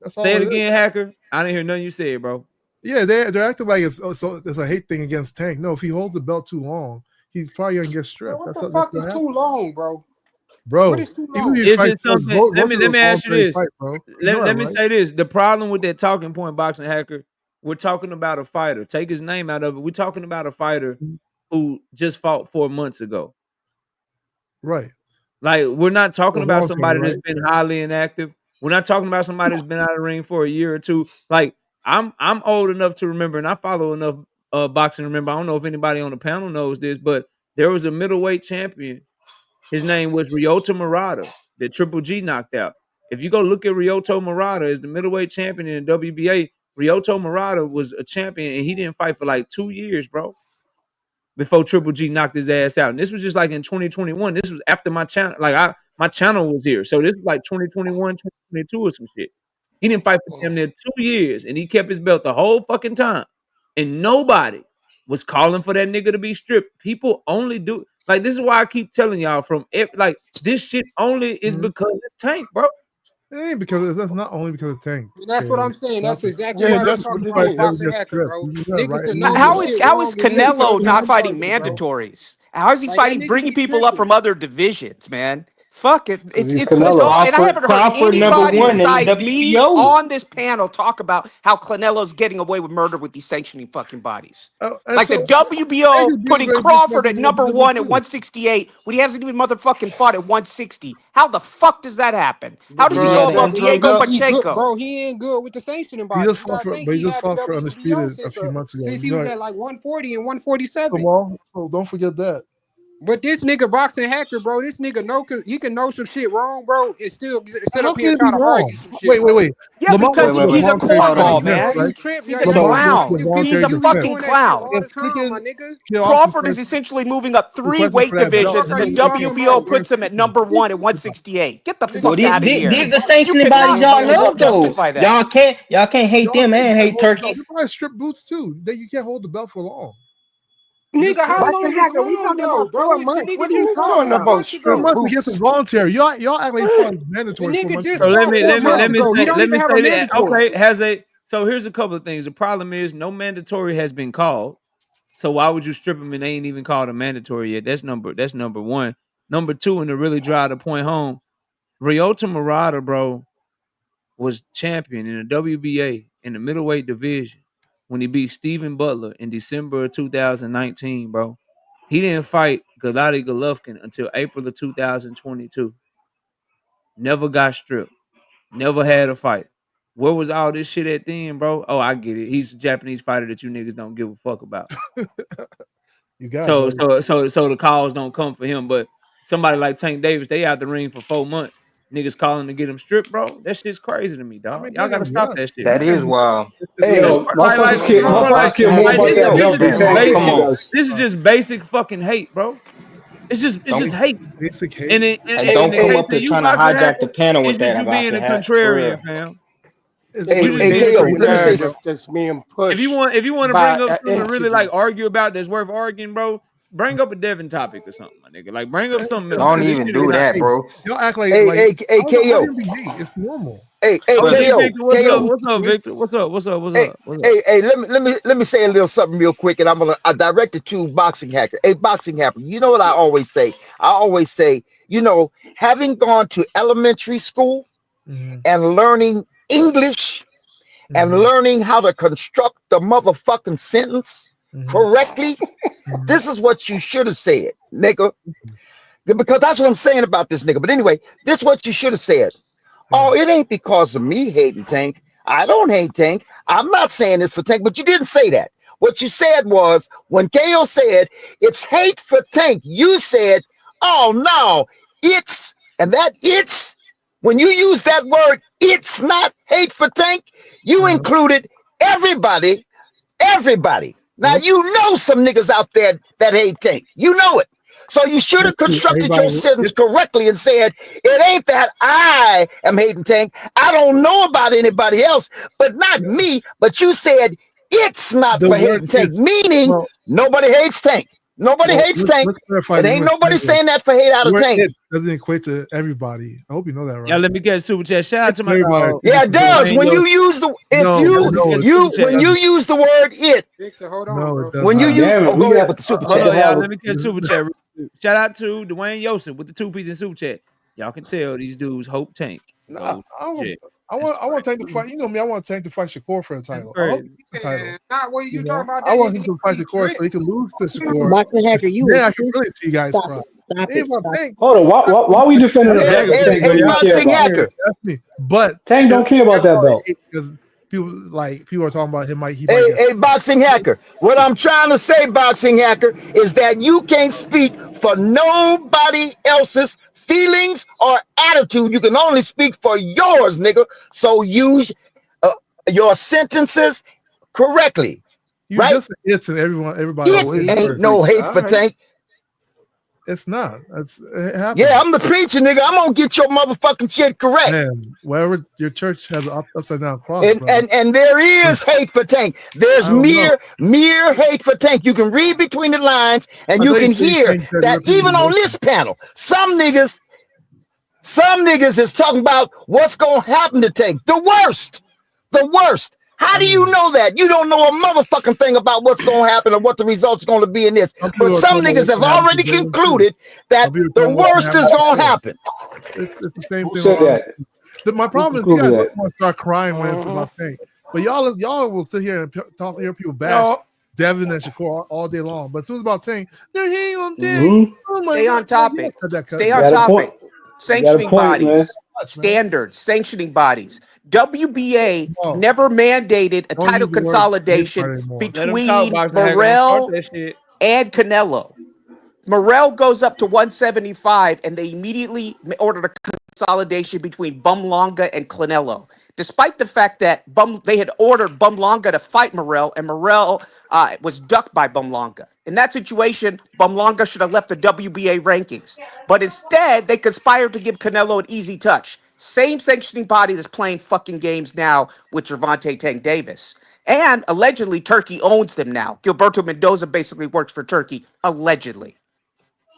That's Say all it it is. again, hacker. I didn't hear nothing you said, bro. Yeah, they're acting like it's a hate thing against Tank. No, if he holds the belt too long, he's probably gonna get Bro, stripped. what That's the that's fuck what is too happens. long, bro? What Bro, is too even if long? he Is fights, it something? most of Let the me ask you voluntary this. fight, bro. You know that, Let me right? say this. The problem with that talking point boxing hacker, we're talking about a fighter. Take his name out of it. We're talking about a fighter who just fought 4 months ago. Right. Like, we're not talking So about voluntary, somebody that's right? been highly inactive. We're not talking about somebody that's been out of the ring for a year or two. Like, I'm old enough to remember, and I follow enough boxing to remember. I don't know if anybody on the panel knows this, but there was a middleweight champion. His name was Ryota Murata that Triple G knocked out. If you go look at Ryota Murata as the middleweight champion in the WBA, Ryota Murata was a champion, and he didn't fight for like 2 years, bro, before Triple G knocked his ass out. And this was just like in 2021. This was after my channel, like my channel was here. So this was like 2021, 2022 or some shit. He didn't fight for damn near 2 years, and he kept his belt the whole fucking time. And nobody was calling for that nigga to be stripped. People only do like this is why I keep telling y'all like this shit only is Mhm. because it's Tank, bro. It ain't because that's not only because of Tank. And that's what KO. I'm saying. Not That's because exactly Yeah, why we that's talking what it about a nobody is. ever boxing gets hacker, stripped. bro. You know that, Niggas right? to And know you some know How that. is shit how is wrong and niggas Canelo posting not on fighting target, bro. mandatories? How is he Like that fighting nigga bringing be people up from tripping. other divisions, man? Fuck it. Because he's It's all, Canelo. and I Crawford, haven't heard Crawford number anybody one in the besides me WBO. on this panel talk about how Canelo's getting away with murder with these sanctioning fucking bodies. And Like the so Tank is WBO being putting very just like Crawford at number individual one at too. 168 when he hasn't even motherfucking fought at 160. How the fuck does that happen? How does Because he he go had an Because above interim Diego belt. he good, Pacheco? bro. He ain't good with the sanctioning He bodies. just You fought gotta for, think but he he just had the fought for WBO undisputed a since few months ago. since You he know was that. at like 140 and 147. So don't forget that. But this nigga boxing hacker, bro, this nigga he can know some shit wrong, bro, and still sit How up here can and it be try to wrong? argue some shit, Wait, wait, bro. wait. Yeah, Lamar Wait, because went wait, through a wait. he's a voluntary Hold fight on, cornball, against, man. Bro, man. you right? trip. He's Yeah, a you Lamar you went through a clown. still keep He's voluntary a you keep defense. fucking doing that shit clown. all And the time, my freaking nigga. Kid Austin Crawford is started essentially moving up three requesting weight for that What the belt. divisions, fuck and are the Nigga, you you can't talking WBO about? you're puts him at tripping. number one at 168. Get the Nigga, Well, fuck out of here. these the You sanctioning bodies cannot y'all fucking know though. justify that. Y'all can't hate Y'all them think and that hate hold the belt. Turkey. They probably strip boots too. That you can't hold the belt for long. I'm nigga, just saying. how Boxing long is hacker, we long talking though, about bro? 4 If the months. nigga What are What you just you fought talking talking 4 about? about? months Four Strip ago. months because it's boots. voluntary. Y'all act like he fought The mandatory 4 nigga months just ago. So let fought me 4 let me months let me ago. He say don't let even me have a say that. mandatory. Okay, so here's a couple of things. The problem is no mandatory has been called. So why would you strip him and they ain't even called a mandatory yet? That's number one. Number two, and to really drive the point home, Ryota Murata, bro, was champion in the WBA in the middleweight division when he beat Steven Butler in December of 2019, bro. He didn't fight Gennady Golovkin until April of 2022. Never got stripped. Never had a fight. Where was all this shit at then, bro? Oh, I get it. He's a Japanese fighter that you niggas don't give a fuck about. You got So buddy. so the calls don't come for him. But somebody like Tank Davis, they out the ring for 4 months. Niggas calling to get him stripped, bro. That shit's crazy to me, I dog. mean, Y'all don't get gotta me stop honest. that shit, That man. is wild. That's Hey, like, motherfuckers care. bro, Motherfuckers care more like about this that this That's is belt than just Tank dumb. than Come he basic. on. does. This is just basic fucking hate, bro. It's Don't just hate. Basic hate. And and in Hey, don't the come hey, case up of here you, trying to boxing hijack the hacker, panel it's with just that you about being the a hat for contrarian, real. fam. It's hey, You just hey, basic being a KO. hate. Let me Yeah, say contrarian, bro. bro. this. That's being If you pushed want to by bring up an something to really like entity. argue about that's worth arguing, bro, bring up a Devin topic or something, my nigga. Like bring up something else, Don't cause this even shit is do not. that, Hey, bro. y'all act like Hey, hey, I hey, don't know how KO. you be hate. It's normal. Hey, Go Okay, ahead. KO. Victor, what's up? KO. What's up, Situation. Victor? What's up? What's up? What's Hey, up? What's up? hey, let me say a little something real quick, and I direct it to boxing hacker. Hey, boxing hacker. You know what I always say? I always say, having gone to elementary school Mm-hmm. and learning English and Mm-hmm. learning how to construct the motherfucking sentence Mm-hmm. correctly, Mm-hmm. this is what you should have said, nigga. Because that's what I'm saying about this nigga. But anyway, this is what you should have said. Yeah. Oh, it ain't because of me hating Tank. I don't hate Tank. I'm not saying this for Tank, but you didn't say that. What you said was when KO said it's hate for Tank, you said, oh no, it's, and that it's, when you use that word, it's not hate for Tank, you Uh-huh. included everybody, everybody. Now Yep. you know some niggas out there that hate Tank. You know it. So you should have constructed your Everybody, sentence correctly and said, it ain't that I am hating Tank. I don't know about anybody else, but not me. But you said it's not the for word hating Tank, is meaning well. nobody hates Tank. Nobody Well, hates Tank. let's clarify It this. ain't Let's nobody clarify. saying that for hate out The of word Tank. "it" doesn't equate to everybody. I hope you know that, Yeah, right? let me get a super chat. Shout out It's to for my everybody. dog, Yeah, it does. Dwayne When you Yost. use the No, Yeah, let me get a super chat. when you use the word it, Victor, hold on, no, it bro. does when you not. use Damn it, we go ahead got with the super Hold chat. on, y'all. hold Let me get a super chat. Real quick. Shout out to Dwayne Yost with the 2-piece in super chat. Y'all can tell these dudes hope Tank No, goes I shit. want Tank to fight. You know me. I want Tank to fight Shakur for the That's title. I hope he crazy. gets the title. And not what You you know, talking about I that want nigga him need to to fight be Shakur so he stripped. can lose to Shakur. Boxing hacker, you Then is I can sick. really see guys Stop cry. it. Stop Ain't it. about Stop it. Tank. Hold on, why we defending That's the me. Hey, belt if hey, Tank hey, don't even care boxing about it? hacker. That's me. But Tank don't care about that belt. because people are talking about he might Hey, get. hey, boxing hacker. What I'm trying to say, boxing hacker, is that you can't speak for nobody else's feelings or attitude. You can only speak for yours, nigga. So use uh, your sentences correctly, You right? just said it's and everybody It was Oh, saying he ain't just first. no preached. hate All for right. Tank. It's not. It Yeah, happens. I'm the preacher, nigga. I'm gonna get your motherfucking shit correct. Man, wherever your church has an upside down cross, brother. And there is hate for Tank. I There's don't know. mere hate for Tank. You can read between the lines and I you thought you can said hear Tank said that real people's even on this emotions. panel, some niggas is talking about what's gonna happen to Tank. The worst. The worst. How I do you mean, know that? You don't know a motherfucking thing about what's gonna happen or what the results going to be in this. some But people are some talking about niggas what's have gonna happen to already Devin too. concluded that Some people are the talking about what's gonna worst happen is to gonna Shakur. happen. It's the same Who thing with said all that? my Who problem is you guys concluded that? want to start crying when it's Mm-hmm. about Tank. But y'all will sit here and hear people bash No, Devin and Shakur all day long. But as soon as it's about Tank, they're hating on Tank. Mm-hmm. Oh my Stay god. on Like, yeah, topic. cut Stay You on got a that. point. topic. You got a Sanctioning point, man. bodies, Much, man. standards, sanctioning bodies. WBA No, never mandated a don't title use the word hit consolidation part anymore. Let them talk, between boxing hacker. Don't start Morell that shit. and Canelo. Morell goes up to 175, and they immediately ordered a consolidation between Bumlonga and Canelo. Despite the fact that they had ordered Bumlonga to fight Morell, and Morell was ducked by Bumlonga. In that situation, Bumlonga should have left the WBA rankings. But instead, they conspired to give Canelo an easy touch. Same sanctioning body that's playing fucking games now with Gervonta Tank Davis. And allegedly, Turkey owns them now. Gilberto Mendoza basically works for Turkey, allegedly.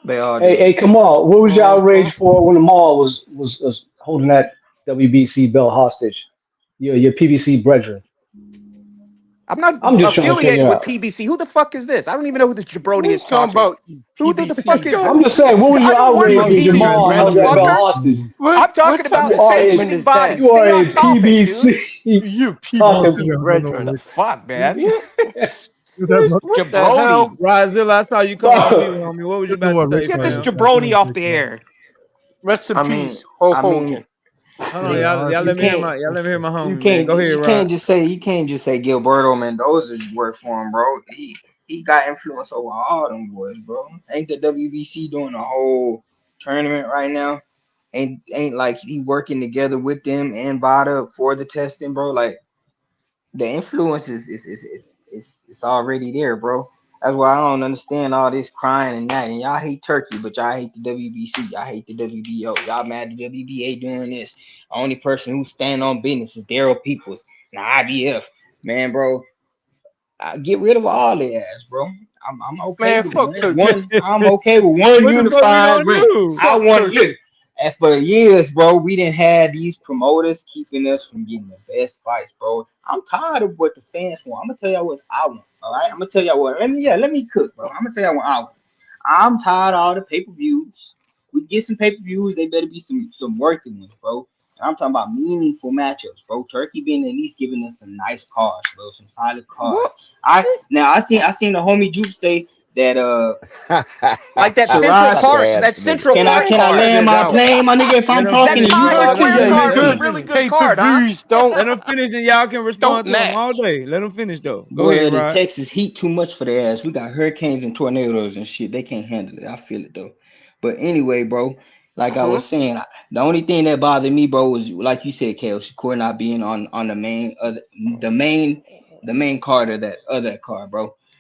They all Hey, do. hey, Kamal, what was your mm-hmm. outrage for when the mall was holding that WBC belt hostage? Your PBC brethren. I'm not I'm just trying to affiliated figure with out. PBC. Who the fuck is this? I don't even know who this jabroni We is ain't talking talking. about Who the fuck PBC. is I'm just saying, what was I your don't work outrage for Oh, when you PBC, Jamal held that belt motherfucker. hostage? I'm What talking type about You of are a statement sanctioning is that? bodies. you are Stay on a topic, dude. PBC You Most of talking. PBC them have no The brethren. relation. fuck, man? You what the Jabroni. hell? Rozilla, I saw you come off mute, Bro, homie. What was you Just know about to what say, Rich Get this Rod fam? got jabroni going off to the bro. air. Rest in I mean, peace, Hulk I mean, Hogan. Hold on, Yeah, y'all. Y'all you let me hear can't, my. Y'all let me hear my you homie, man. can't, Go ahead, you Rod. you can't just say Gilberto Mendoza's work for him, bro. He got influence over all them boys, bro. Ain't the WBC doing a whole tournament right now? Ain't like he working together with them and Bada for the testing, bro. Like the influence is it's already there, bro. That's why I don't understand all this crying and that. And y'all hate Turkey, but y'all hate the WBC. Y'all hate the WBO. Y'all mad at the WBA doing this. The only person who's standing on business is Daryl Peoples and the IBF. Man, bro, get rid of all their ass, bro. I'm okay Man, with fuck Turkey. one. I'm okay with one What the fuck we unified gonna ring. do? I Fuck want Turkey. look. And for years, bro, we didn't have these promoters keeping us from getting the best fights, bro. I'm tired of what the fans want. I'm gonna tell y'all what I want. All right, I'm gonna tell y'all what. Let me cook, bro. I'm gonna tell y'all what I want. I'm tired of all the pay-per-views. We get some pay-per-views. They better be some working ones, bro. And I'm talking about meaningful matchups, bro. Turkey being at least giving us some nice cards, bro. Some solid cards. What? I seen the homie Jupe say that Like that central Shiraz. card, Ass that nigga. central Can I card can I card. land It my out. plane, my nigga? If Let I'm him That talking finish. to you, Let Times y'all talking, let Square him let Yeah, me finish. card Let was him a cook. really finish. good card, huh? pay-per-views don't Let him finish, and y'all can respond to him all match. day. Let him finish though. Go ahead, Boy, the Rod. Texas heat too much for their ass. We got hurricanes and tornadoes and shit. They can't handle it. I feel it though. But anyway, bro, like I Hmm? was saying, the only thing that bothered me, bro, was like you said, Kale Shakur not being on the main the main card of that other card, bro.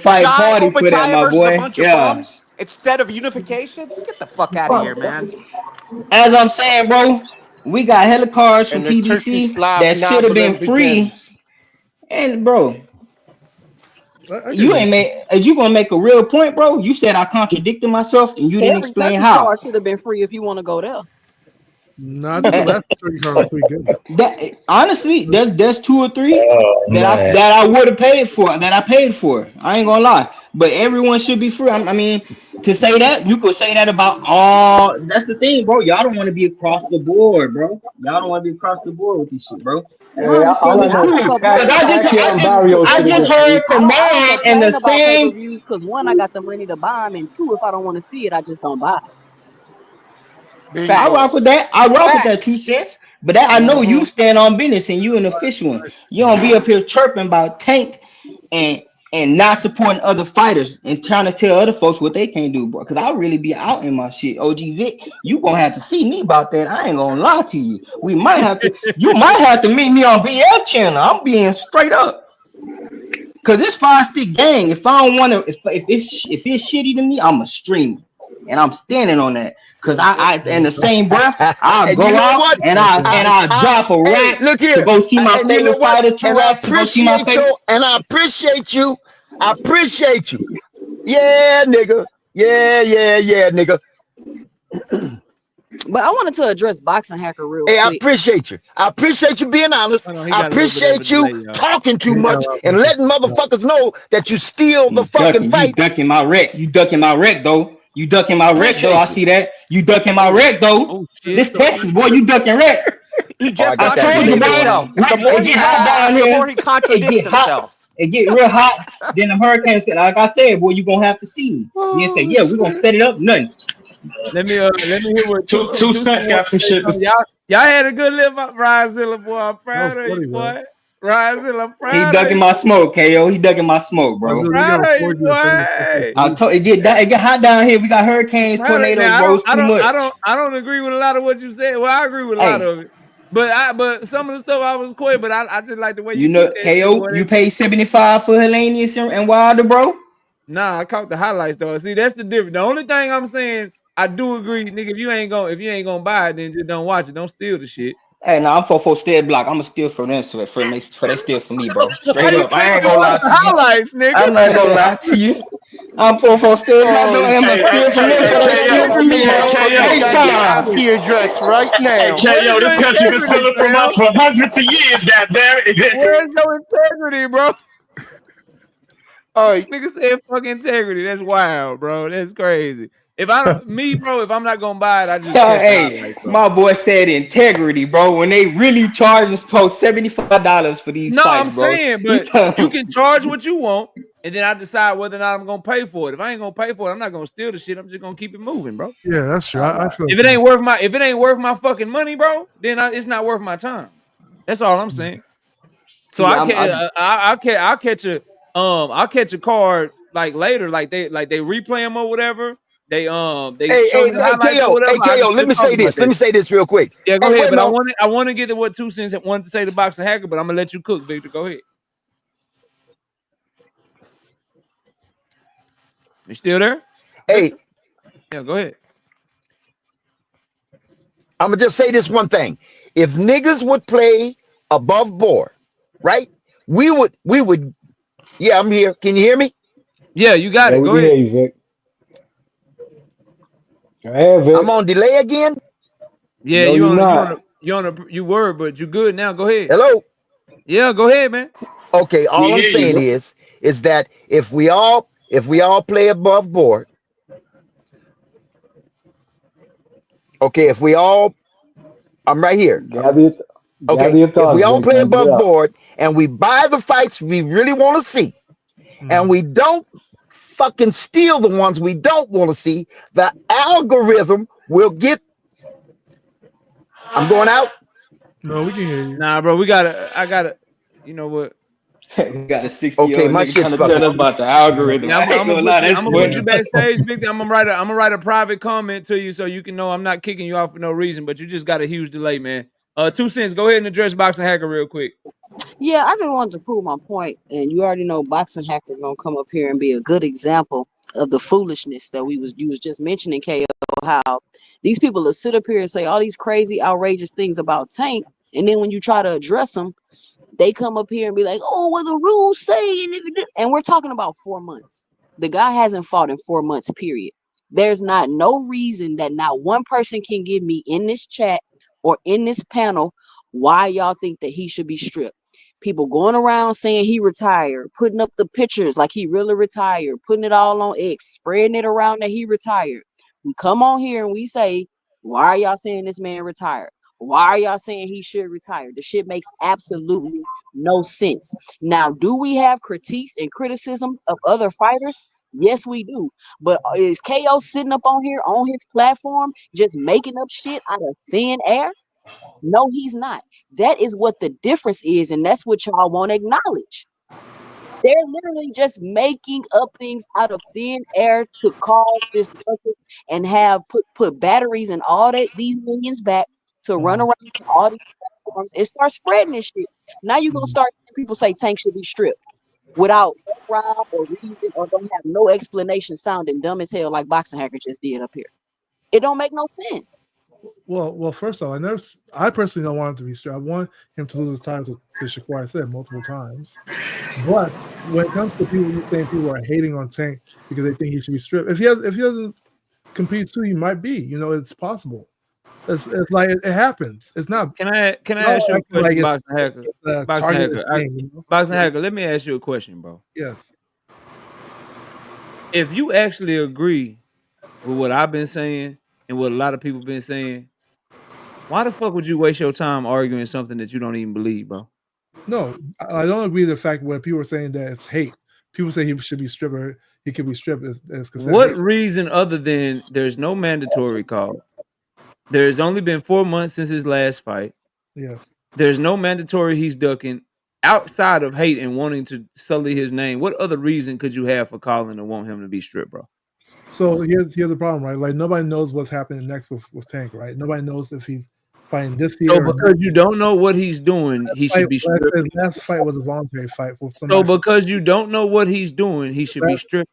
fight Shy party for that, Obachaya my versus a boy. bunch of Yeah. bums instead of unifications? Get the fuck out of here, man. As I'm saying, bro, we got hella cards from And the Turkey PBC Slob that should have been Noveling free. begins. And bro, I get you what ain't you're saying. make. Is you gonna make a real point, bro? You said I contradicted myself, and you didn't Every explain turkey how. card should have been free if you want to go there. No, I think the last 3 cards were pretty good. That honestly, there's 2 or 3 Oh man. that I would have paid for. That I paid for. I ain't gonna lie. But everyone should be free. I mean, to say that you could say that about all. That's the thing, bro. Y'all don't want to be across the board, bro. Y'all don't want to be across the board with this shit, bro. I Hey, understand all I that. It's I know, cool. fuck up Cause both sides of Katia pay and per view Barrio because I should have just been heard free. I don't command and complain the about pay per same views because one, I got the money to buy them, and two, if I don't want to see it, I just don't buy it. I rock with Facts. that. I rock with that 2 Facts. cents. But that I know you Mm-hmm. stand on business and you an official one. You don't be up here chirping about Tank and not supporting other fighters and trying to tell other folks what they can't do, bro. Cause I really be out in my shit. OG Vic, you gonna have to see me about that. I ain't gonna lie to you. We might have to. You might have to meet me on BL channel. I'm being straight up. Cause it's 5 stick gang. If I don't want to, if it's shitty to me, I'm a streamer, and I'm standing on that. Cause I in the same breath, I'll And you go know out what? and I'll drop a Hey, rack look to here. go see my And you know favorite what? fighter, two And I racks to go see my appreciate favorite. you. And I appreciate you. I appreciate you. Yeah, nigga. Yeah, nigga. But I wanted to address boxing hacker real Hey, I quick. appreciate you. I appreciate you being honest. Hold on, he I got a little bit of a appreciate you delay, y'all. talking too He got a much lot and of letting motherfuckers know that you steal the fucking You fights. ducking my wreck. You ducking my wreck though. You ducking my wreck though. I Appreciate you. see that. You ducking my wreck though. Oh shit. This Texas boy, you ducking wreck. He Oh, I just got I that told you, reloaded contradicted boy. on me. himself. The more It he get hot down lies, the more here. he It contradicts get hot. himself. It get real hot. Then the hurricanes. Like I said, boy, you gonna have to see me. Then say, Oh yeah, we're gonna shit. set it up. Nothing. Let me hear what Two two two cent cents want got to some say shit to something. Y'all had a good live up, Ryzilla boy. I'm That was proud of you, funny, man. boy. Ryzilla, I'm He proud of ducking you. my smoke, KO. He ducking my smoke, I bro. really Proud got to of you, afford you to finish up this boy. I beef. told it get hot down here. We got hurricanes, Proud of you. tornadoes, Now bro. It's too much. I don't agree with a lot of what you said. Well, I agree with a lot Hey, of it. But some of the stuff I was quick, but I just like the way you you took know, that shit, KO, boy. you paid 75 for Hellenius and Wilder, bro. Nah, I caught the highlights though. See, that's the difference. The only thing I'm saying, I do agree, nigga. If you ain't gonna buy it, then just don't watch it. Don't steal the shit. Hey, now I'm for stead block. I'm gonna steal from them for they steal from me, bro. Why Straight you up. I couldn't ain't just gonna watch lie the to you. highlights, nigga? I'm not gonna lie to you. I'm for stead block. Oh I'm gonna Hey, shit. hey, steal from hey, them hey, for they Hey, steal KO. from me, Hey, bro. FaceTime. KO. FaceTime FaceTime. IP address right Hey, now. Where's KO, your this country been integrity, stealing from us fam? for hundreds of years, goddamn it. Where's your integrity, bro? All right. Nigga said fuck integrity. That's wild, bro. That's crazy. If I don't, me, bro, if I'm not gonna buy it, I just catch the Hey, highlights, bro. my boy said integrity, bro. When they really charging folks $75 for these No, I'm fights, bro. saying, He but tell you 'em, can charge what you want, and then I decide whether or not I'm gonna pay for it. If I ain't gonna pay for it, I'm not gonna steal the shit. I'm just gonna keep it moving, bro. Yeah, that's true. all I right. feel If the it same. ain't worth my fucking money, bro, then it's not worth my time. That's all I'm saying. So See, I can I'll catch a card like later, like they replay them or whatever. They show me the highlights or KO. whatever. Hey, I can KO. still Let me talk say about this. Let that me shit. say this real quick. Yeah, go Hey, ahead. wait, But Mo. I want to get to what 2 cents wanted to say to boxing hacker, but I'm gonna let you cook, Victor. Go ahead. You still there, Hey, Victor? Yeah, go ahead. I'm gonna just say this one thing. If niggas would play above board, right? We would. Yeah, I'm here. Can you hear me? Yeah, you got Yeah, it. we Go can hear ahead. you, Vic. Go ahead, I'm Vic. on delay again. Yeah, No, you're not. you were, but you good now. Go ahead. Hello. Yeah, go ahead, man. Okay. We All I'm hear you, saying bro. is that if we all play above board, okay. If we all, I'm right here. Gather your, Okay. gather your If we thoughts, all Vic. play Don't get above up. board and we buy the fights we really want to see, and Mm. we don't fucking steal the ones we don't want to see, the algorithm will get. I'm going out. No, we can hear you. Nah, bro, I gotta. You know what? We got a 60-year Okay, old my nigga shit's trying to tell fucking. us about the Yeah. algorithm. Yeah, I ain't gonna lie, that's I'm gonna put you funny. Yeah. backstage, Victor. I'm gonna write a private comment to you so you can know I'm not kicking you off for no reason, but you just got a huge delay, man. 2 cents. Go ahead and address boxing hacker real quick. Yeah, I just wanted to prove my point, and you already know boxing hacker gonna come up here and be a good example of the foolishness that you was just mentioning, KO. How these people will sit up here and say all these crazy, outrageous things about Tank, and then when you try to address them, they come up here and be like, "Oh, well, the rules say," and we're talking about 4 months. The guy hasn't fought in 4 months. Period. There's not no reason that not one person can give me in this chat or in this panel why y'all think that he should be stripped. People going around saying he retired, putting up the pictures like he really retired, putting it all on X, spreading it around that he retired. We come on here and we say, why are y'all saying this man retired? Why are y'all saying he should retire? The shit makes absolutely no sense. Now, do we have critiques and criticism of other fighters? Yes, we do. But is KO sitting up on here on his platform just making up shit out of thin air? No, he's not. That is what the difference is, and that's what y'all won't acknowledge. They're literally just making up things out of thin air to cause this ruckus and have put batteries and all that these millions back to run around to all these platforms and start spreading this shit. Now you're gonna start hearing people say Tank should be stripped without no rhyme or reason or don't have no explanation, sounding dumb as hell like Boxing Hacker just did up here. It don't make no sense. Well, first off, I personally don't want him to be stripped. I want him to lose his title to Shakur. I said multiple times. But when it comes to people, you're saying people are hating on Tank because they think he should be stripped. If he doesn't compete soon, he might be. It's possible. It's like it happens. It's not. Can I ask you a question, like Boxing Hacker? Boxing Hacker. Boxing Hacker, let me ask you a question, bro. Yes. If you actually agree with what I've been saying and what a lot of people been saying, why the fuck would you waste your time arguing something that you don't even believe, bro? No, I don't agree with the fact when people are saying that it's hate. People say he should be stripped or he could be stripped. What reason other than there's no mandatory call? There's only been 4 months since his last fight. Yes. There's no mandatory he's ducking outside of hate and wanting to sully his name. What other reason could you have for calling to want him to be stripped, bro? So here's the problem, right? Like nobody knows what's happening next with Tank, right? Nobody knows if he's fighting this year. So because you don't know what he's doing, he should be stripped. His last fight was a voluntary fight with somebody. So because you don't know what he's doing, he should be stripped.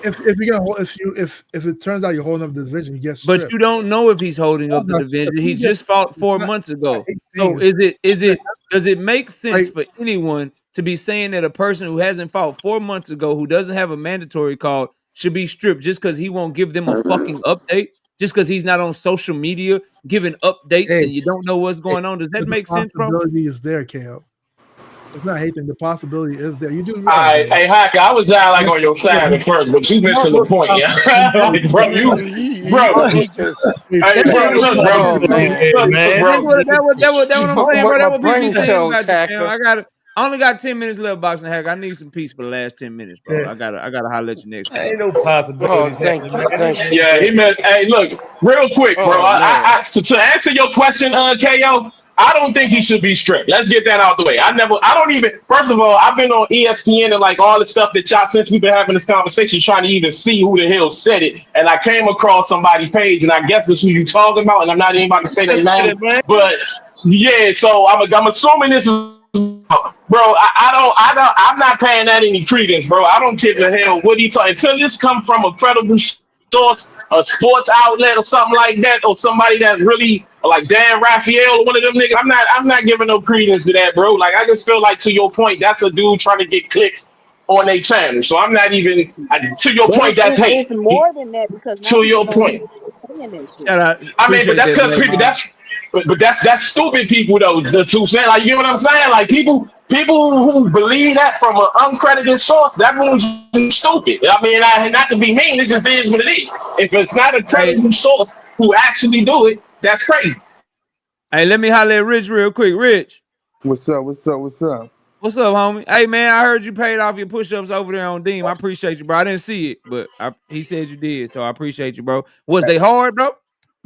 If it turns out you're holding up the division, you get stripped. But you don't know if he's holding up the division. He just fought 4 months ago. So does it make sense for anyone to be saying that a person who hasn't fought 4 months ago, who doesn't have a mandatory call, should be stripped just because he won't give them a fucking update? Just because he's not on social media giving updates and you don't know what's going on? Does that make sense, bro? The possibility is there, KO. It's not hating. The possibility is there. You do. Hey, Hacker, I was like on your side at first, but you missing the point, yeah. Like, bro, He just. Hey, bro, look, bro, That what I'm saying, bro. That what people saying about you, man. I only got 10 minutes left, Boxing Hacker. I need some peace for the last 10 minutes, bro. I gotta holler at you next time. Ain't no possibilities. Thank you. Yeah, he meant. Hey, look, real quick, bro. So to answer your question, KO, I don't think he should be stripped. Let's get that out the way. First of all, I've been on ESPN and like all the stuff that y'all, since we've been having this conversation, trying to even see who the hell said it. And I came across somebody's page, and I guess this is who you talking about, and I'm not even about to say their name. But yeah, so I'm assuming this is. Bro, I'm not paying that any credence, bro. I don't give a hell what he talking. Until this come from a credible source, a sports outlet or something like that, or somebody that really like Dan Raphael or one of them niggas. I'm not giving no credence to that, bro. Like I just feel like, to your point, that's a dude trying to get clicks on their channel. So I'm not even to your point. That's hate. It's more than that because to your point. I mean, but that's because people. But that's stupid people though. The two saying, like, you know what I'm saying? Like people who believe that from an uncredited source, that means you're stupid. I mean, not to be mean, it just is what it is. If it's not a credited source who actually do it, that's crazy. Hey, let me holler at Rich real quick. Rich. What's up? What's up, homie? Hey, man, I heard you paid off your push-ups over there on Deem. I appreciate you, bro. I didn't see it, but he said you did, so I appreciate you, bro. Was they hard, bro?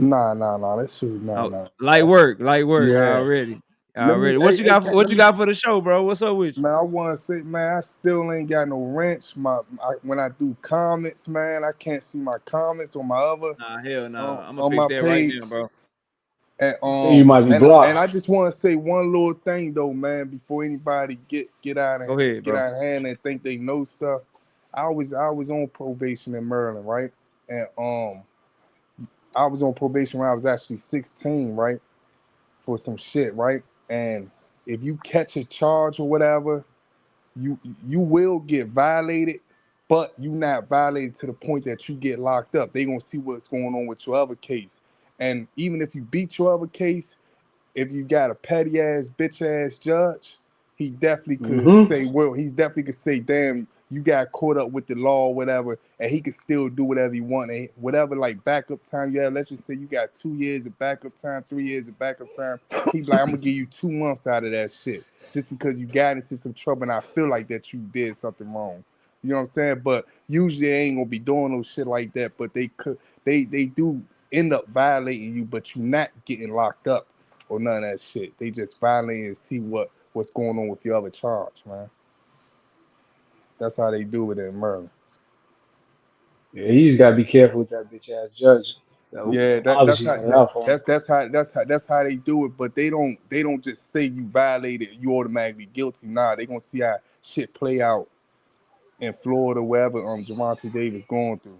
Nah. That shit, nah. Light work already. What you got for the show, bro? What's up with you? Man, I want to say, man, I still ain't got no wrench. When I do comments, man, I can't see my comments on my other. Nah, hell no. I'm gonna fix that page. Right now, bro. And, you might be blocked. And I just want to say one little thing though, man, before anybody get out of hand and think they know stuff. I was on probation in Maryland, right? And I was on probation when I was actually 16, right? For some shit, right? And if you catch a charge or whatever, you will get violated, but you not violated to the point that you get locked up. They gonna see what's going on with your other case. And even if you beat your other case, if you got a petty ass bitch ass judge, he definitely could say, well, he's definitely could say, damn, you got caught up with the law or whatever, and he could still do whatever he want. And whatever like backup time you have, let's just say you got 2 years of backup time, 3 years of backup time. He be like, I'm gonna give you 2 months out of that shit just because you got into some trouble and I feel like that you did something wrong. You know what I'm saying? But usually they ain't gonna be doing no shit like that. But they could, they do end up violating you, but you're not getting locked up or none of that shit. They just violate and see what's going on with your other charge, man. That's how they do it in Maryland. Yeah, you just gotta be careful with that bitch ass judge. Yeah, that's Policies how got it out for him. that's how they do it. But they don't just say you violated, you automatically guilty. Nah, they gonna see how shit play out in Florida, wherever Gervonta Davis going through.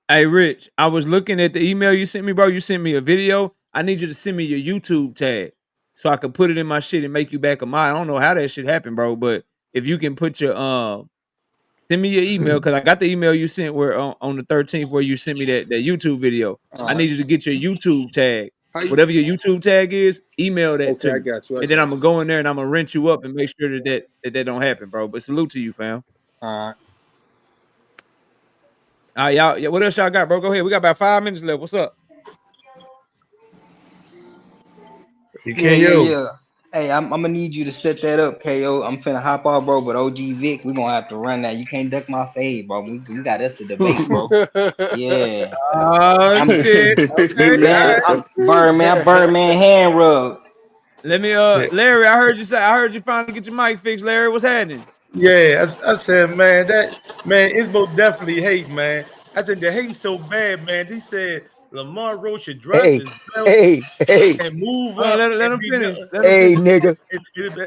Hey, Rich, I was looking at the email you sent me, bro. You sent me a video. I need you to send me your YouTube tag so I can put it in my shit and make you back a mine. I don't know how that shit happened, bro, but if you can put your send me your email because I got the email you sent where on the 13th where you sent me that YouTube video. I need you to get your YouTube tag. Whatever your YouTube tag is, email that Okay, to I me. got you. And then I'm gonna go in there and I'm gonna rent you up and make sure that don't happen, bro. But salute to you, fam. All right. All right, y'all. Yeah, what else y'all got, bro? Go ahead. We got about 5 minutes left. What's up? Yeah. Hey, I'm gonna need you to set that up, KO. I'm finna hop off, bro. But OG Vic, we gonna have to run that. You can't duck my fade, bro. We got us a debate, bro. Yeah. Oh I'm shit. Okay. All yeah. right. I'm Birdman hand rub. Let me Larry, I heard you finally get your mic fixed, Larry. What's happening? Yeah, I said, man, it's most definitely hate, man. I said the hate so bad, man. They said Lamar Roach should drop Hey, his belt hey, hey, and move Hold on, up let and him be. finish. Let him hey, finish. nigga.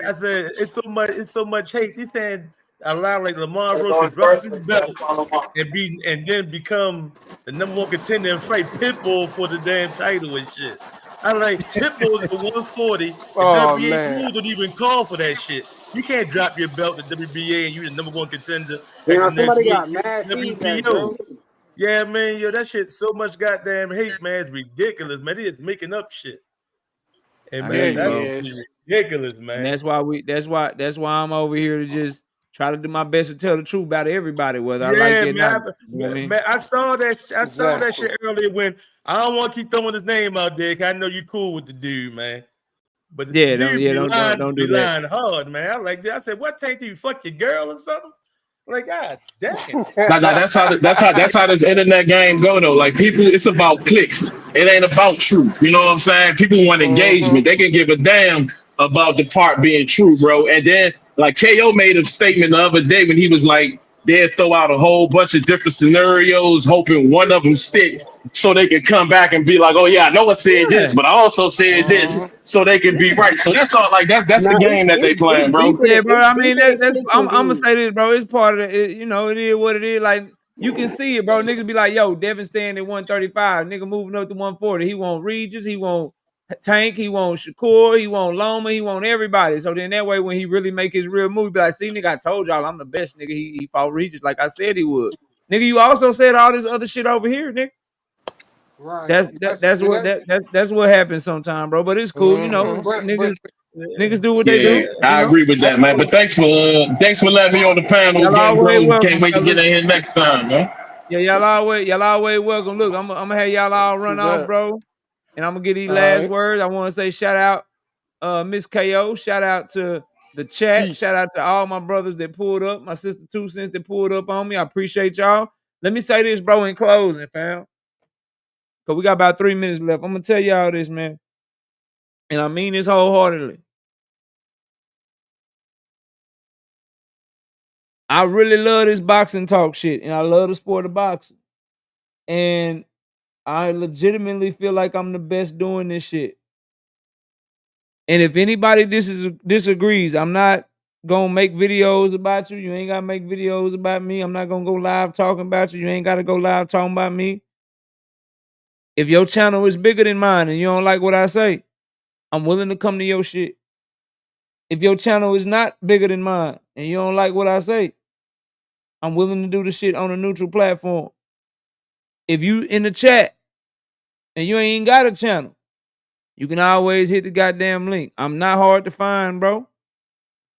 I said it's so much hate. They saying allow like Lamar Roach to drop his belt and then become the #1 contender and fight Pitbull for the damn title and shit. I like Pitbull's at 140. The Oh WBA man. rules don't even call for that shit. You can't drop your belt to WBA and you're the #1 contender at the Damn, next somebody weight. got mad feedback, WBO. bro. Yeah, man, yo, that shit so much goddamn hate, man. It's ridiculous, man. They just making up shit. And I hear Yeah, man, you, he that's bro. is. ridiculous, And man. that's why I'm over here to just try to do my best to tell the truth about everybody, whether I like Yeah, it or not. man. You know what I mean? Man, I saw that. I saw that Exactly. shit earlier. When I don't want to keep throwing his name out there, 'cause I know you cool with the dude, man. But the Yeah, dude don't be do that. lying hard, man. I like that. I said, "What tank do you fuck your girl or something?" Like, God damn. Nah, that's how this internet game go though. Like people, it's about clicks. It ain't about truth. You know what I'm saying? People want hmm engagement. They can give a damn about the part being true, bro. And then like KO made a statement the other day when he was like, they'd throw out a whole bunch of different scenarios, hoping one of them stick, so they could come back and be like, oh yeah, I know I said this, Yeah, but I also said hmm this, so they can be yeah. right. So that's all. Like that's the No, game that they playing, bro. Yeah, bro. it's I mean, deeper than that's clicks I'm and gonna views. say this, bro. It's part of the, it is what it is. Like you can see it, bro. Niggas be like, yo, Devin staying at 135, nigga moving up to 140. He want Regis, he want Tank, he want Shakur, he want Loma, he want everybody. So then that way, when he really make his real move, he be like, see, nigga, I told y'all I'm the best, nigga. He fought Regis like I said he would. Nigga, you also said all this other shit over here, nigga. Right. That's what happens sometimes, bro. But it's cool, you know. hmm Niggas do what they Yeah, do, you I know. agree with that, man. But thanks for letting me on the panel Y'all again, always bro. Can't welcome, wait to get fellas. in here next time, man. Yeah, y'all always welcome. Look, I'm gonna have y'all all run Who's off, that? bro. And I'm gonna get these All last right. words. I want to say shout out Miss KO. Shout out to the chat. Peace. Shout out to all my brothers that pulled up, my sister 2 cents that pulled up on me. I appreciate y'all. Let me say this, bro, in closing, fam. Cause we got about 3 minutes left. I'm gonna tell y'all this, man. And I mean this wholeheartedly. I really love this boxing talk shit, and I love the sport of boxing. And I legitimately feel like I'm the best doing this shit. And if anybody disagrees, I'm not gonna make videos about you. You ain't gotta make videos about me. I'm not gonna go live talking about you. You ain't gotta go live talking about me. If your channel is bigger than mine and you don't like what I say, I'm willing to come to your shit. If your channel is not bigger than mine and you don't like what I say, I'm willing to do the shit on a neutral platform. If you in the chat and you ain't got a channel, you can always hit the goddamn link. I'm not hard to find, bro.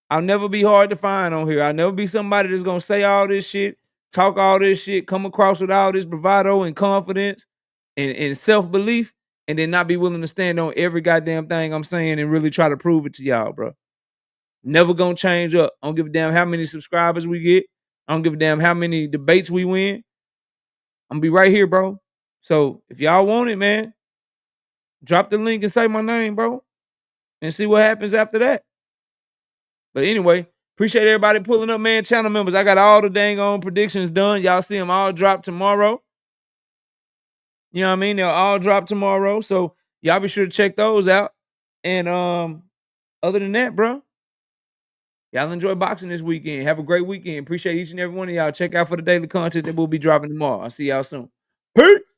I'll never be hard to find on here. I'll never be somebody that's gonna say all this shit, talk all this shit, come across with all this bravado and confidence and self-belief, and then not be willing to stand on every goddamn thing I'm saying and really try to prove it to y'all, bro. Never gonna change up. I don't give a damn how many subscribers we get. I don't give a damn how many debates we win. I'm gonna be right here, bro. So if y'all want it, man, drop the link and say my name, bro, and see what happens after that. But anyway, appreciate everybody pulling up, man. Channel members, I got all the dang on predictions done. Y'all see them all drop tomorrow. You know what I mean? They'll all drop tomorrow. So y'all be sure to check those out. And other than that, bro, y'all enjoy boxing this weekend. Have a great weekend. Appreciate each and every one of y'all. Check out for the daily content that we'll be dropping tomorrow. I'll see y'all soon. Peace.